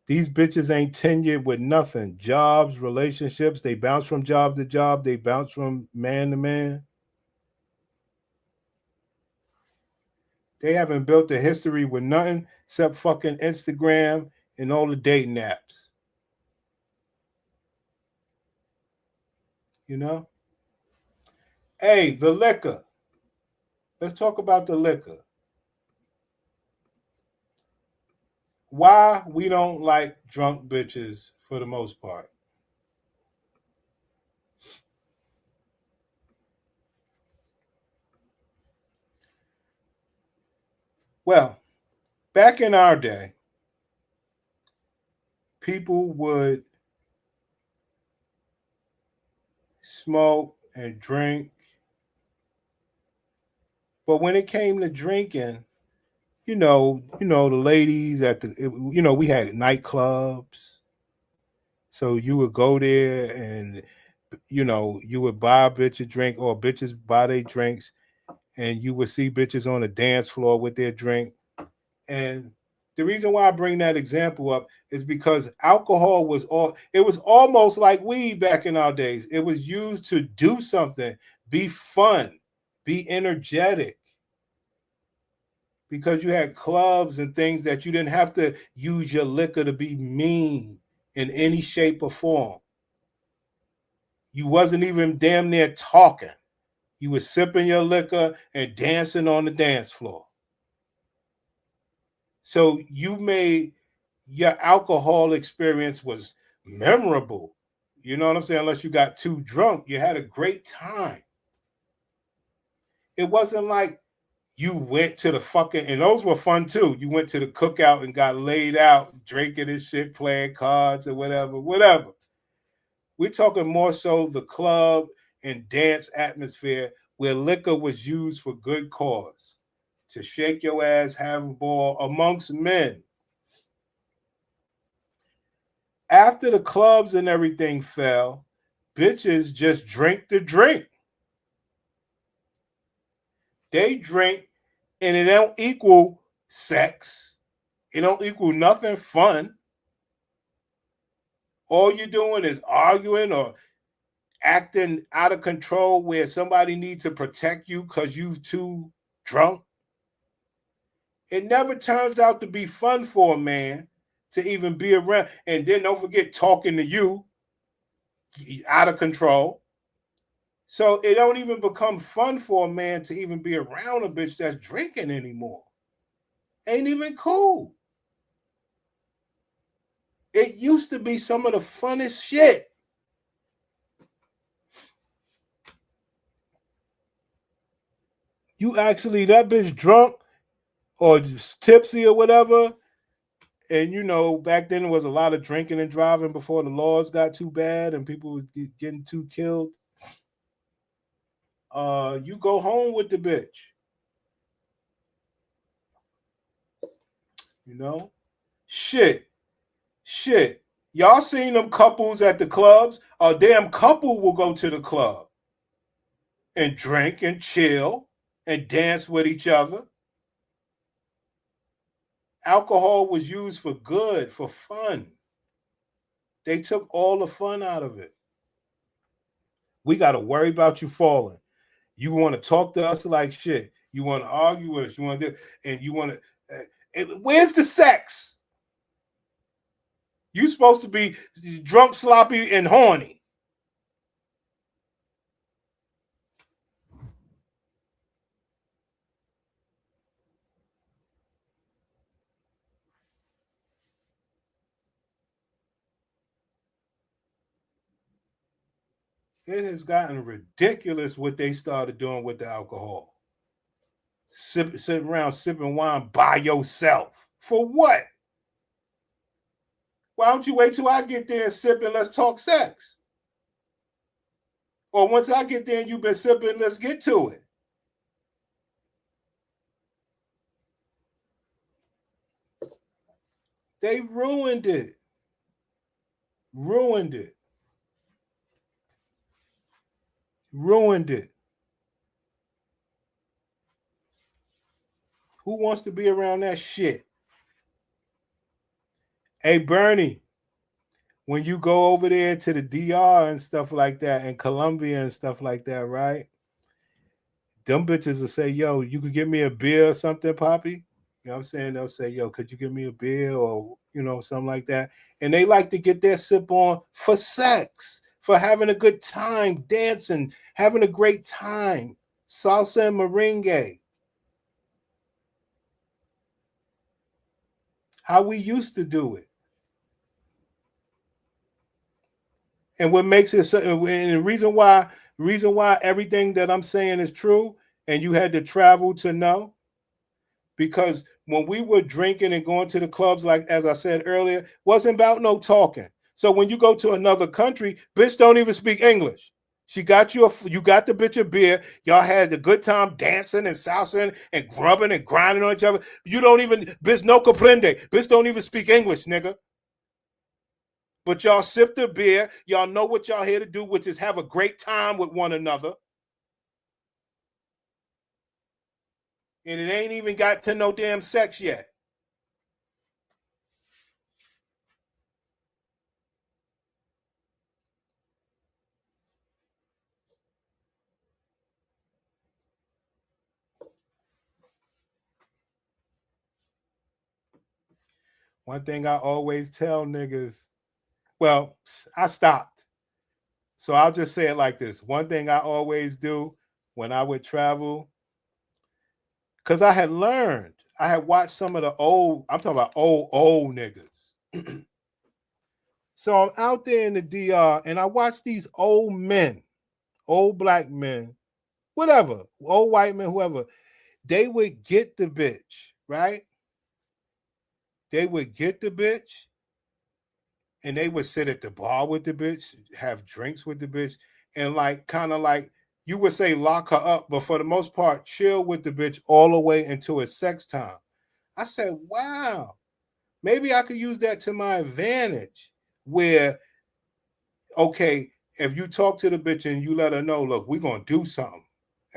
These bitches ain't tenured with nothing. Jobs, relationships, they bounce from job to job. They bounce from man to man. They haven't built a history with nothing except fucking Instagram and all the dating apps. You know? Hey, the liquor. Let's talk about the liquor. Why we don't like drunk bitches for the most part. Well, back in our day, people would smoke and drink. But when it came to drinking, the ladies we had nightclubs. So you would go there and, you would buy a bitch a drink or bitches buy their drinks and you would see bitches on the dance floor with their drink. And the reason why I bring that example up is because alcohol was almost like weed back in our days. It was used to do something, be fun, be energetic. Because you had clubs and things that you didn't have to use your liquor to be mean in any shape or form. You wasn't even damn near talking. You were sipping your liquor and dancing on the dance floor. So you made your alcohol experience was memorable. You know what I'm saying? Unless you got too drunk, you had a great time. It wasn't like you went to the fucking, and those were fun too. You went to the cookout and got laid out, drinking and shit, playing cards or whatever. We're talking more so the club and dance atmosphere where liquor was used for good cause. To shake your ass, have a ball amongst men. After the clubs and everything fell, bitches just drink the drink. They drink and it don't equal sex. It don't equal nothing fun. All you're doing is arguing or acting out of control where somebody needs to protect you because you too drunk. It never turns out to be fun for a man to even be around. And then don't forget talking to you out of control. So it don't even become fun for a man to even be around a bitch that's drinking anymore. Ain't even cool. It used to be some of the funnest shit. You actually, that bitch drunk or just tipsy or whatever. And back then there was a lot of drinking and driving before the laws got too bad and people was getting too killed. You go home with the bitch. Shit. Y'all seen them couples at the clubs? A damn couple will go to the club and drink and chill and dance with each other. Alcohol was used for good, for fun. They took all the fun out of it. We got to worry about you falling. You want to talk to us like shit. You want to argue with us. You want to do, and you want to. Where's the sex? You supposed to be drunk, sloppy, and horny. It has gotten ridiculous what they started doing with the alcohol. Sitting around sipping wine by yourself. For what? Why don't you wait till I get there and sip and let's talk sex? Or once I get there and you've been sipping, let's get to it. They ruined it. Ruined it. Ruined it. Who wants to be around that shit? Hey, Bernie, when you go over there to the DR and stuff like that, and Colombia and stuff like that, right? Them bitches will say, yo, you could give me a beer or something, Poppy? You know what I'm saying? They'll say, yo, could you give me a beer or, something like that? And they like to get their sip on for sex, for having a good time, dancing, having a great time. Salsa and merengue. How we used to do it. And what makes it so, and the reason why everything that I'm saying is true, and you had to travel to know, because when we were drinking and going to the clubs, like as I said earlier, wasn't about no talking. So when you go to another country, bitch don't even speak English. You got the bitch a beer. Y'all had a good time dancing and salsa and grubbing and grinding on each other. You don't even, bitch no comprende. Bitch don't even speak English, nigga. But y'all sip the beer. Y'all know what y'all here to do, which is have a great time with one another. And it ain't even got to no damn sex yet. One thing I always tell niggas, well, I stopped. So I'll just say it like this. One thing I always do when I would travel, because I had learned, I had watched some of the old, I'm talking about old niggas. So I'm out there in the DR and I watch these old men, old black men, whatever, old white men, whoever, they would get the bitch, right? They would get the bitch and they would sit at the bar with the bitch, have drinks with the bitch, and like kind of like you would say lock her up, but for the most part, chill with the bitch all the way until it's sex time. I said, wow, maybe I could use that to my advantage. Where, okay, if you talk to the bitch and you let her know, look, we're gonna do something,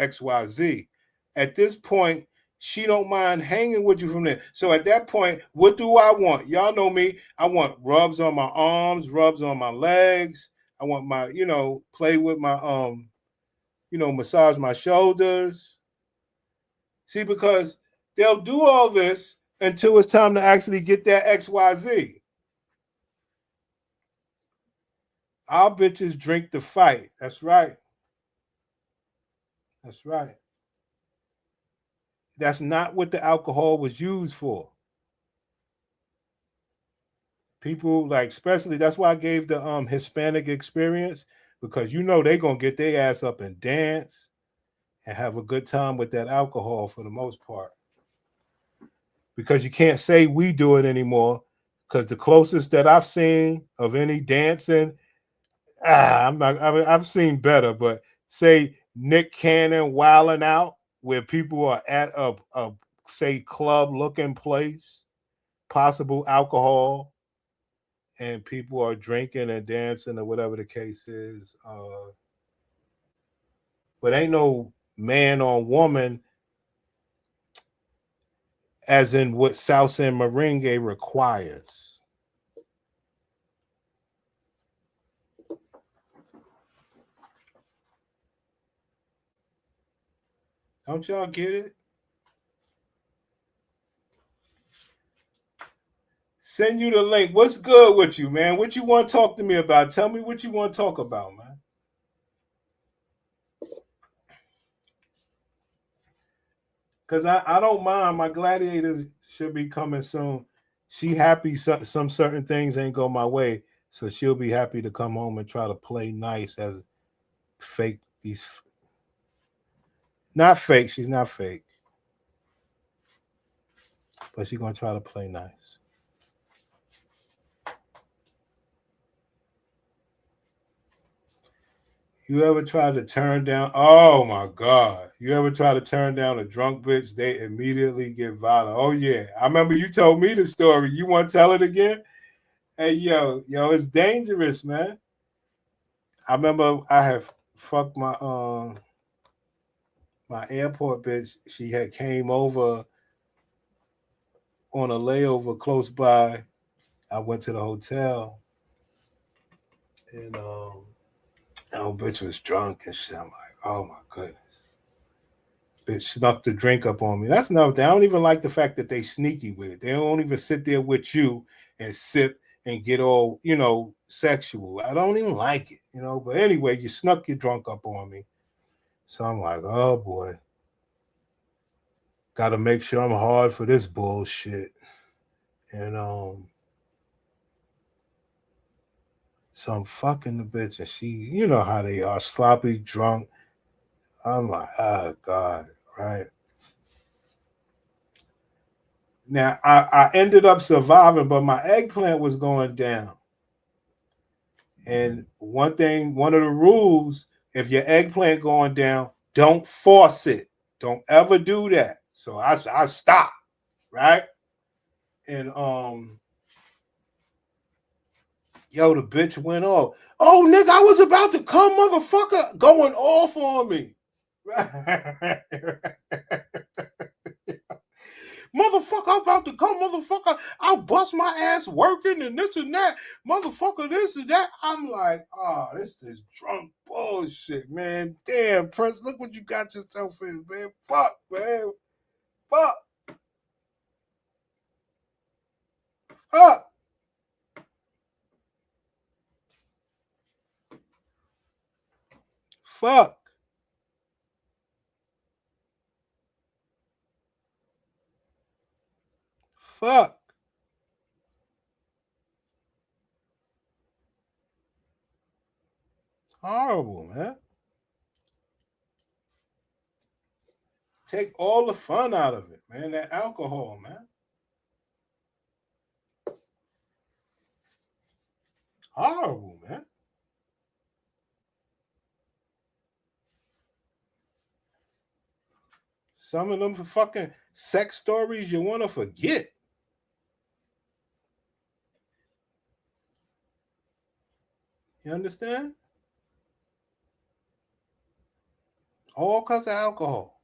XYZ. At this point, she don't mind hanging with you from there. So at that point, what do I want? Y'all know me. I want rubs on my arms, rubs on my legs. I want my, play with my, massage my shoulders. See, because they'll do all this until it's time to actually get that XYZ. Our bitches drink the fight. That's right. That's right. That's not what the alcohol was used for. People like, especially, that's why I gave the Hispanic experience, because they're gonna get their ass up and dance and have a good time with that alcohol for the most part. Because you can't say we do it anymore, because the closest that I've seen of any dancing, I've seen better, but say Nick Cannon wilding out where people are at a say club looking place, possible alcohol, and people are drinking and dancing or whatever the case is. But ain't no man on woman, as in what salsa and merengue requires. Don't y'all get it? Send you the link. What's good with you, man? What you want to talk to me about? Tell me what you want to talk about, man. Because I don't mind. My gladiators should be coming soon. She happy some certain things ain't go my way, so she'll be happy to come home and try to play nice as fake these. Not fake. She's not fake. But she's going to try to play nice. You ever try to turn down? Oh my God! You ever try to turn down a drunk bitch? They immediately get violent. Oh yeah, I remember you told me the story. You want to tell it again? Hey yo, it's dangerous, man. I remember I have fucked my my airport bitch. She had came over on a layover close by. I went to the hotel, and bitch was drunk and shit. I'm like, oh my goodness. Bitch snuck the drink up on me. That's another thing. I don't even like the fact that they sneaky with it. They don't even sit there with you and sip and get all, sexual. I don't even like it, But anyway, you snuck your drunk up on me. So I'm like, oh boy. Got to make sure I'm hard for this bullshit. And so I'm fucking the bitch, and she, you know how they are, sloppy, drunk. I'm like, oh God, right? Now, I ended up surviving, but my eggplant was going down. And one of the rules, if your eggplant going down, don't force it. Don't ever do that. So I stopped, right? And the bitch went off. Oh, nigga, I was about to come, motherfucker, going off on me. Motherfucker, I'm about to come, motherfucker. I'll bust my ass working and this and that. Motherfucker, this and that. I'm like, oh, this is drunk bullshit, man. Damn, Prince, look what you got yourself in, man. Fuck, man. Fuck. Fuck. Fuck. Fuck. Horrible, man. Take all the fun out of it, man. That alcohol, man. Horrible, man. Some of them fucking sex stories you want to forget. You understand? All because of alcohol.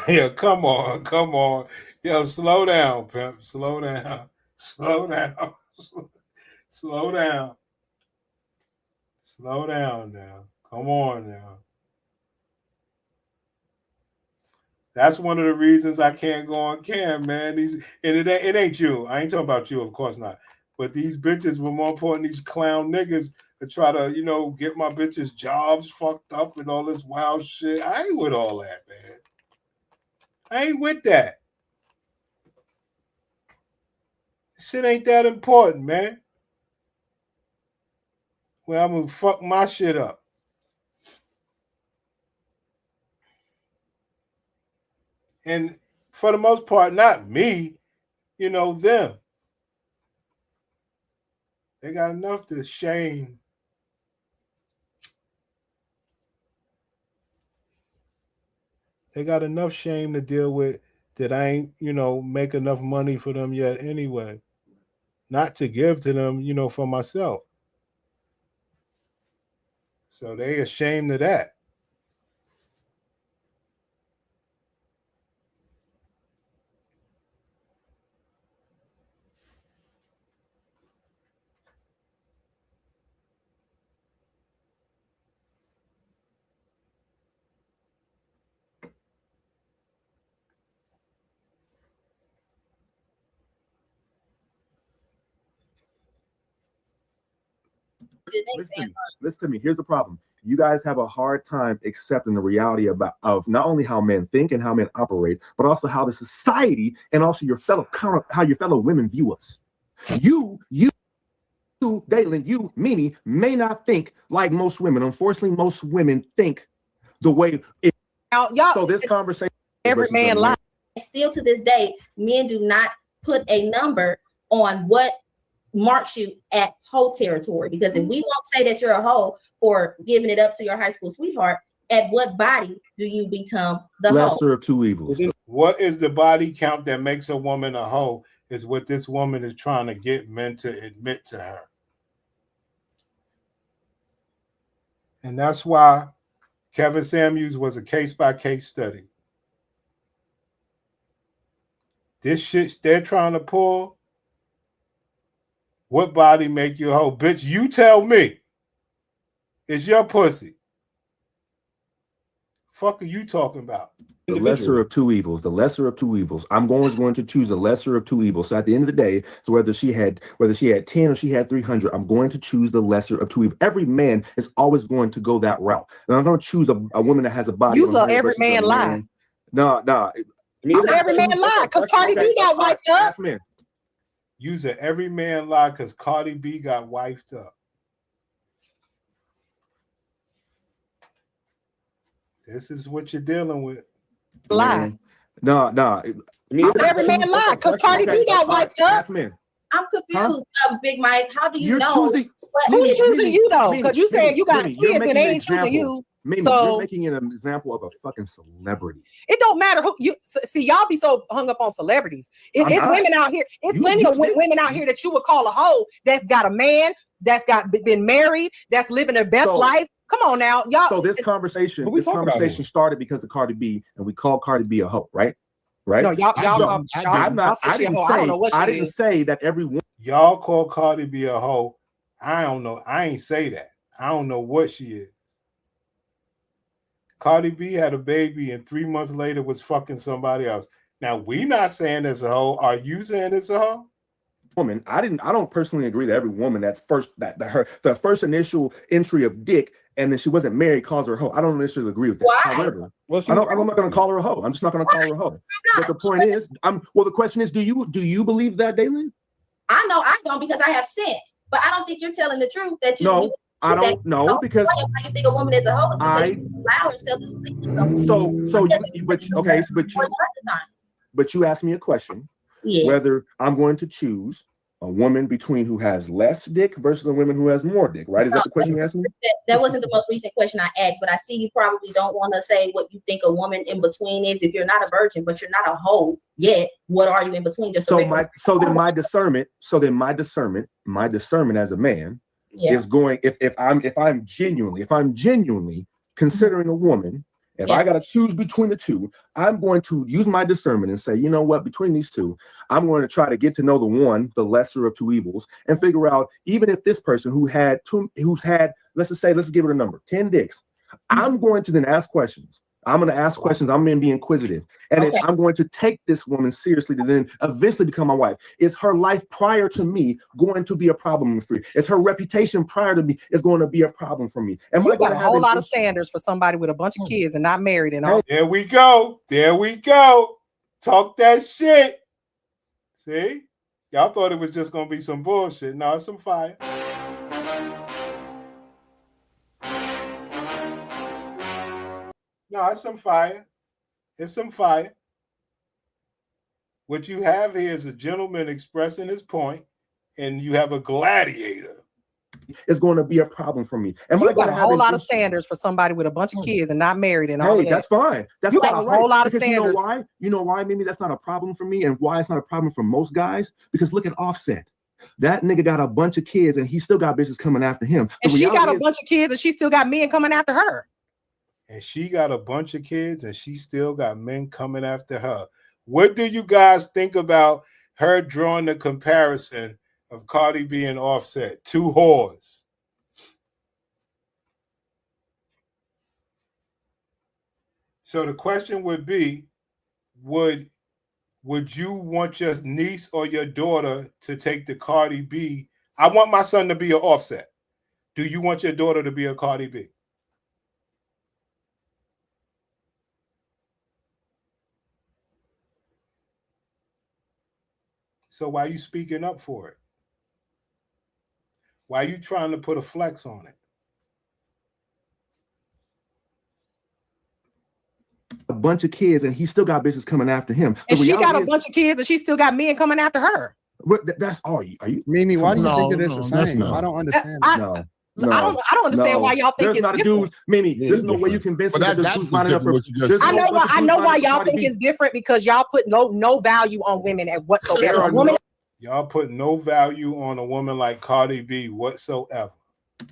Yeah, come on. Yo, slow down, pimp. Slow down. Slow down. Slow down. Slow down now. Come on now. That's one of the reasons I can't go on cam, man. It ain't you. I ain't talking about you, of course not. But these bitches were more important. These clown niggas to try to, get my bitches jobs fucked up and all this wild shit. I ain't with all that, man. I ain't with that. Shit ain't that important, man. Well, I'm gonna fuck my shit up. And for the most part, not me, them. They got enough to shame. They got enough shame to deal with that I ain't, make enough money for them yet anyway. Not to give to them, for myself. So they ashamed of that. Listen to me. Here's the problem. You guys have a hard time accepting the reality of not only how men think and how men operate, but also how the society and also how your fellow women view us. You, Dalen, you, Mimi, may not think like most women. Unfortunately, most women think the way it. So this conversation, every man lies. Still to this day, men do not put a number on what marks you at hoe territory. Because if we won't say that you're a hoe for giving it up to your high school sweetheart, at what body do you become the lesser hoe? of two evils? What is the body count that makes a woman a hoe is what this woman is trying to get men to admit to her. And that's why Kevin Samuels was a case-by-case study. This shit they're trying to pull, what body make you a hoe? Bitch, you tell me. It's your pussy. Fuck are you talking about? The lesser of two evils. The lesser of two evils. I'm always going to choose the lesser of two evils. So at the end of the day, so whether she had 10 or she had 300, I'm going to choose the lesser of two evils. Every man is always going to go that route. And I'm going to choose a woman that has a body. You saw every man lie. No. You said every man lie because Cardi B got wiped up. You said every man lie because Cardi B got wiped up. This is what you're dealing with. Lie. No. Every man lie because Cardi B got wiped up. I'm confused, Big Mike. How do you You're know? choosing- Who's choosing you though? Because you said you got Mimi, you're kids and making they an ain't choosing you. Mimi, So you're making an example of a fucking celebrity. it don't matter who you see. Y'all be so hung up on celebrities. It's I'm not. women out here. It's plenty of women out here that you would call a hoe that's got a man, that's been married, that's living their best life. Come on now, y'all. So this conversation started because of Cardi B, and we called Cardi B a hoe, right? Right? No, y'all I didn't say that every woman. Y'all call Cardi B a hoe. I don't know. I ain't say that. I don't know what she is. Cardi B had a baby and 3 months later was fucking somebody else. Now we not saying it's a hoe. Are you saying it's a hoe? Woman, I don't personally agree that every woman the first initial entry of dick and then she wasn't married calls her a hoe. I don't necessarily agree with that. Why? However, I'm not going to call her a hoe. I'm just not going to call her a hoe. But the point is, the question is, do you believe that, Daylin? I know I don't because I have sense, but I don't think you're telling the truth that you. No, I don't know because why you think a woman is a hoe is because she allow herself to sleep with someone. But you asked me a question. Yeah. Whether I'm going to choose a woman between who has less dick versus a woman who has more dick, right? Is that the question you asked me? That wasn't the most recent question I asked, but I see you probably don't want to say what you think a woman in between is. If you're not a virgin, but you're not a hoe yet, what are you in between? Just then my discernment as a man is going. If I'm genuinely considering a woman. If I got to choose between the two, I'm going to use my discernment and say, you know what, between these two, I'm going to try to get to know the lesser of two evils, and figure out, even if this person who's had, let's give it a number, 10 dicks, I'm going to then ask questions. I'm going to ask questions. I'm going to be inquisitive. And if I'm going to take this woman seriously to then eventually become my wife, is her life prior to me going to be a problem for me? Is her reputation prior to me is going to be a problem for me? And you got a whole lot of standards for somebody with a bunch of kids and not married and all. There we go. Talk that shit. See? Y'all thought it was just going to be some bullshit. No, it's some fire. No, it's some fire. It's some fire. What you have here is a gentleman expressing his point, and you have a gladiator. It's going to be a problem for me. You got a whole lot of standards for somebody with a bunch of kids and not married and all that. That's fine. You got a whole lot of standards. You know why? You know why? Maybe that's not a problem for me, and why it's not a problem for most guys? Because look at Offset. That nigga got a bunch of kids, and he still got bitches coming after him. And she got a bunch of kids, and she still got men coming after her. And she got a bunch of kids and she still got men coming after her. What do you guys think about her drawing the comparison of Cardi B and Offset? Two whores. So the question would be, would you want your niece or your daughter to take the Cardi B? I want my son to be an Offset. Do you want your daughter to be a Cardi B? So why are you speaking up for it? Why are you trying to put a flex on it? A bunch of kids, and he still got bitches coming after him. And she got a bunch of kids, and she still got men coming after her. That's all. Are you? Mimi, why do you think No, that it's the no, that's same? not. I don't understand. No. I don't understand why y'all think there's it's not a different. dudes, Mimi. Yeah, There's it's no way you different. convince But me that that- there's that's dudes what's lining up different for. what you just there's said. no bunch of I dudes know lining why up for y'all Cardi think B. it's different because y'all put no value on women at whatsoever. Women, Y'all put no value on a woman like Cardi B whatsoever.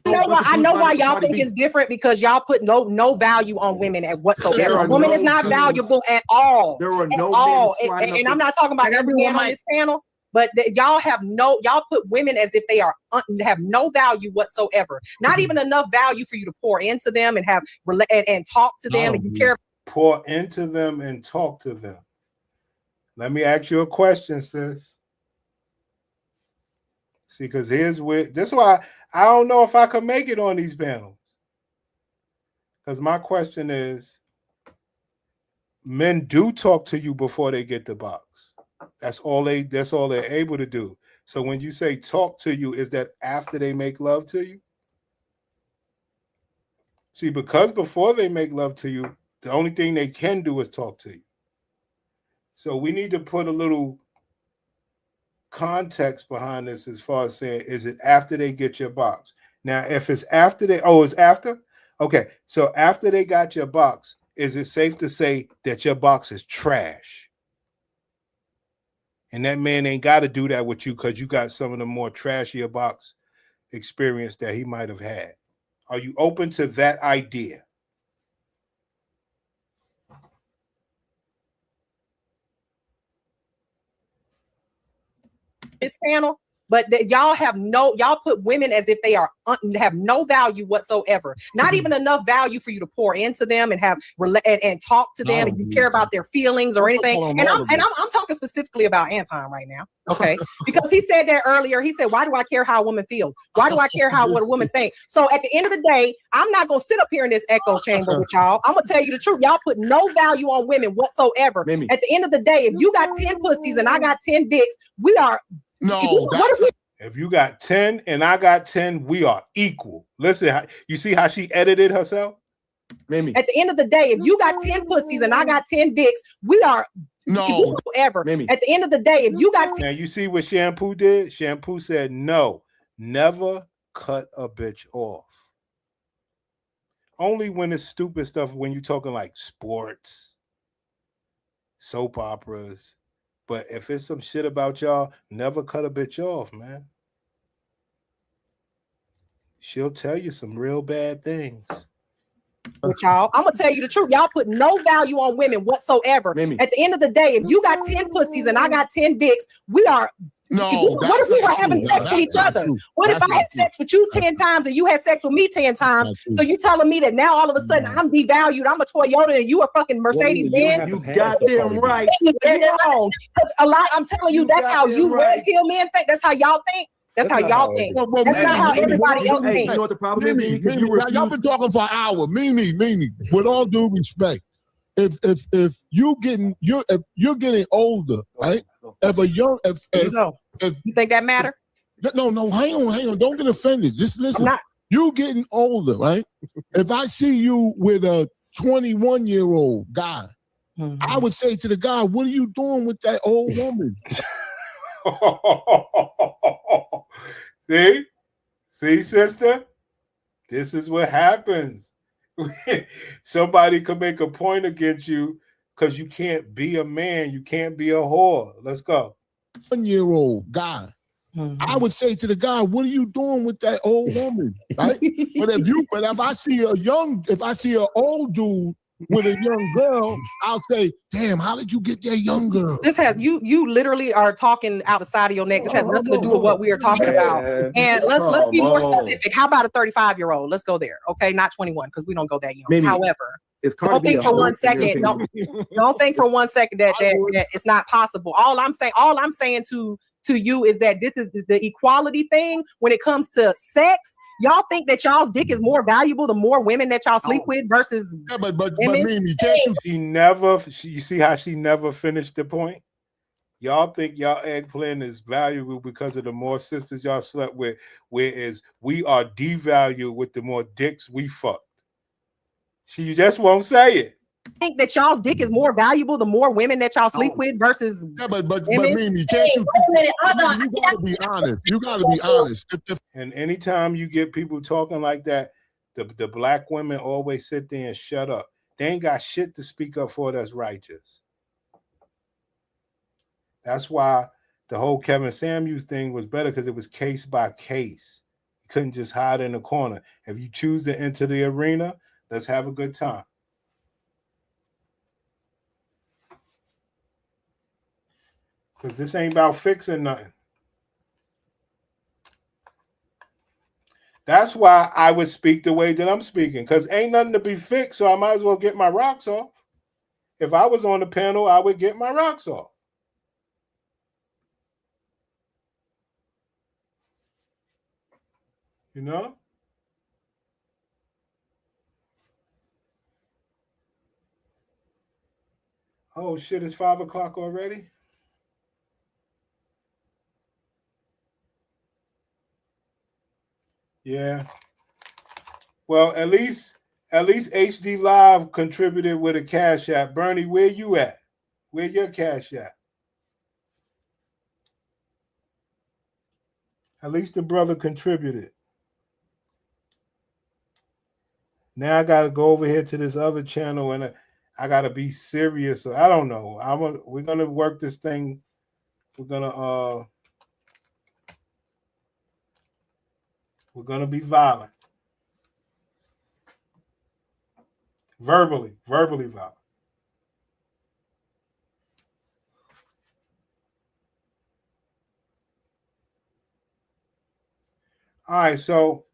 I know why y'all think it's different because y'all put no value on women at whatsoever. A woman is not valuable at all. There are no all. men sliding And up I'm not talking about And every everyone man on this panel, but y'all put women as if they are have no value whatsoever. Not even enough value for you to pour into them and have and talk to them and you care. Pour into them and talk to them. Let me ask you a question, sis. See, because this is why I don't know if I can make it on these panels. Because my question is, men do talk to you before they get the box. That's all they're able to do. So when you say talk to you, is that after they make love to you? See, because before they make love to you, the only thing they can do is talk to you. So we need to put a little context behind this as far as saying, is it after they get your box? Now, if it's after it's after? Okay, so after they got your box, is it safe to say that your box is trash? And that man ain't got to do that with you because you got some of the more trashier box experience that he might have had. Are you open to that idea? This panel, but y'all put women as if they are have no value whatsoever. Not even enough value for you to pour into them and have and talk to them and you care about their feelings or anything. And I'm talking specifically about Anton right now, okay? Because he said that earlier. He said, "Why do I care how a woman feels? Why do I care what a woman thinks?" So at the end of the day, I'm not gonna sit up here in this echo chamber with y'all. I'm gonna tell you the truth. Y'all put no value on women whatsoever. Mimi. At the end of the day, if you got 10 pussies and I got 10 dicks, we are. No, if you got 10 and I got 10, we are equal. Listen, you see how she edited herself? Mimi. At the end of the day, if you got 10 pussies and I got 10 dicks, we are ever. Mimi. At the end of the day, if you got 10 now you see what Shampoo did? Shampoo said, no, never cut a bitch off. Only when it's stupid stuff, when you're talking like sports, soap operas. But if it's some shit about y'all, never cut a bitch off, man. She'll tell you some real bad things. With y'all, I'm gonna tell you the truth. Y'all put no value on women whatsoever. Mimi. At the end of the day, if you got 10 pussies and I got 10 dicks, we are. No, what if we were having sex with each other? What if I had sex with you 10 times and you had sex with me 10 times? So you telling me that now all of a sudden I'm devalued? I'm a Toyota and you a fucking Mercedes Benz? You got them right. Because I'm telling you, that's how you red pill men think. That's how y'all think. That's how y'all think. That's not how everybody else thinks. You know what the problem is? Mimi, y'all been talking for an hour. Mimi, with all due respect, if you're getting older, right? If You think that matter? No, hang on. Don't get offended. Just listen. You getting older, right? If I see you with a 21-year-old guy, I would say to the guy, "What are you doing with that old woman?" See, sister? This is what happens. Somebody could make a point against you because you can't be a man. You can't be a whore. Let's go. 1-year-old guy. I would say to the guy, "What are you doing with that old woman?" Right? But if I see an old dude with a young girl, I'll say, "Damn, how did you get that young girl?" This has you literally are talking out the side of your neck. This has nothing to do with what we are talking about. And let's be more specific. How about a 35-year-old? Let's go there. Okay, not 21 because we don't go that young. Maybe. However, don't think for 1 second. Don't think for 1 second that it's not possible. All I'm saying to you is that this is the equality thing when it comes to sex. Y'all think that y'all's dick is more valuable the more women that y'all sleep with versus but women? Mimi, can't you? You see how she never finished the point? Y'all think y'all eggplant is valuable because of the more sisters y'all slept with, whereas we are devalued with the more dicks we fucked. She just won't say it. think that y'all's dick is more valuable the more women that y'all sleep with versus but women? Mimi, can't you? You gotta be honest. You gotta be honest. And anytime you get people talking like that, the black women always sit there and shut up. They ain't got shit to speak up for that's righteous. That's why the whole Kevin Samuels thing was better, because it was case by case. You couldn't just hide in the corner. If you choose to enter the arena, let's have a good time. Because this ain't about fixing nothing. That's why I would speak the way that I'm speaking, because ain't nothing to be fixed, so I might as well get my rocks off. If I was on the panel, I would get my rocks off. You know? Oh, shit, it's 5 o'clock already? Yeah. Well, at least HD Live contributed with a Cash App. Bernie, where you at? Where your Cash App? At least the brother contributed. Now I got to go over here to this other channel and I got to be serious. I don't know. We're going to work this thing. We're going to be violent. Verbally violent. All right, so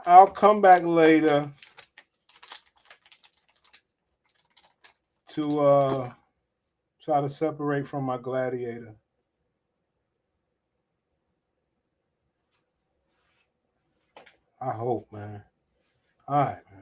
I'll come back later to try to separate from my gladiator. I hope, man. All right, man.